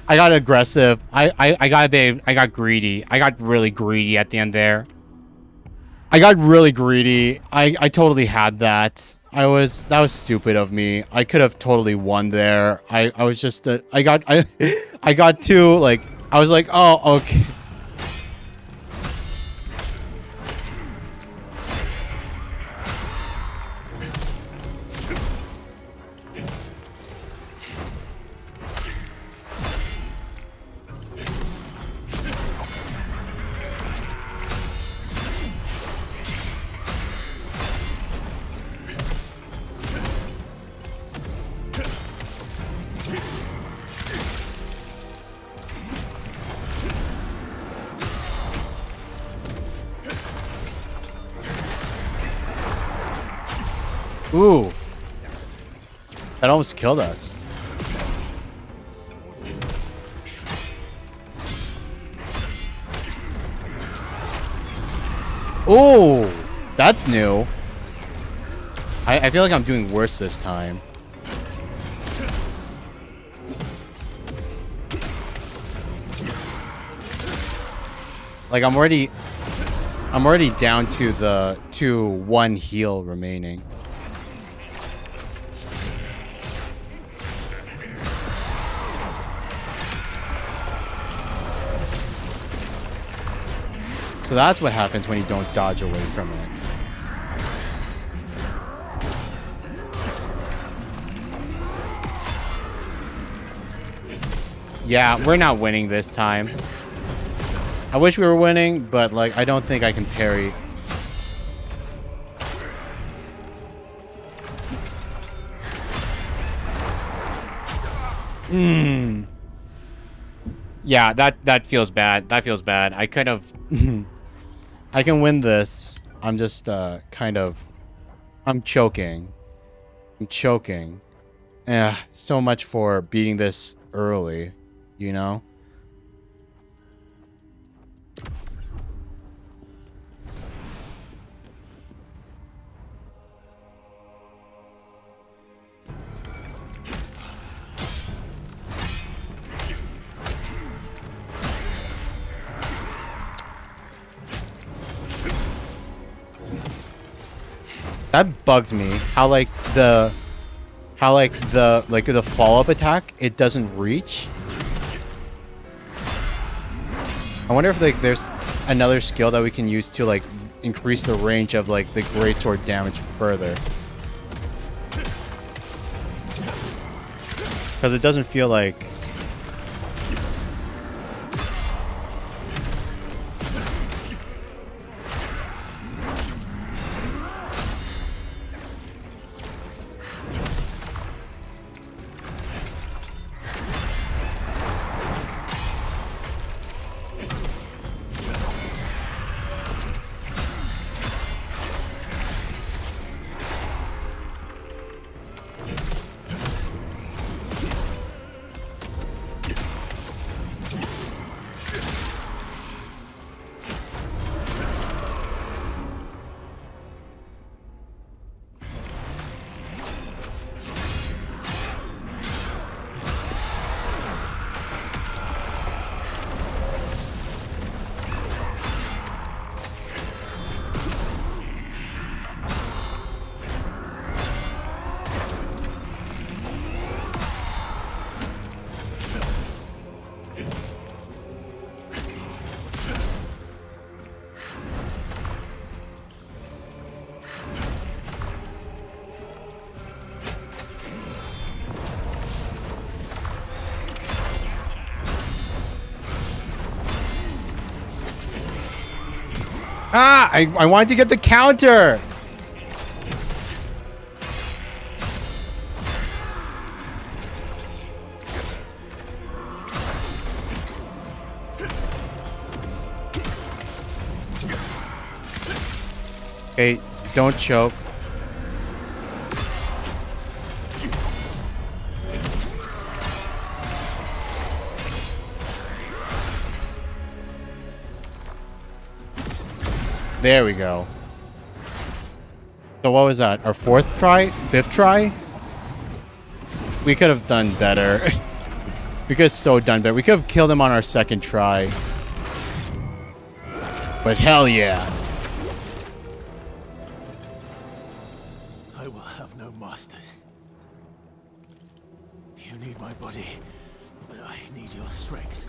I got aggressive. I got greedy. I got really greedy at the end there. I got really greedy. I totally had that. That was stupid of me. I could have totally won there. I was just I got too, like, I was like, oh, okay. Ooh. That almost killed us. Ooh. That's new. I feel like I'm doing worse this time. Like I'm already down to the 1 heal remaining. So that's what happens when you don't dodge away from it. Yeah, we're not winning this time. I wish we were winning, but like I don't think I can parry. Yeah, that feels bad. That feels bad. I could have. I can win this. I'm just kind of. I'm choking. I'm choking. So much for beating this early, you know? That bugs me. How the follow-up attack, it doesn't reach. I wonder if there's another skill that we can use to increase the range of the greatsword damage further. Because it doesn't feel like. Ah! I wanted to get the counter! Okay, don't choke. There we go. So what was that? Our fourth try? Fifth try? We could have done better. We could have so done better. We could have killed him on our second try. But hell yeah. I will have no masters. You need my body, but I need your strength.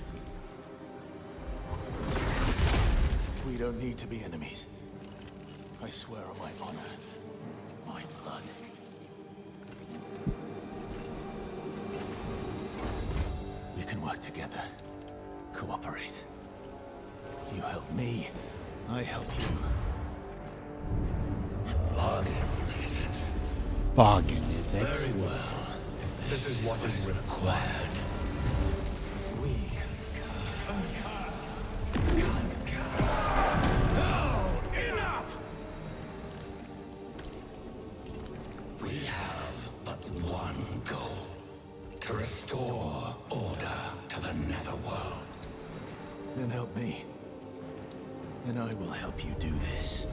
We don't need to be enemies. I swear on my honor, my blood. We can work together, cooperate. You help me, I help you. Bargain, is it? Bargain, is it? Very well. If this is what is required, we We have but one goal: to restore order to the Netherworld. Then help me, and I will help you do this.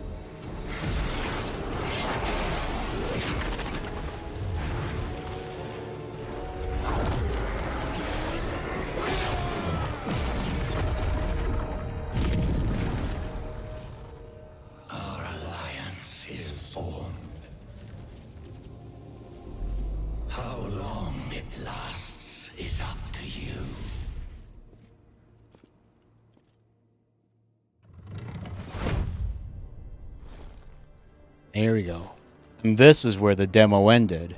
Our alliance is formed. How long it lasts is up to you. Here we go. And this is where the demo ended.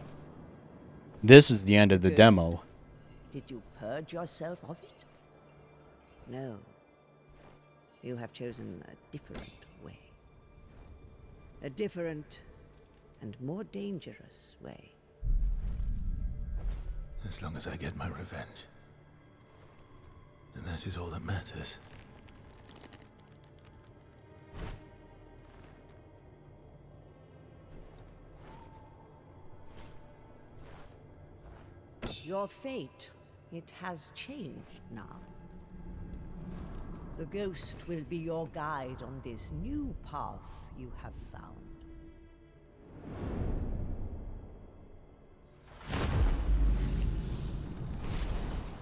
This is the end of the Good. demo. Did you purge yourself of it? No. You have chosen a different way. A different and more dangerous way. As long as I get my revenge. And that is all that matters. Your fate, it has changed now. The ghost will be your guide on this new path you have found.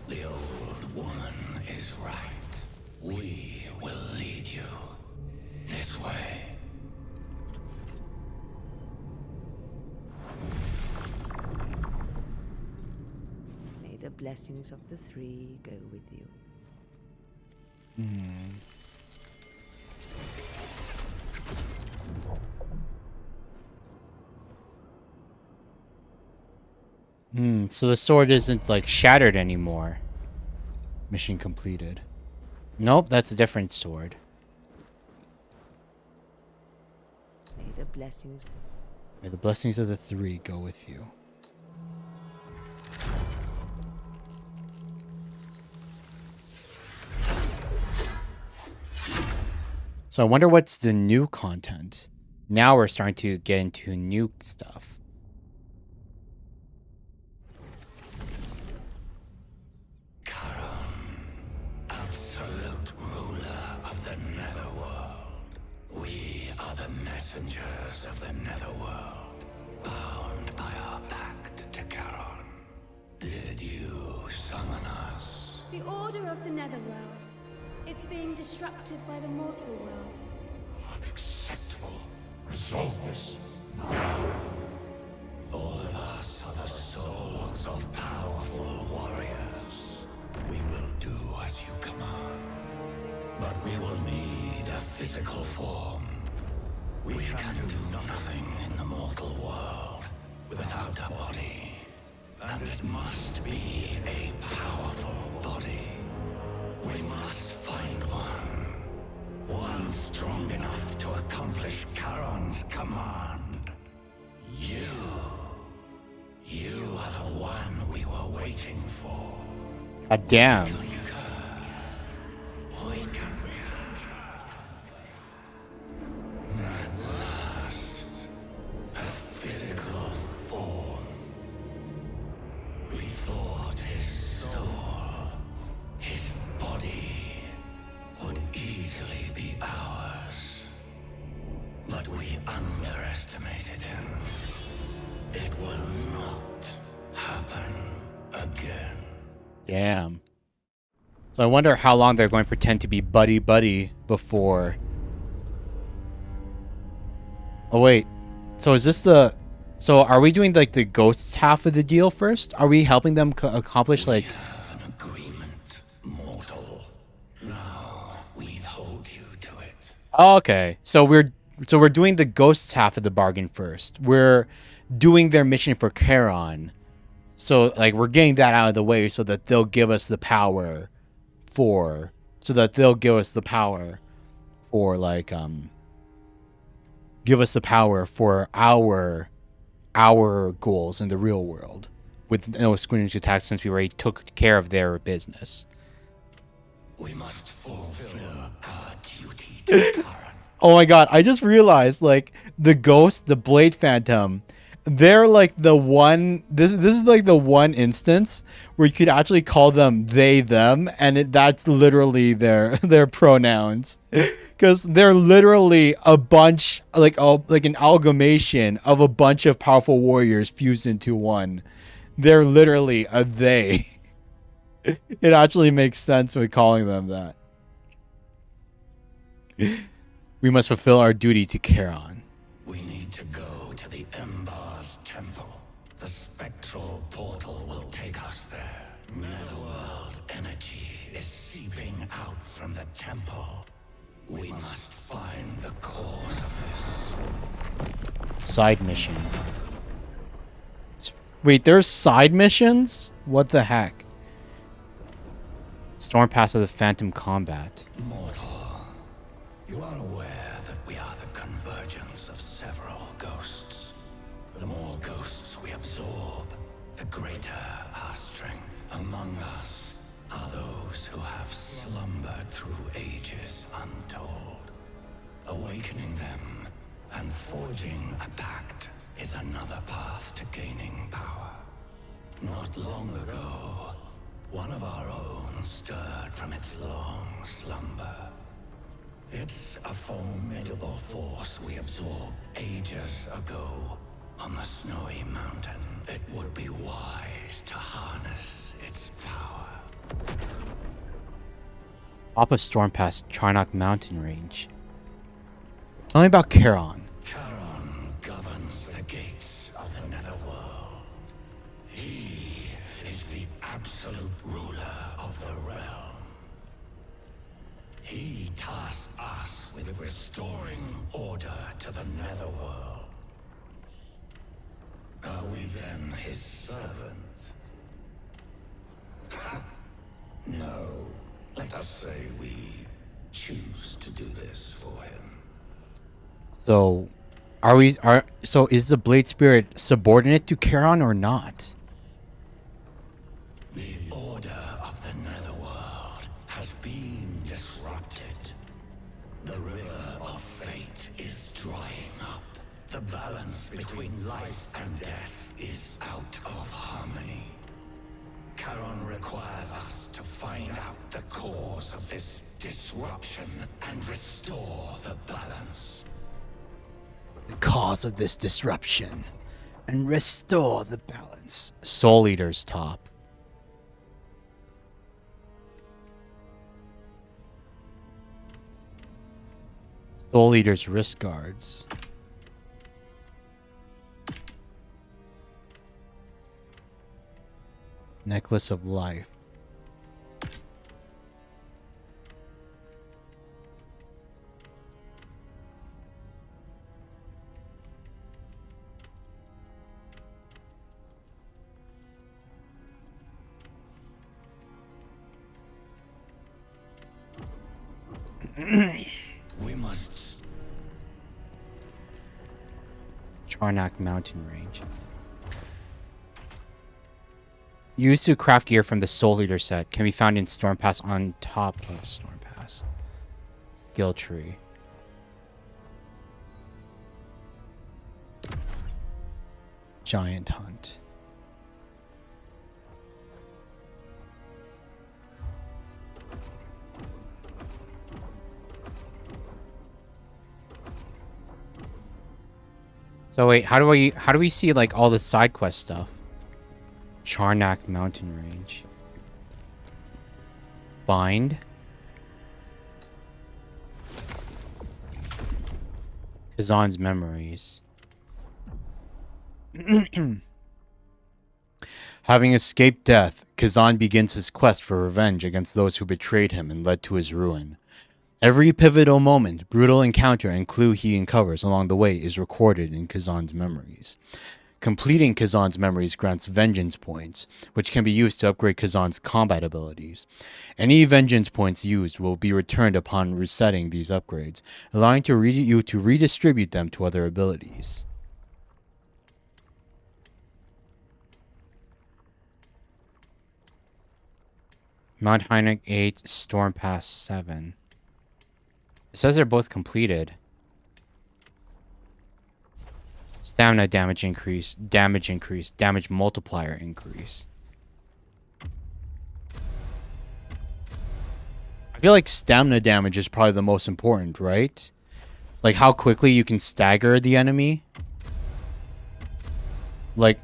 The old woman is right. We will lead you this way. May the blessings of the three go with you. So the sword isn't like shattered anymore. Mission completed. Nope, that's a different sword. May the blessings... May the blessings of the three go with you. So I wonder what's the new content. Now we're starting to get into new stuff. Absolute ruler of the Netherworld. We are the messengers of the Netherworld, bound by our pact to Charon. Did you summon us? The order of the Netherworld. It's being disrupted by the mortal world. Unacceptable. Resolve this now. All of us are the souls of powerful warriors. We will do as you command. But we will need a physical form. We can do nothing in the mortal world without a body. And it must be a powerful body. We must find one. One strong enough to accomplish Charon's command. You are the one we were waiting for. God damn. We can at last a physical form. We thought his soul, his body, would easily be ours. But we underestimated him. It will not happen again. Damn. So I wonder how long they're going to pretend to be buddy-buddy before... Oh, wait. So is this the... So are we doing, like, the ghosts half of the deal first? Are we helping them accomplish, like... We have an agreement, mortal. Now we hold you to it. Oh, okay. So we're doing the ghosts half of the bargain first. We're doing their mission for Charon. So, like, we're getting that out of the way so that they'll give us the power for... So that they'll give us the power for, like, give us the power for our goals in the real world. With no squinch attacks since we already took care of their business. We must fulfill our duty to Charon. Oh my god, I just realized, like, the ghost, the Blade Phantom... They're like the one. This is like the one instance where you could actually call them they them, and that's literally their pronouns, because they're literally a bunch like an amalgamation of a bunch of powerful warriors fused into one. They're literally a they. It actually makes sense with calling them that. We must fulfill our duty to Charon. We need to go to the Embar's temple. The spectral portal will take us there. Netherworld energy is seeping out from the temple. We must find the cause of this. Side mission. Wait, there's side missions? What the heck? Storm Pass of the Phantom Combat. Mortal, you are aware that we are the convergence of several ghosts. The more ghosts we absorb, the greater our strength. Among us are those who have slumbered through ages untold. Awakening them and forging a pact is another path to gaining power. Not long ago, one of our own stirred from its long slumber. It's a formidable force we absorbed ages ago on the snowy mountain. It would be wise to harness its power. Top of storm past Charnock mountain range. Tell me about Charon. Charon governs the gates of the Netherworld. He is the absolute ruler of the realm. He tasks us with restoring order to the Netherworld. Are we then his servants? No. Let us say we choose to do this for him. So, so is the Blade Spirit subordinate to Charon or not? The order of the Netherworld has been disrupted. The river of fate is drying up. The balance between life and death is out of harmony. Charon requires us to find out the cause of this disruption and restore the balance. The cause of this disruption and restore the balance. Soul Eater's top. Soul Eater's wrist guards. Necklace of Life. We must... Charnock mountain range. Used to craft gear from the Soul Eater set. Can be found in Storm Pass on top of Storm Pass. Skill tree. Giant Hunt. So wait, how do we see like all the side quest stuff? Charnock mountain range. Bind. Khazan's memories. Having escaped death, Khazan begins his quest for revenge against those who betrayed him and led to his ruin. Every pivotal moment, brutal encounter, and clue he uncovers along the way is recorded in Khazan's memories. Completing Khazan's memories grants vengeance points, which can be used to upgrade Khazan's combat abilities. Any vengeance points used will be returned upon resetting these upgrades, allowing you to redistribute them to other abilities. Mount Hynek 8, Storm Pass 7. It says they're both completed. Stamina damage increase, damage multiplier increase. I feel like stamina damage is probably the most important, right? Like how quickly you can stagger the enemy. Like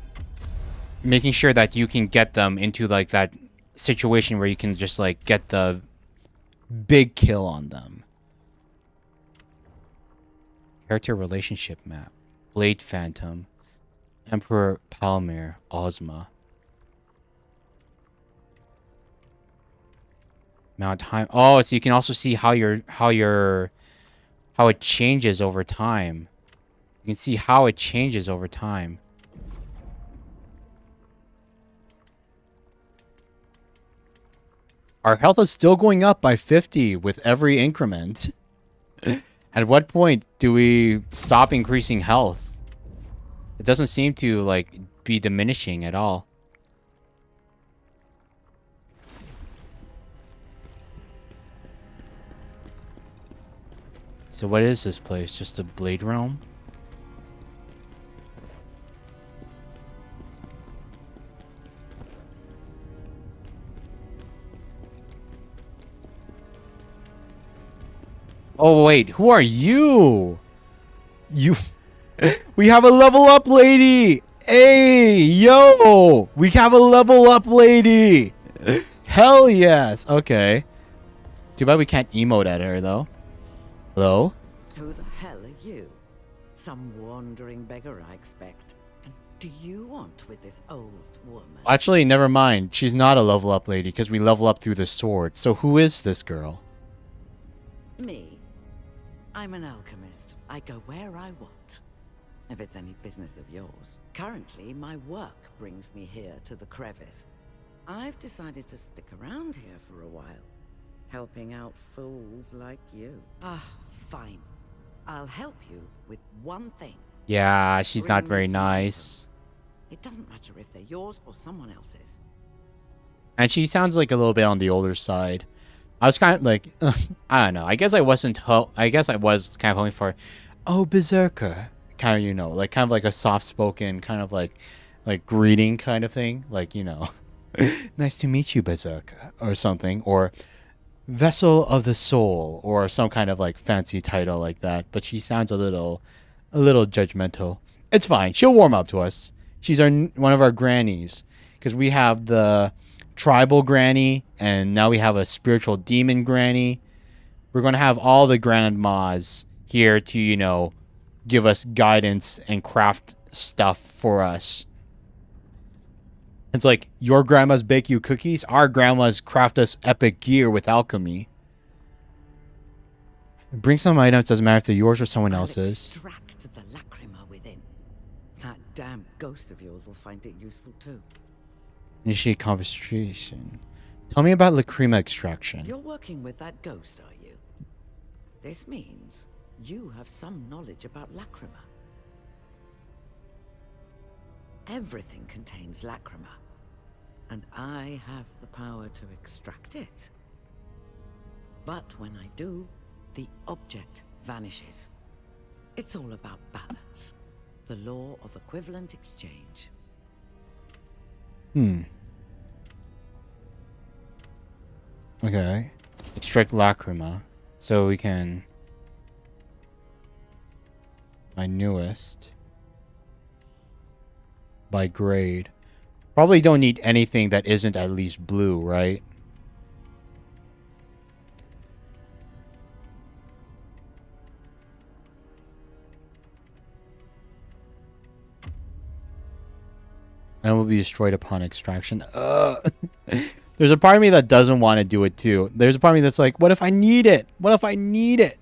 making sure that you can get them into like that situation where you can just like get the big kill on them. Character relationship map. Blade Phantom. Emperor Palmyr. Ozma. Mount Hynek. Oh, so you can also see how it changes over time. You can see how it changes over time. Our health is still going up by 50 with every increment. At what point do we stop increasing health? It doesn't seem to like be diminishing at all. So what is this place? Just a blade realm? Oh wait, who are you? You we have a level up lady. Hey, yo! We have a level up lady. Hell yes. Okay. Too bad we can't emote at her though. Hello? Who the hell are you? Some wandering beggar, I expect. And do you want with this old woman? Actually, never mind. She's not a level up lady because we level up through the sword. So who is this girl? Me. I'm an alchemist. I go where I want. If it's any business of yours. Currently, my work brings me here to the crevice. I've decided to stick around here for a while. Helping out fools like you. Ah, fine. I'll help you with one thing. Yeah, she's not Bring very some nice. It doesn't matter if they're yours or someone else's. And she sounds like a little bit on the older side. I was kind of like, I don't know. I guess I wasn't. I guess I was kind of hoping for, oh, Berserker, kind of, you know, like kind of like a soft-spoken kind of like greeting kind of thing, like, you know, nice to meet you, Berserker, or something, or Vessel of the Soul, or some kind of like fancy title like that. But she sounds a little judgmental. It's fine. She'll warm up to us. She's one of our grannies, because we have the tribal granny, and now we have a spiritual demon granny. We're going to have all the grandmas here to, you know, give us guidance and craft stuff for us. It's like, your grandmas bake you cookies, our grandmas craft us epic gear with alchemy. Bring some items, doesn't matter if they're yours or someone else's. Extract the lacrima within. That damn ghost of yours will find it useful too. Initiate conversation. Tell me about lacrima extraction. You're working with that ghost, are you? This means you have some knowledge about lacrima. Everything contains lacrima, and I have the power to extract it. But when I do, the object vanishes. It's all about balance. The law of equivalent exchange. Okay. Extract lacrima. So we can... My newest. By grade. Probably don't need anything that isn't at least blue, right? And will be destroyed upon extraction. There's a part of me that doesn't want to do it too. There's a part of me that's like, what if I need it? What if I need it?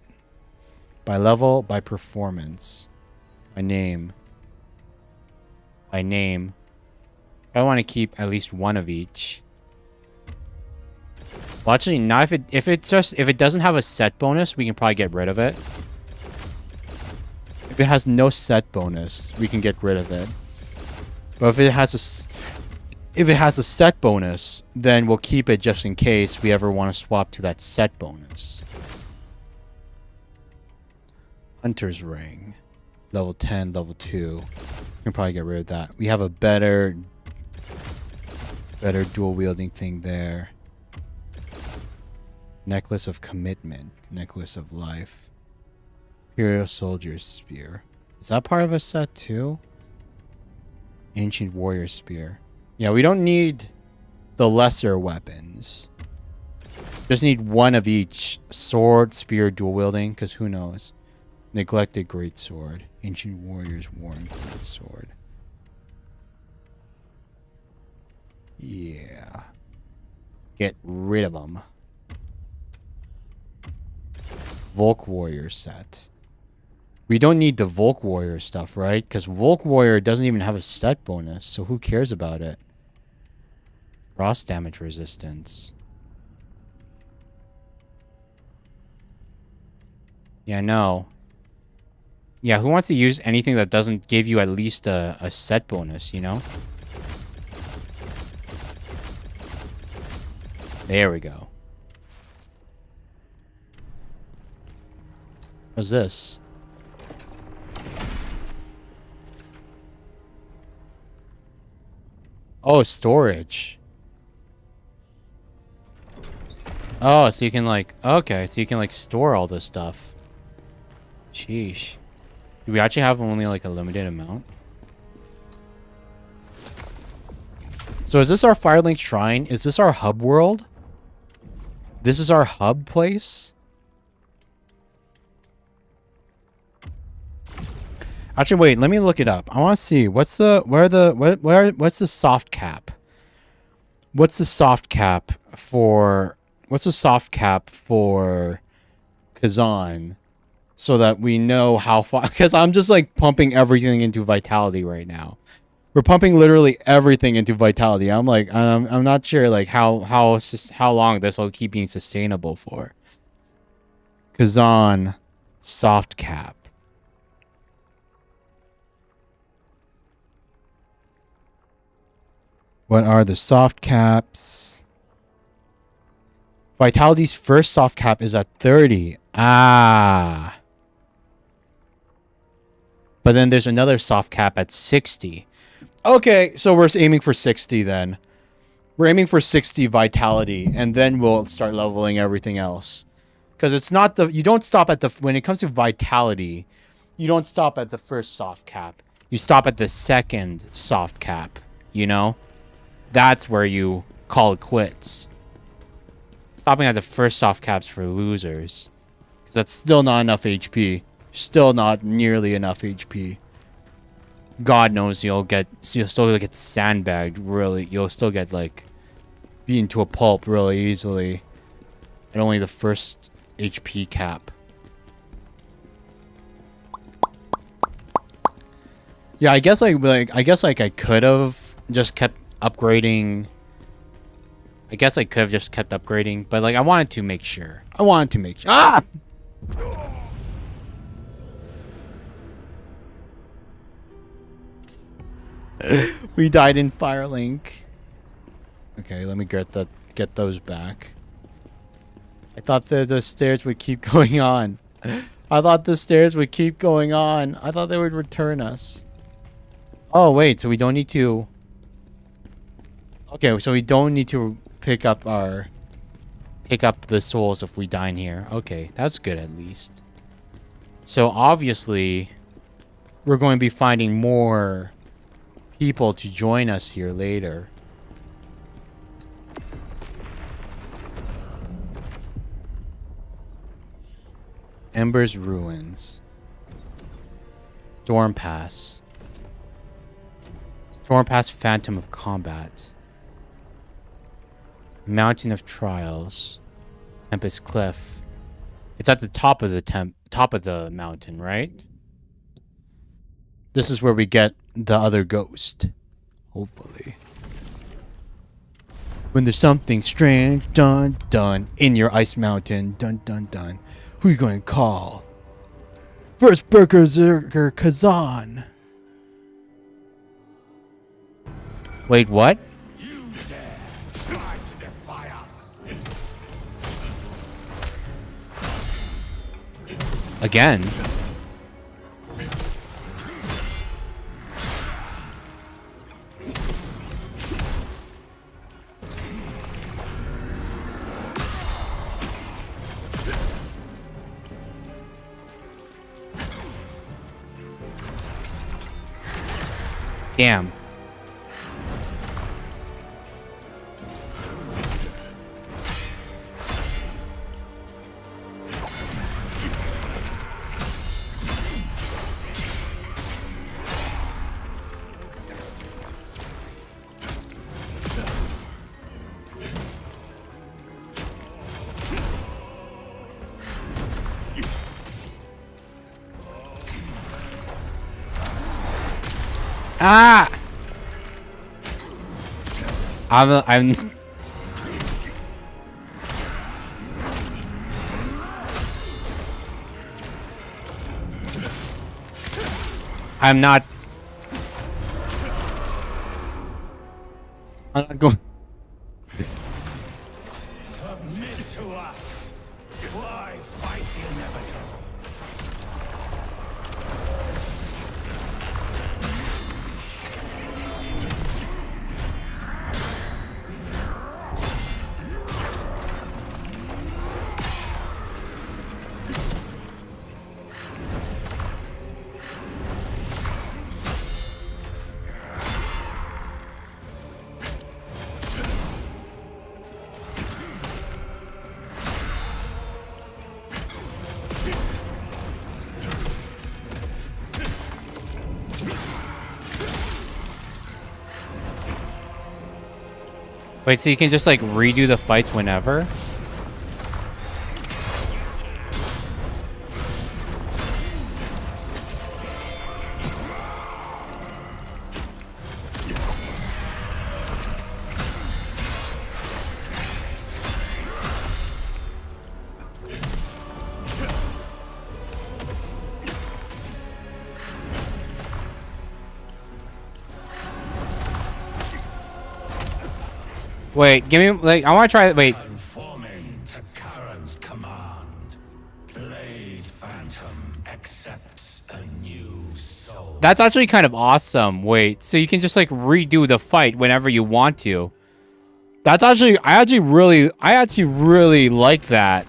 By level, by performance. By name. By name. I want to keep at least one of each. Well, actually, not if it doesn't have a set bonus, we can probably get rid of it. If it has no set bonus, we can get rid of it. But if it has a set bonus, then we'll keep it just in case we ever want to swap to that set bonus. Hunter's Ring. Level 10, level 2. We can probably get rid of that. We have a better dual wielding thing there. Necklace of Commitment. Necklace of Life. Imperial Soldier's Spear. Is that part of a set too? Ancient Warrior Spear. Yeah, we don't need the lesser weapons. Just need one of each. Sword, spear, dual wielding, because who knows? Neglected Greatsword. Ancient Warrior's Worn Greatsword. Yeah. Get rid of them. Volk Warrior set. We don't need the Volk Warrior stuff, right? Because Volk Warrior doesn't even have a set bonus, so who cares about it? Frost damage resistance. Yeah, no. Yeah, who wants to use anything that doesn't give you at least a set bonus, you know? There we go. What's this? Oh, storage. Oh, so you can like, okay, so you can like store all this stuff. Sheesh. Do we actually have only like a limited amount? So is this our Firelink Shrine? Is this our hub world? This is our hub place? Actually, wait, let me look it up. I want to see what's the what's the soft cap? What's the soft cap for Khazan? So that we know how far, because I'm just like pumping everything into vitality right now. We're pumping literally everything into vitality. I'm like, I'm not sure like how long this will keep being sustainable for. Khazan soft cap. What are the soft caps? Vitality's first soft cap is at 30. Ah. But then there's another soft cap at 60. Okay, so we're aiming for 60 then. We're aiming for 60 vitality, and then we'll start leveling everything else. Because it's not the... You don't stop at the... When it comes to vitality, you don't stop at the first soft cap. You stop at the second soft cap, you know? That's where you call it quits. Stopping at the first soft cap's for losers. Because that's still not enough HP. Still not nearly enough HP. God knows you'll still get sandbagged, really. You'll still get, like, beaten to a pulp really easily. At only the first HP cap. Yeah, I guess I could have just kept upgrading. I guess I could have just kept upgrading, but like I wanted to make sure. Ah! We died in Firelink. Okay, let me get those back. I thought the stairs would keep going on. I thought the stairs would keep going on. I thought they would return us. Oh wait, so we don't need to. Okay, so we don't need to pick up the souls if we die in here. Okay, that's good at least. So obviously, we're going to be finding more people to join us here later. Ember's Ruins. Storm Pass. Storm Pass Phantom of Combat. Mountain of Trials. Tempest Cliff. It's at the top of the mountain, right? This is where we get the other ghost. Hopefully. When there's something strange, dun dun, in your ice mountain, dun dun dun. Who you going to call? First Berserker Khazan. Wait, what? You dare try to defy us. Again? Damn. Ah! I'm not going. Submit to us. Why fight the inevitable? Wait, so you can just like redo the fights whenever? Wait, give me like I want to try. Wait, Conforming to Karen's command, Blade Phantom accepts a new soul. that's actually kind of awesome. Wait, so you can just like redo the fight whenever you want to. That's actually I actually really like that.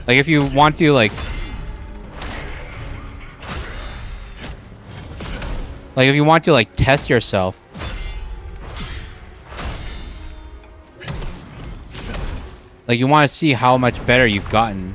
Like if you want to like if you want to like test yourself. Like you want to see how much better you've gotten.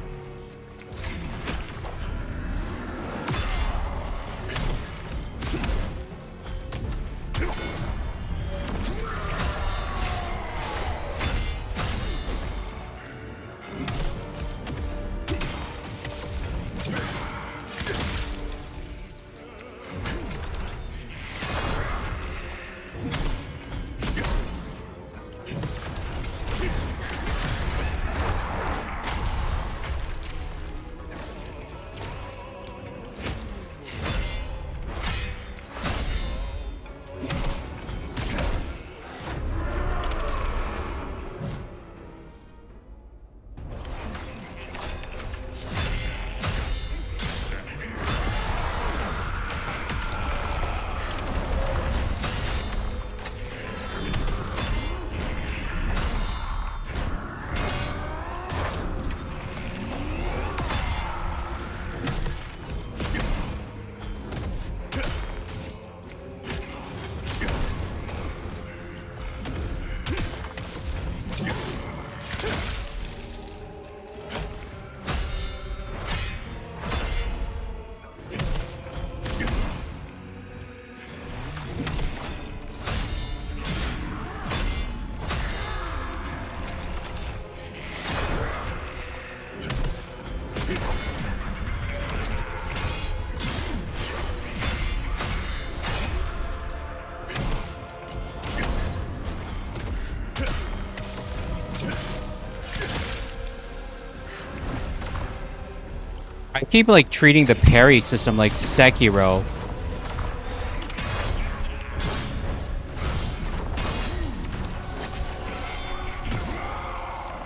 I keep like treating the parry system like Sekiro.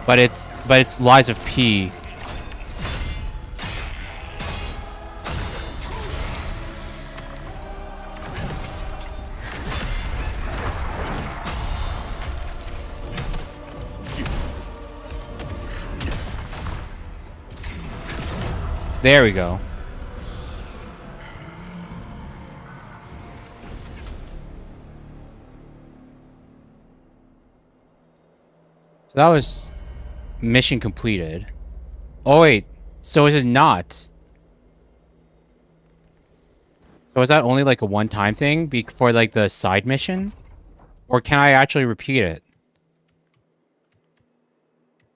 But it's Lies of P. There we go. So that was mission completed. Oh wait, so is it not? So is that only like a one-time thing for like the side mission? Or can I actually repeat it?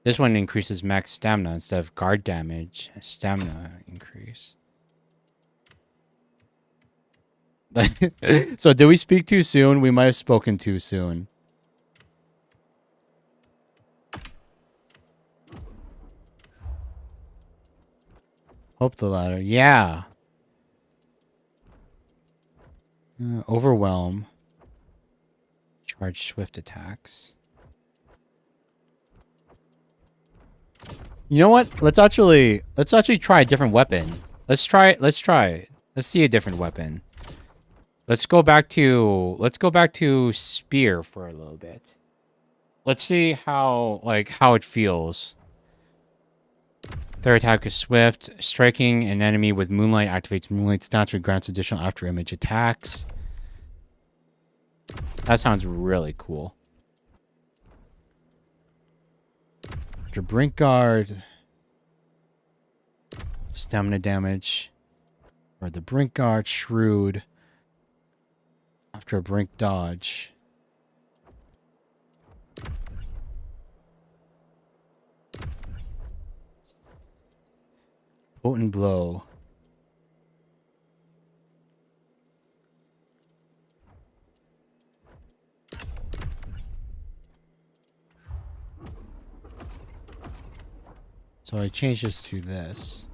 This one increases max stamina instead of guard damage. Stamina increase. So did we speak too soon? We might have spoken too soon. Hope the latter. Yeah. Overwhelm. Charge swift attacks. You know what? Let's actually try a different weapon. Let's try it. Let's see a different weapon. Let's go back to spear for a little bit. Let's see how it feels. Third attack is swift. Striking an enemy with moonlight activates moonlight stats and grants additional after image attacks. That sounds really cool. After brink guard, stamina damage, or the brink guard shrewd. After a brink dodge, Potent blow. So I change this to this.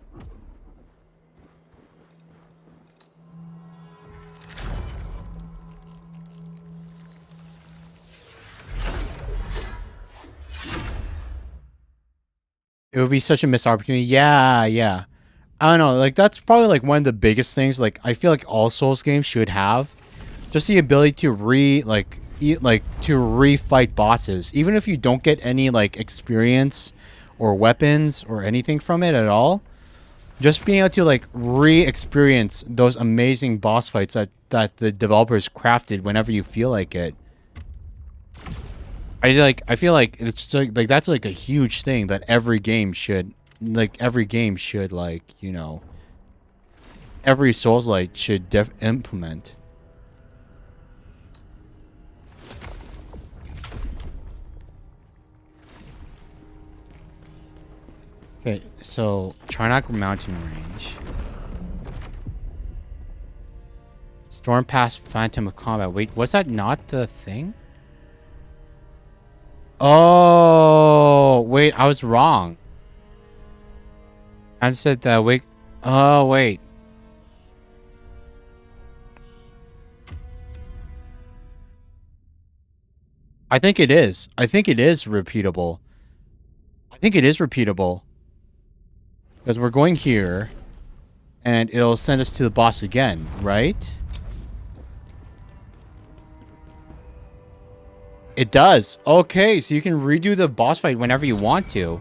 It would be such a missed opportunity. Yeah, yeah. I don't know. Like, that's probably like one of the biggest things. Like, I feel like all Souls games should have just the ability to refight bosses, even if you don't get any like experience or weapons or anything from it at all. Just being able to like re-experience those amazing boss fights that the developers crafted whenever you feel like it. I feel like it's like that's like a huge thing that every game should like, you know, every Souls-like should implement. Okay, so Charnock Mountain Range. Storm Pass Phantom of Combat. Wait, was that not the thing? Oh, wait, I was wrong. I said that wait. Oh, wait. I think it is. I think it is repeatable. I think it is repeatable. Because we're going here, and it'll send us to the boss again, right? It does. Okay, so you can redo the boss fight whenever you want to.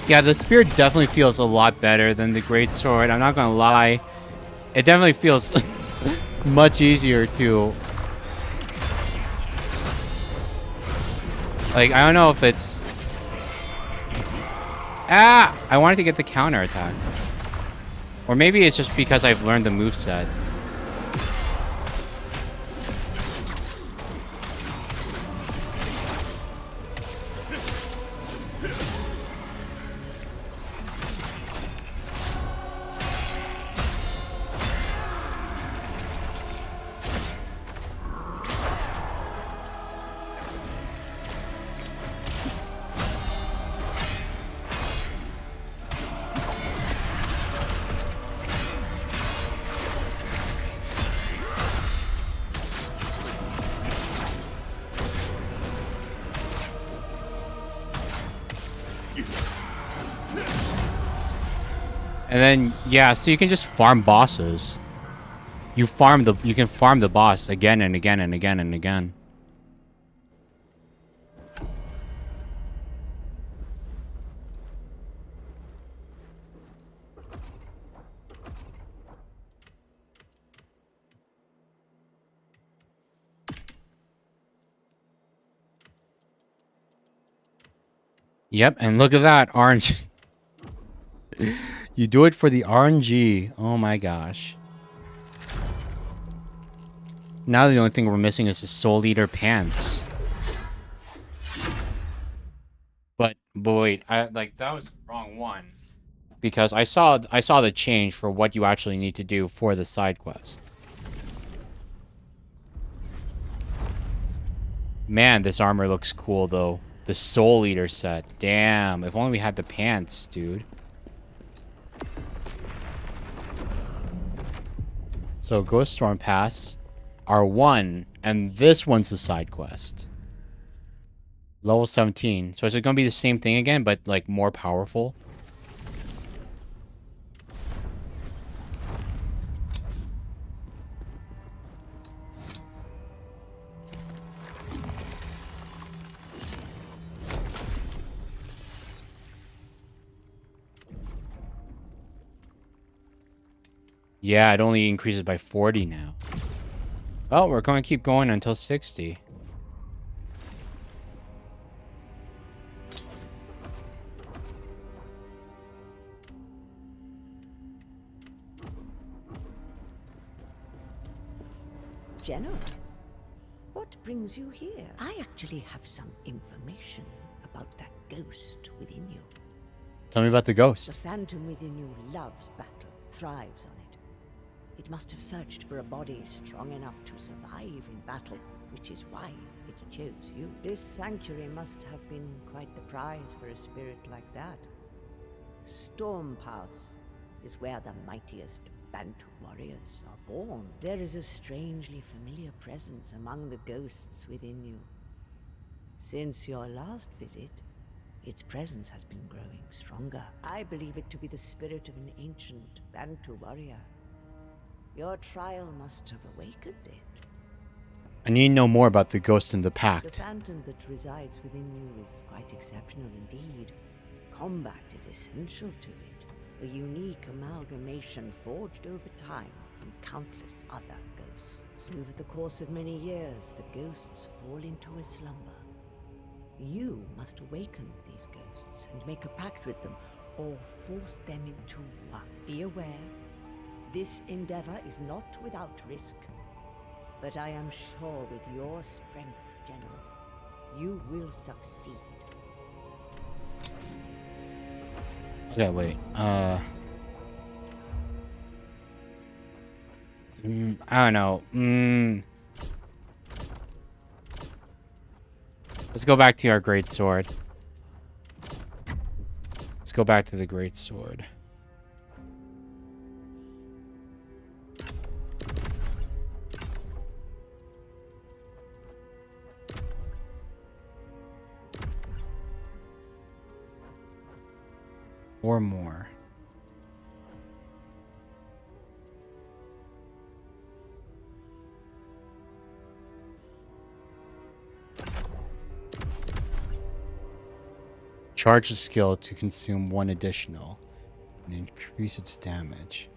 Yeah, the spear definitely feels a lot better than the greatsword. I'm not gonna lie. It definitely feels much easier to... Like, I don't know if it's... Ah! I wanted to get the counter attack. Or maybe it's just because I've learned the moveset. And then, yeah, so you can just farm bosses. You can farm the boss again and again and again and again. Yep, and look at that, orange. You do it for the RNG. Oh my gosh. Now the only thing we're missing is the Soul Eater pants. But wait, that was the wrong one. Because I saw the change for what you actually need to do for the side quest. Man, this armor looks cool though. The Soul Eater set. Damn, if only we had the pants, dude. So Ghost Storm Pass are 1, and this one's the side quest. Level 17. So is it going to be the same thing again, but like more powerful? Yeah, it only increases by 40 now. Well, we're going to keep going until 60. General, what brings you here? I actually have some information about that ghost within you. Tell me about the The ghost. phantom within you loves battle, thrives on it. It must have searched for a body strong enough to survive in battle, which is why it chose you. This sanctuary must have been quite the prize for a spirit like that. Storm Pass is where the mightiest Bantu warriors are born. There is a strangely familiar presence among the ghosts within you. Since your last visit, its presence has been growing stronger. I believe it to be the spirit of an ancient Bantu warrior. Your trial must have awakened it. I need to know more about the ghost in the The pact. phantom that resides within you is quite exceptional indeed. Combat is essential to it, a unique amalgamation forged over time from countless other ghosts. Over the course of many years, the ghosts fall into a slumber. You must awaken these ghosts and make a pact with them, or force them into one. Be aware, this endeavor is not without risk. But I am sure with your strength, General, you will succeed. Okay, wait. I don't know. Let's go back to our great sword. Let's go back to the great sword. Or more. Charge the skill to consume 1 additional and increase its damage.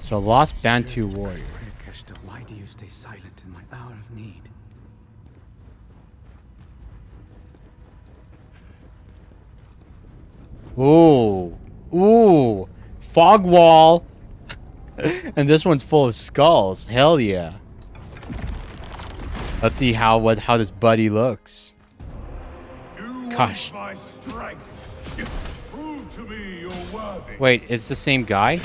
So lost Bantu warrior. Why do you stay silent in my hour of need? Ooh. Ooh. Fog wall. And this one's full of skulls. Hell yeah. Let's see how this buddy looks. Gosh. Wait, it's the same guy?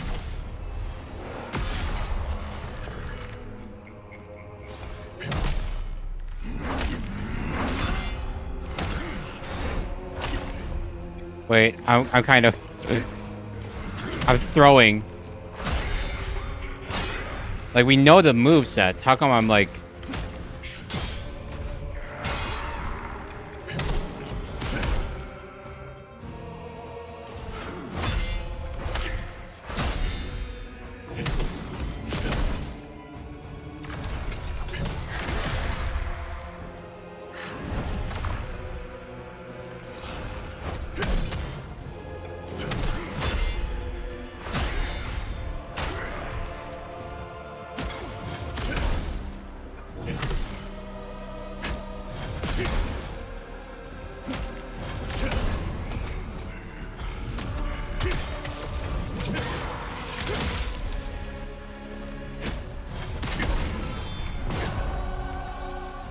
Wait, I'm kind of... I'm throwing. Like, we know the movesets. How come I'm like...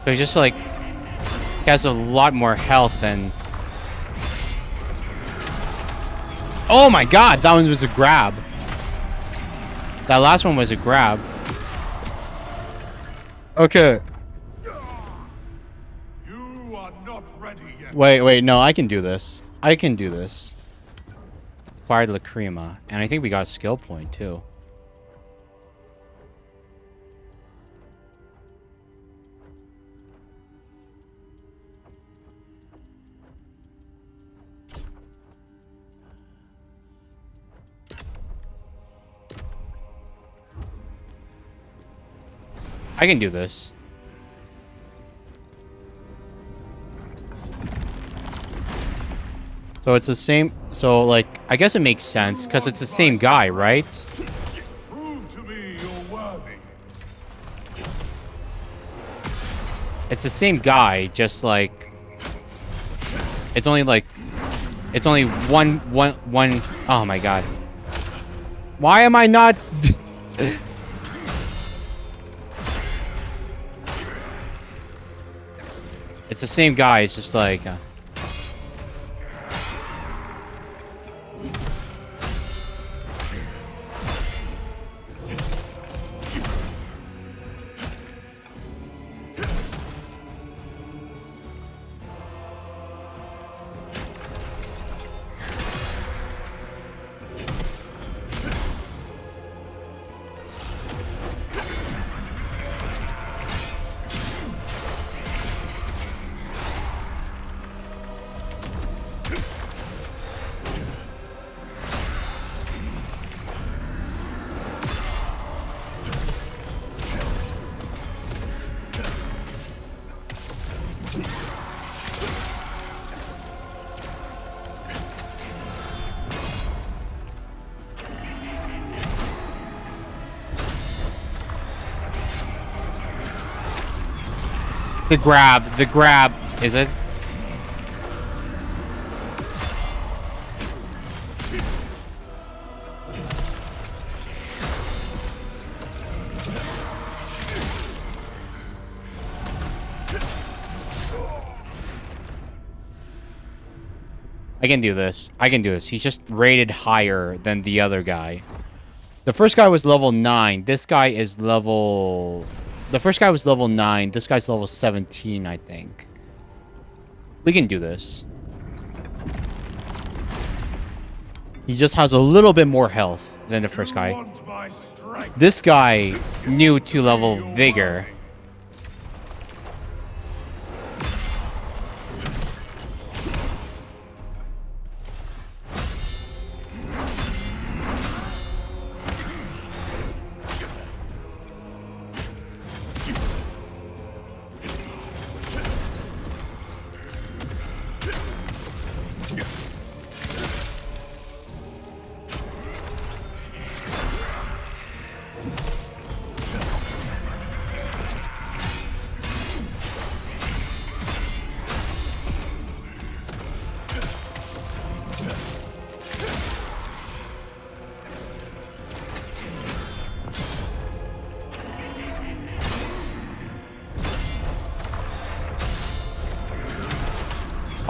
So he's just like, he has a lot more health than. Oh my god, that one was a grab. That last one was a grab. Okay. You are not ready yet. Wait, no, I can do this. I can do this. Acquired Lacrima. And I think we got a skill point, too. I can do this. So it's the same. So, like, I guess it makes sense because it's the same guy, right? Prove to me you're worthy. It's the same guy, just like. It's only like. It's only one. Oh my god. Why am I not. It's the same guy, it's just like... The grab, is it? I can do this. I can do this. He's just rated higher than the other guy. The first guy was level 9. This guy is level... The first guy was level 9. This guy's level 17, I think. We can do this. He just has a little bit more health than the first guy. This guy new to level Vigor.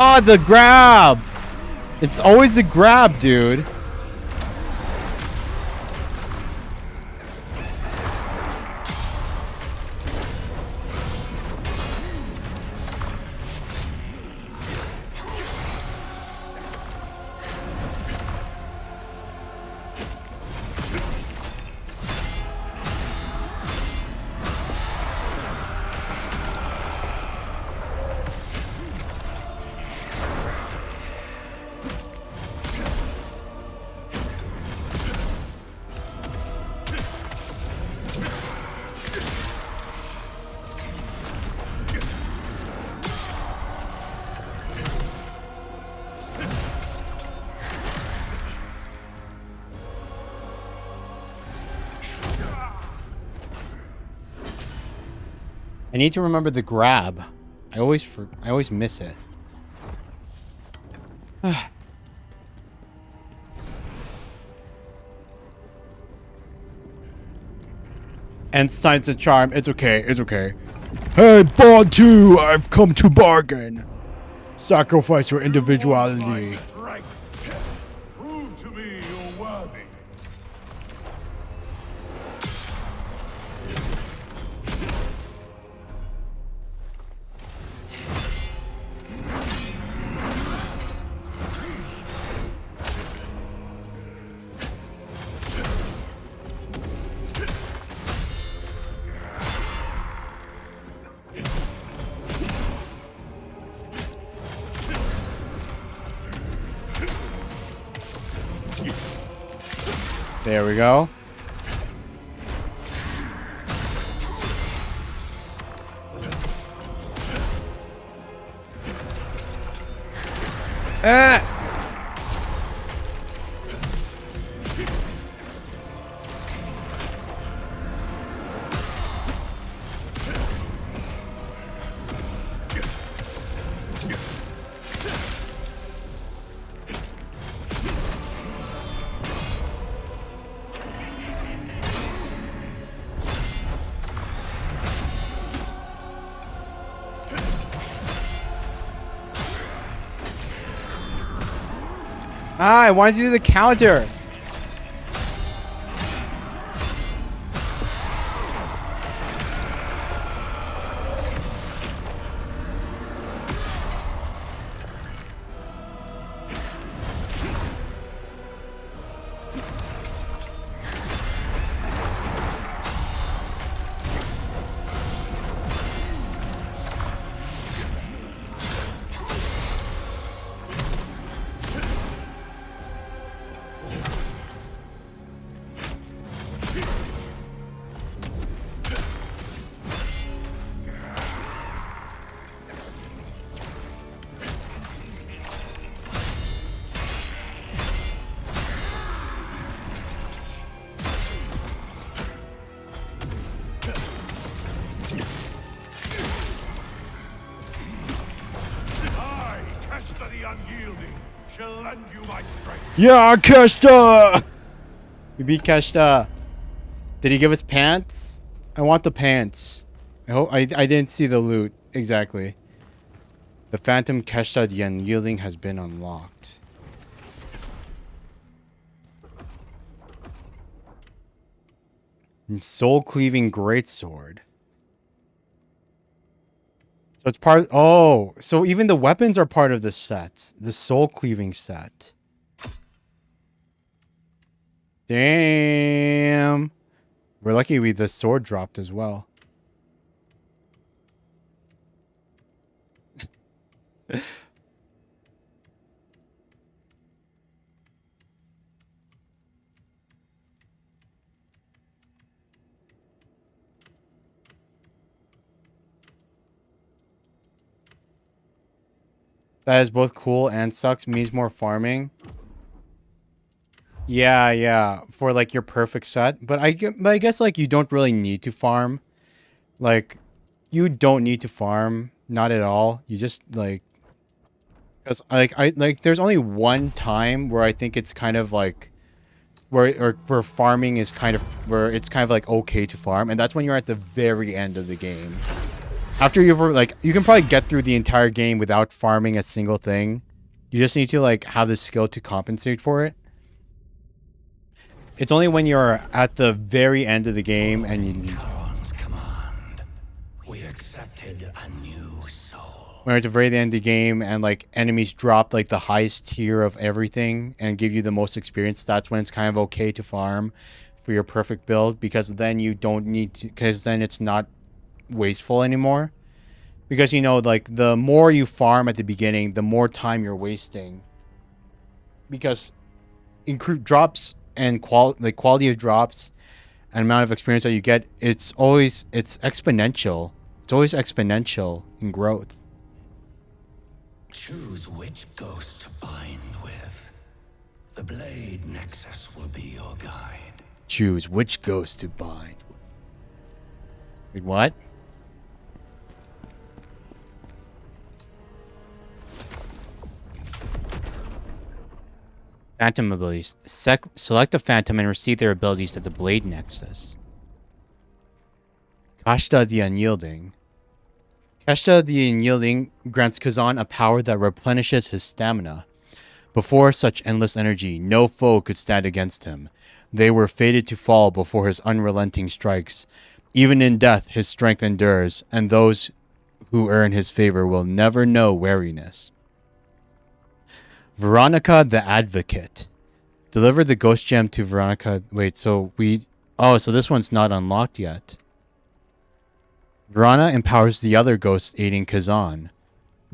Oh, the grab! It's always the grab, dude. I need to remember the grab. I always miss it. And signs a charm. It's okay. It's okay. Hey, Bond 2, I've come to bargain. Sacrifice your individuality. Prove to me you're worthy. There we go. Ah! Ah, I wanted to do the counter. Yeah, Keshta! We beat Keshta. Did he give us pants? I want the pants. I hope I didn't see the loot exactly. The Phantom Keshta the Unyielding has been unlocked. Soul Cleaving Greatsword. So it's part. Oh, so even the weapons are part of the sets. The Soul Cleaving set. Damn. We're lucky the sword dropped as well. That is both cool and sucks. Means more farming. Yeah, for like your perfect set. But I guess like you don't really need to farm. Like, you don't need to farm, not at all. You just like, cause like there's only one time where I think it's kind of like, where farming is kind of where it's kind of like okay to farm, and that's when you're at the very end of the game. After you've like, you can probably get through the entire game without farming a single thing. You just need to like have the skill to compensate for it. It's only when you're at the very end of the game and you... command, we accepted a new soul. When you're at the very end of the game and like enemies drop like the highest tier of everything and give you the most experience, that's when it's kind of okay to farm for your perfect build, because then you don't need to, because then it's not wasteful anymore. Because, you know, like the more you farm at the beginning, the more time you're wasting. Because drops and quality of drops and amount of experience that you get, it's exponential. It's always exponential in growth. Choose which ghost to bind with. The Blade Nexus will be your guide. Choose which ghost to bind with. Wait, what? Phantom abilities. Select a phantom and receive their abilities at the Blade Nexus. Kashta the Unyielding. Kashta the Unyielding grants Khazan a power that replenishes his stamina. Before such endless energy, no foe could stand against him. They were fated to fall before his unrelenting strikes. Even in death, his strength endures, and those who earn his favor will never know weariness. Veronica the Advocate. Deliver the ghost gem to Veronica. Wait, so we... Oh, so this one's not unlocked yet. Verona empowers the other ghosts aiding Khazan.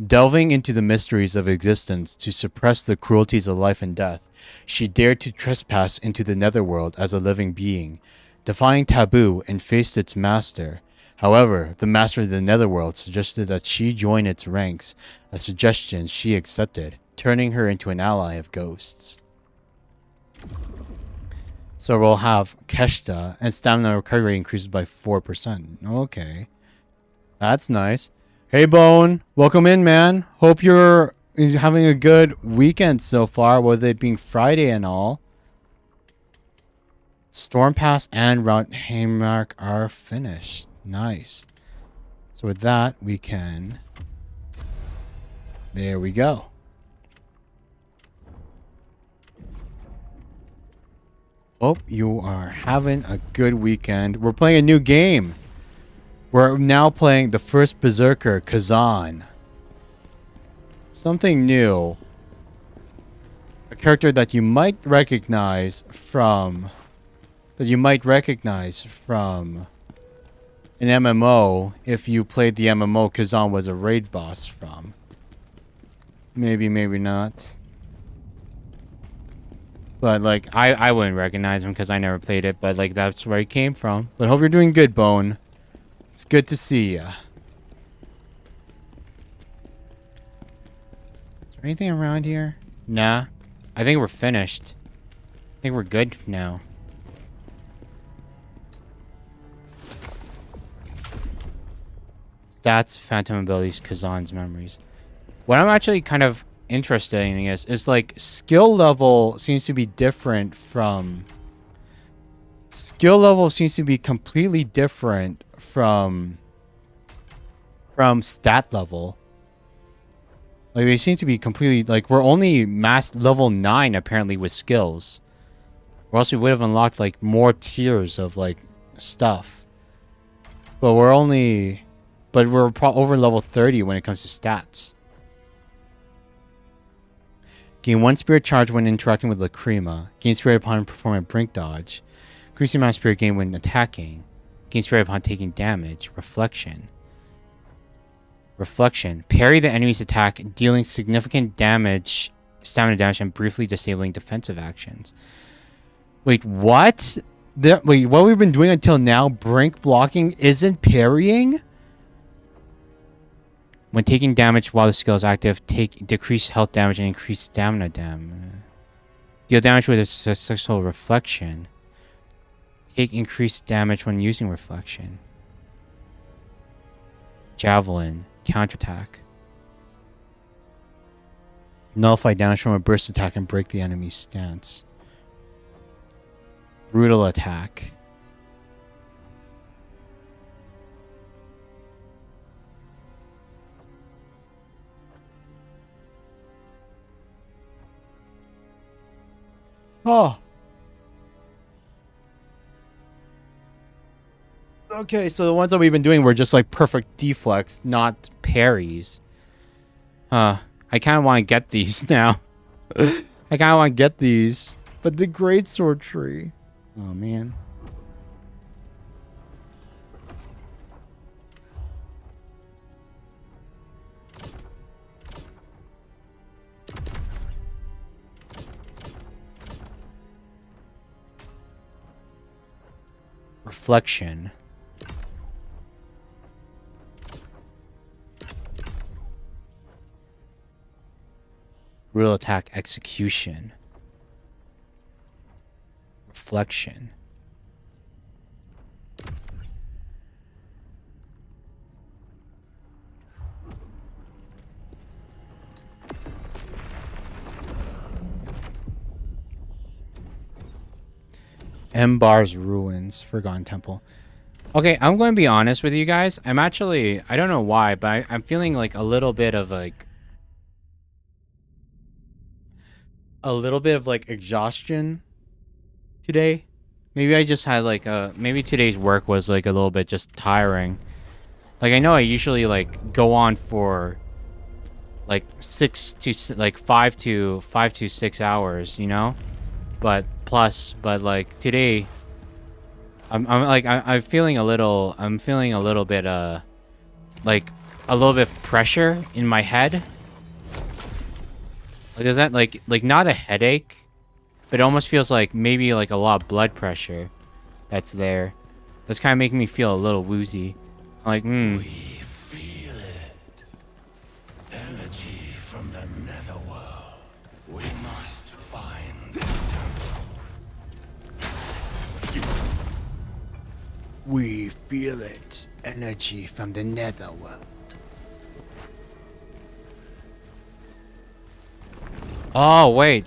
Delving into the mysteries of existence to suppress the cruelties of life and death, she dared to trespass into the netherworld as a living being, defying taboo and faced its master. However, the master of the netherworld suggested that she join its ranks, a suggestion she accepted, turning her into an ally of ghosts. So we'll have Keshta, and stamina recovery increases by 4%. Okay. That's nice. Hey, Bone. Welcome in, man. Hope you're having a good weekend so far, with it being Friday and all. Storm Pass and Route Haymark are finished. Nice. So with that, we can... There we go. Hope you are having a good weekend. We're playing a new game. We're now playing the first Berserker, Khazan. Something new. A character that you might recognize from... an MMO, if you played the MMO Khazan was a raid boss from. Maybe, maybe not. But, like, I wouldn't recognize him because I never played it, but, like, that's where he came from. But hope you're doing good, Bone. It's good to see ya. Is there anything around here? Nah. I think we're finished. I think we're good now. Stats, phantom abilities, Khazan's memories. What I'm actually kind of interested in is like skill level seems to be different from... Skill level seems to be completely different from stat level. Like they seem to be completely... Like we're only mass level 9 apparently with skills. Or else we would have unlocked like more tiers of like stuff. But we're only... But we're over level 30 when it comes to stats. Gain 1 spirit charge when interacting with Lacrima. Gain spirit upon performing a brink dodge. Increase the amount of spirit gain when attacking. Gain spirit upon taking damage. Reflection. Reflection. Parry the enemy's attack, dealing significant damage, stamina damage, and briefly disabling defensive actions. Wait, what? Wait, what we've been doing until now, brink blocking isn't parrying? When taking damage while the skill is active, take decreased health damage and increased stamina damage. Deal damage with a successful reflection. Take increased damage when using reflection. Javelin. Counterattack. Nullify damage from a burst attack and break the enemy's stance. Brutal attack. Oh. Okay, so the ones that we've been doing were just like perfect deflects, not parries. I kind of want to get these now. I kind of want to get these. But the greatsword tree. Oh, man. Reflection. Brutal attack, execution. Reflection. Embar's ruins, Forgotten Temple. Okay, I'm going to be honest with you guys. I'm actually, I don't know why, but I'm feeling like a little bit of like exhaustion today. Maybe I just had like maybe today's work was like a little bit just tiring. Like I know I usually like go on for like 5 to 6 hours, you know? But like today I'm feeling a little bit like a little bit of pressure in my head. Like is that like not a headache, but it almost feels like maybe like a lot of blood pressure that's there. That's kind of making me feel a little woozy. I'm like, We feel it. Energy from the netherworld. We must find the temple. We feel it. Energy from the netherworld. Oh, wait.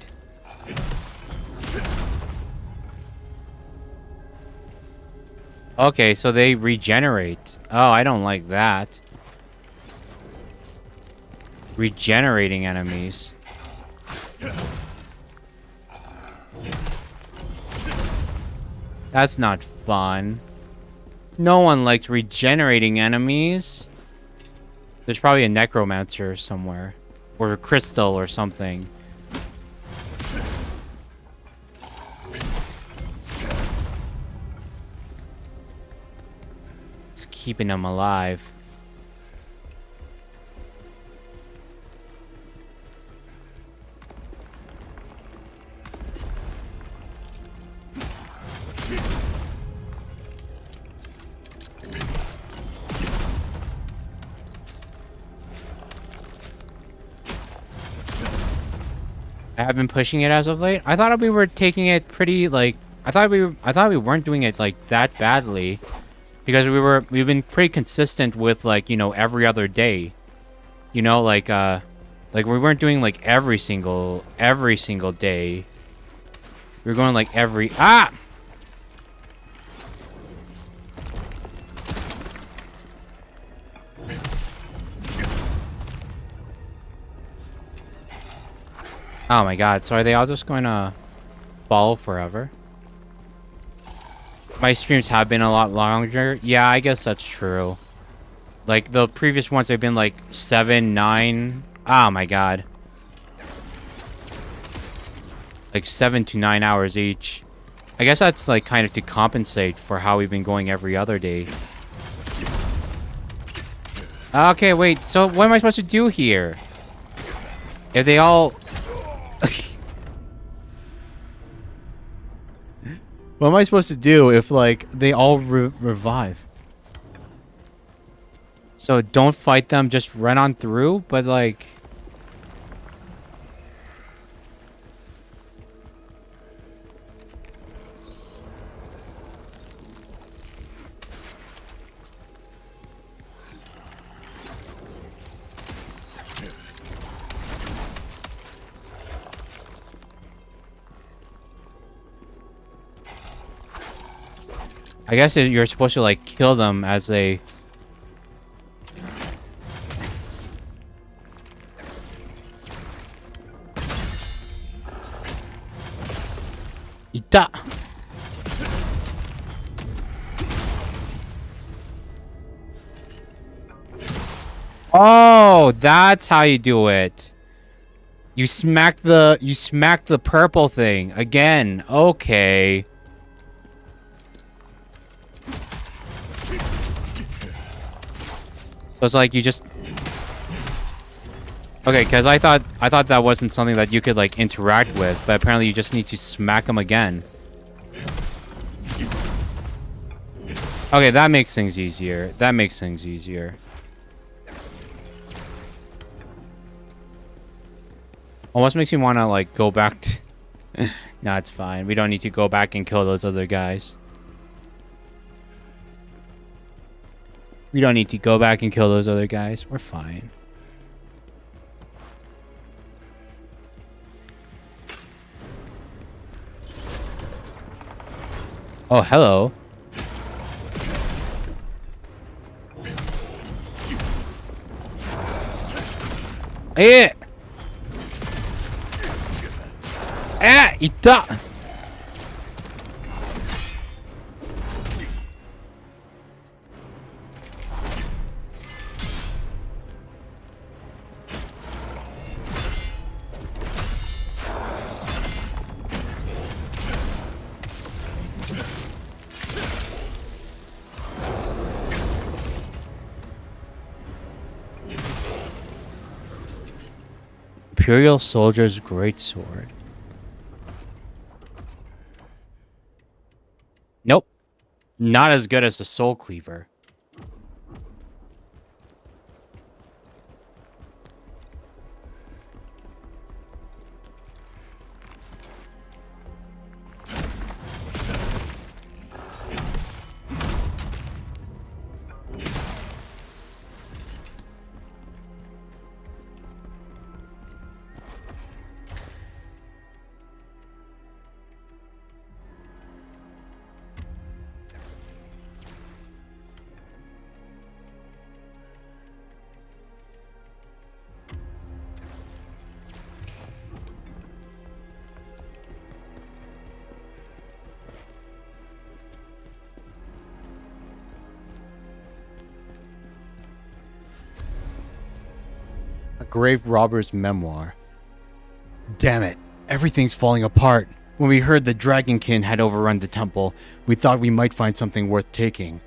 Okay, so they regenerate. Oh, I don't like that. Regenerating enemies. That's not fun. No one likes regenerating enemies. There's probably a necromancer somewhere. Or a crystal or something. It's keeping them alive. I have been pushing it as of late. I thought we were taking it pretty like I thought we weren't doing it like that badly because we've been pretty consistent with like, you know, every other day. You know, like we weren't doing like every single day. We were going like every Oh my god, so are they all just going to fall forever? My streams have been a lot longer. Yeah, I guess that's true. Like, the previous ones have been like 7, 9... Oh my god. Like 7 to 9 hours each. I guess that's like kind of to compensate for how we've been going every other day. Okay, wait, so what am I supposed to do here? If they all... What am I supposed to do if, like, they all revive? So don't fight them, just run on through, but, like... I guess you're supposed to, like, kill them as a... Ita! Oh, that's how you do it. You smack the purple thing again. Okay. So it's like you just... Okay, because I thought that wasn't something that you could like interact with, but apparently you just need to smack them again. Okay, that makes things easier. That makes things easier. Almost makes me want to like go back to... Nah, it's fine. We don't need to go back and kill those other guys. We don't need to go back and kill those other guys. We're fine. Oh, hello. Eh! Ah! Ita! Imperial Soldier's Greatsword. Nope. Not as good as the Soul Cleaver. Grave Robber's Memoir. Damn it. Everything's falling apart. When we heard the Dragonkin had overrun the temple, we thought we might find something worth taking.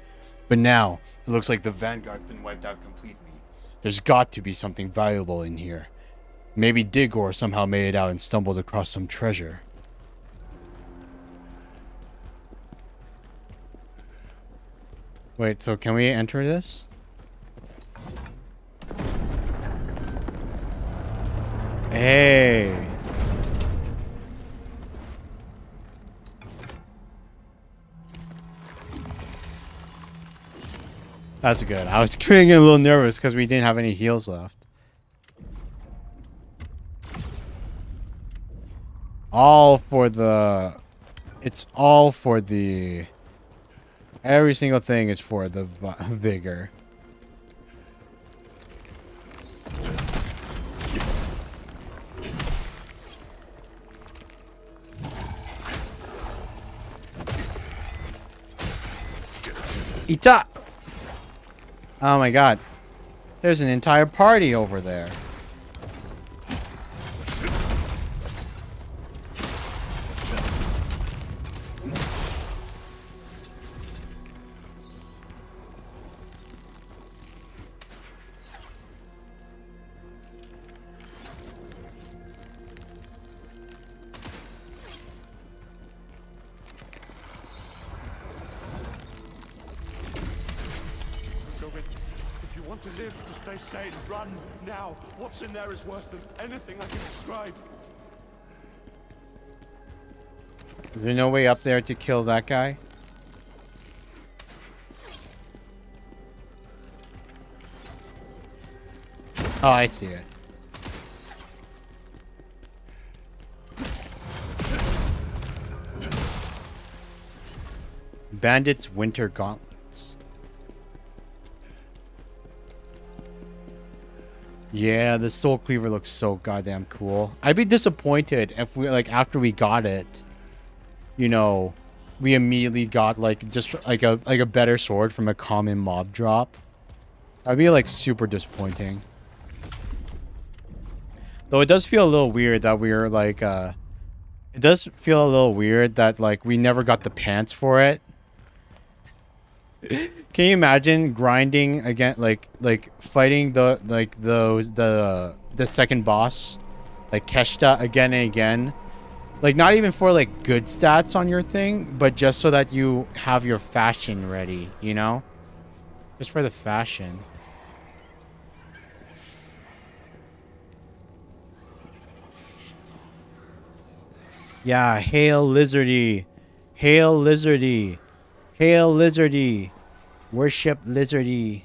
But now, it looks like the Vanguard's been wiped out completely. There's got to be something valuable in here. Maybe Digor somehow made it out and stumbled across some treasure. Wait, so can we enter this? Hey. That's good. I was getting a little nervous because we didn't have any heals left. All for the... It's all for the... Every single thing is for the vigor. Ita! Oh my god. There's an entire party over there. To live, to stay sane, run now. What's in there is worse than anything I can describe. Is there no way up there to kill that guy? Oh, I see it. Bandit's Winter Gauntlet. Yeah, the Soul Cleaver looks so goddamn cool. I'd be disappointed if we, like, after we got it, you know, we immediately got, like, just, like a better sword from a common mob drop. That'd be, like, super disappointing. Though it does feel a little weird that we're, like, it does feel a little weird that, like, we never got the pants for it. Can you imagine grinding again, like fighting the second boss, like Keshta, again and again, like not even for like good stats on your thing, but just so that you have your fashion ready, you know, just for the fashion. Yeah, hail Lizardy, hail Lizardy, hail Lizardy. Worship Lizardy.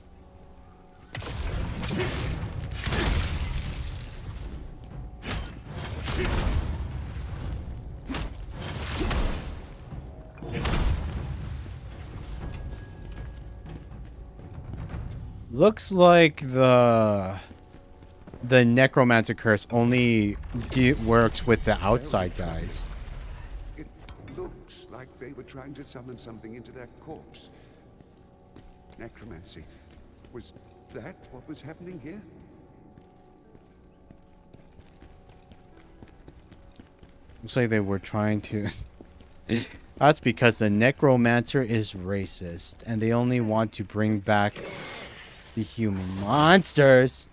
Looks like the necromancer curse only works with the outside guys. It looks like they were trying to summon something into their corpse. Necromancy. Was that what was happening here? Looks like they were trying to... That's because the necromancer is racist, and they only want to bring back the human monsters.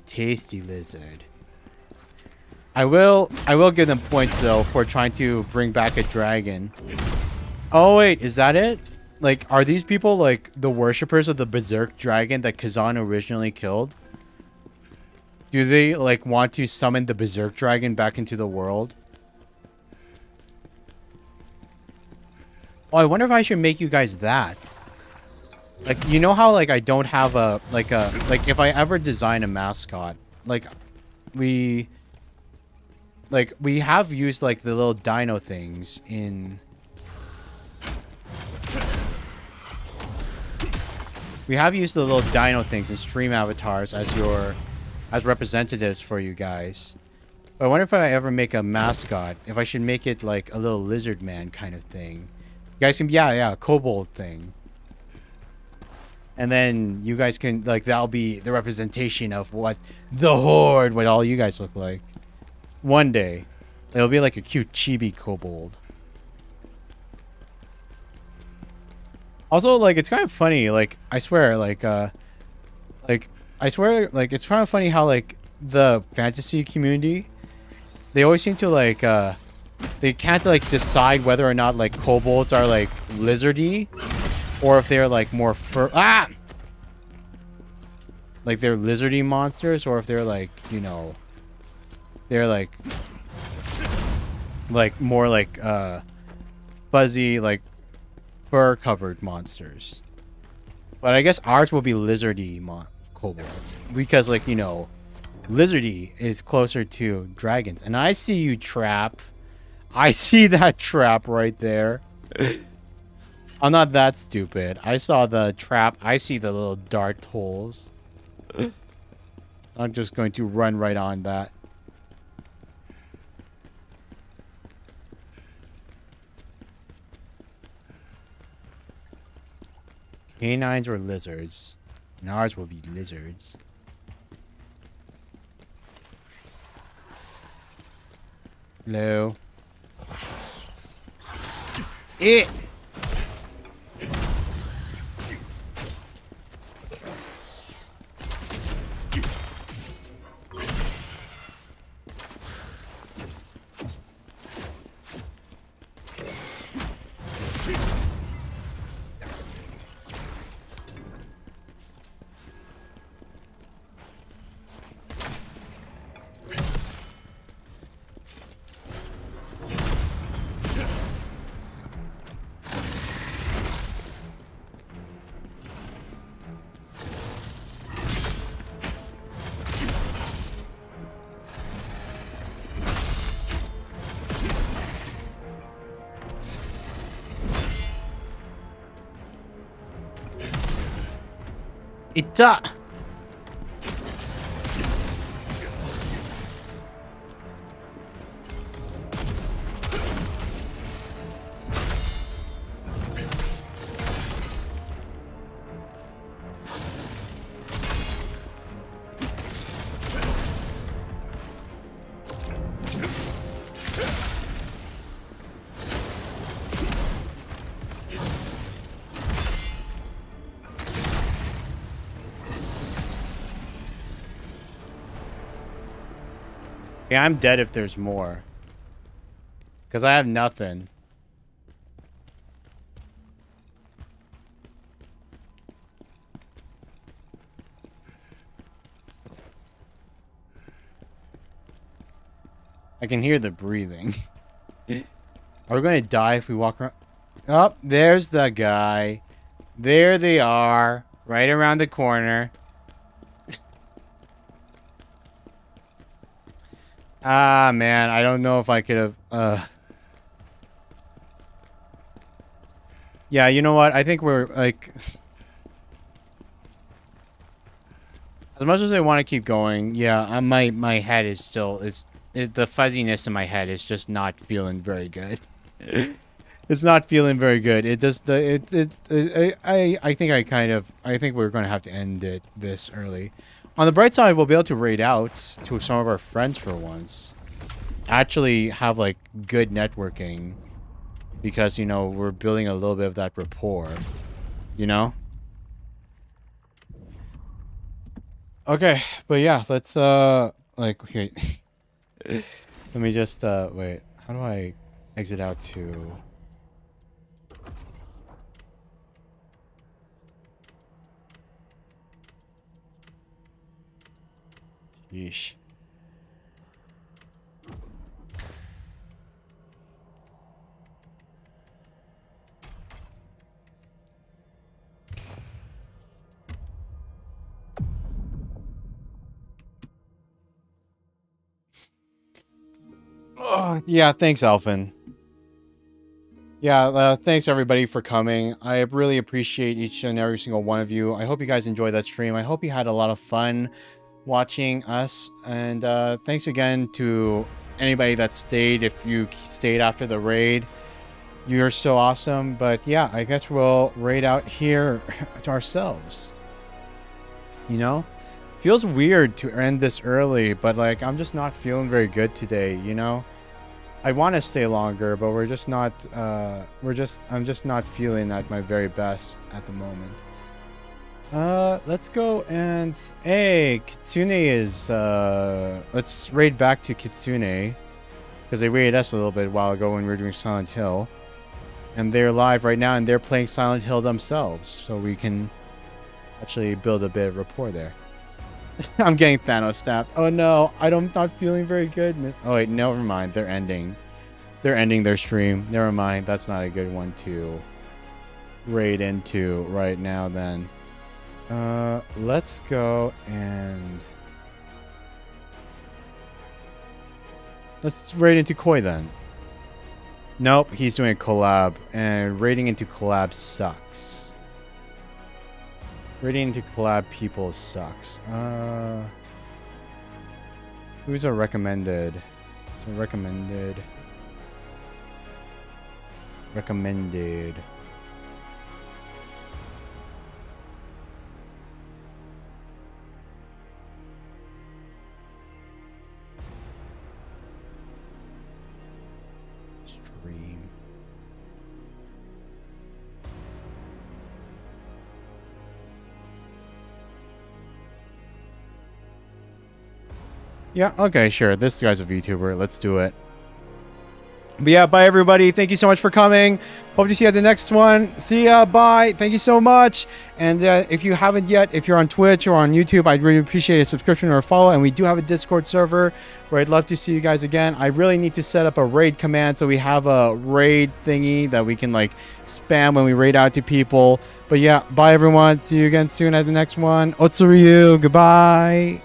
Tasty lizard. I will give them points though for trying to bring back a dragon. Oh wait, is that it? Like, are these people like the worshippers of the Berserk dragon that Khazan originally killed? Do they like want to summon the Berserk dragon back into the world? Oh, I wonder if I should make you guys that. Like, you know how like I don't have a like if I ever design a mascot, like we have used like the little dino things in stream avatars as representatives for you guys. But I wonder if I ever make a mascot, if I should make it like a little lizard man kind of thing. You guys can, yeah, kobold thing. And then you guys can, like, that'll be the representation of what the Horde, what all you guys look like. One day. It'll be like a cute chibi kobold. Also, like, it's kind of funny, like, I swear, like, it's kind of funny how, like, the fantasy community, they always seem to, like, they can't, like, decide whether or not, like, kobolds are, like, lizardy. Or if they're like more like they're lizardy monsters, or if they're like, you know, they're like more like fuzzy, like fur covered monsters. But I guess ours will be lizardy kobolds, because, like, you know, lizardy is closer to dragons. And I see you, Trap. I see that trap right there. I'm not that stupid. I saw the trap. I see the little dart holes. I'm just going to run right on that. Canines or lizards? And ours will be lizards. Hello. It. Ita! Yeah, I'm dead if there's more. Because I have nothing. I can hear the breathing. Are we going to die if we walk around? Oh, there's the guy. There they are. Right around the corner. Ah, man. I don't know if I could have... Yeah, you know what? I think we're, like... As much as I want to keep going, yeah, my head is still... the fuzziness in my head is just not feeling very good. It's not feeling very good. It just... I think we're going to have to end this early. On the bright side, we'll be able to raid out to some of our friends for once. Actually have, like, good networking. Because, you know, we're building a little bit of that rapport. You know? Okay, but yeah, let's, like, okay. Let me just, wait. How do I exit out to... Yeesh. Oh, yeah, thanks, Alphin. Yeah, thanks everybody for coming. I really appreciate each and every single one of you. I hope you guys enjoyed that stream. I hope you had a lot of fun watching us. And thanks again to anybody that stayed. If you stayed after the raid, you're so awesome. But yeah, I guess we'll raid out here to ourselves. You know? Feels weird to end this early, but like I'm just not feeling very good today, you know? I want to stay longer, but we're just not I'm just not feeling at my very best at the moment. Let's go and hey, Kitsune is let's raid back to Kitsune because they raided us a little bit a while ago when we were doing Silent Hill. And they're live right now and they're playing Silent Hill themselves, so we can actually build a bit of rapport there. I'm getting Thanos stabbed. Oh no, I'm not feeling very good. Oh wait, never mind. They're ending their stream. Never mind. That's not a good one to raid into right now then. Let's go and let's raid into Koi then. Nope, he's doing a collab and raiding into collab sucks. Raiding into collab people sucks. Who's a recommended? So recommended. Stream. Yeah, okay, sure. This guy's a VTuber. Let's do it. But yeah, bye everybody. Thank you so much for coming. Hope to see you at the next one. See ya. Bye. Thank you so much. And if you haven't yet, if you're on Twitch or on YouTube, I'd really appreciate a subscription or a follow. And we do have a Discord server where I'd love to see you guys again. I really need to set up a raid command so we have a raid thingy that we can like spam when we raid out to people. But yeah, bye everyone. See you again soon at the next one. Otsuryu. Goodbye.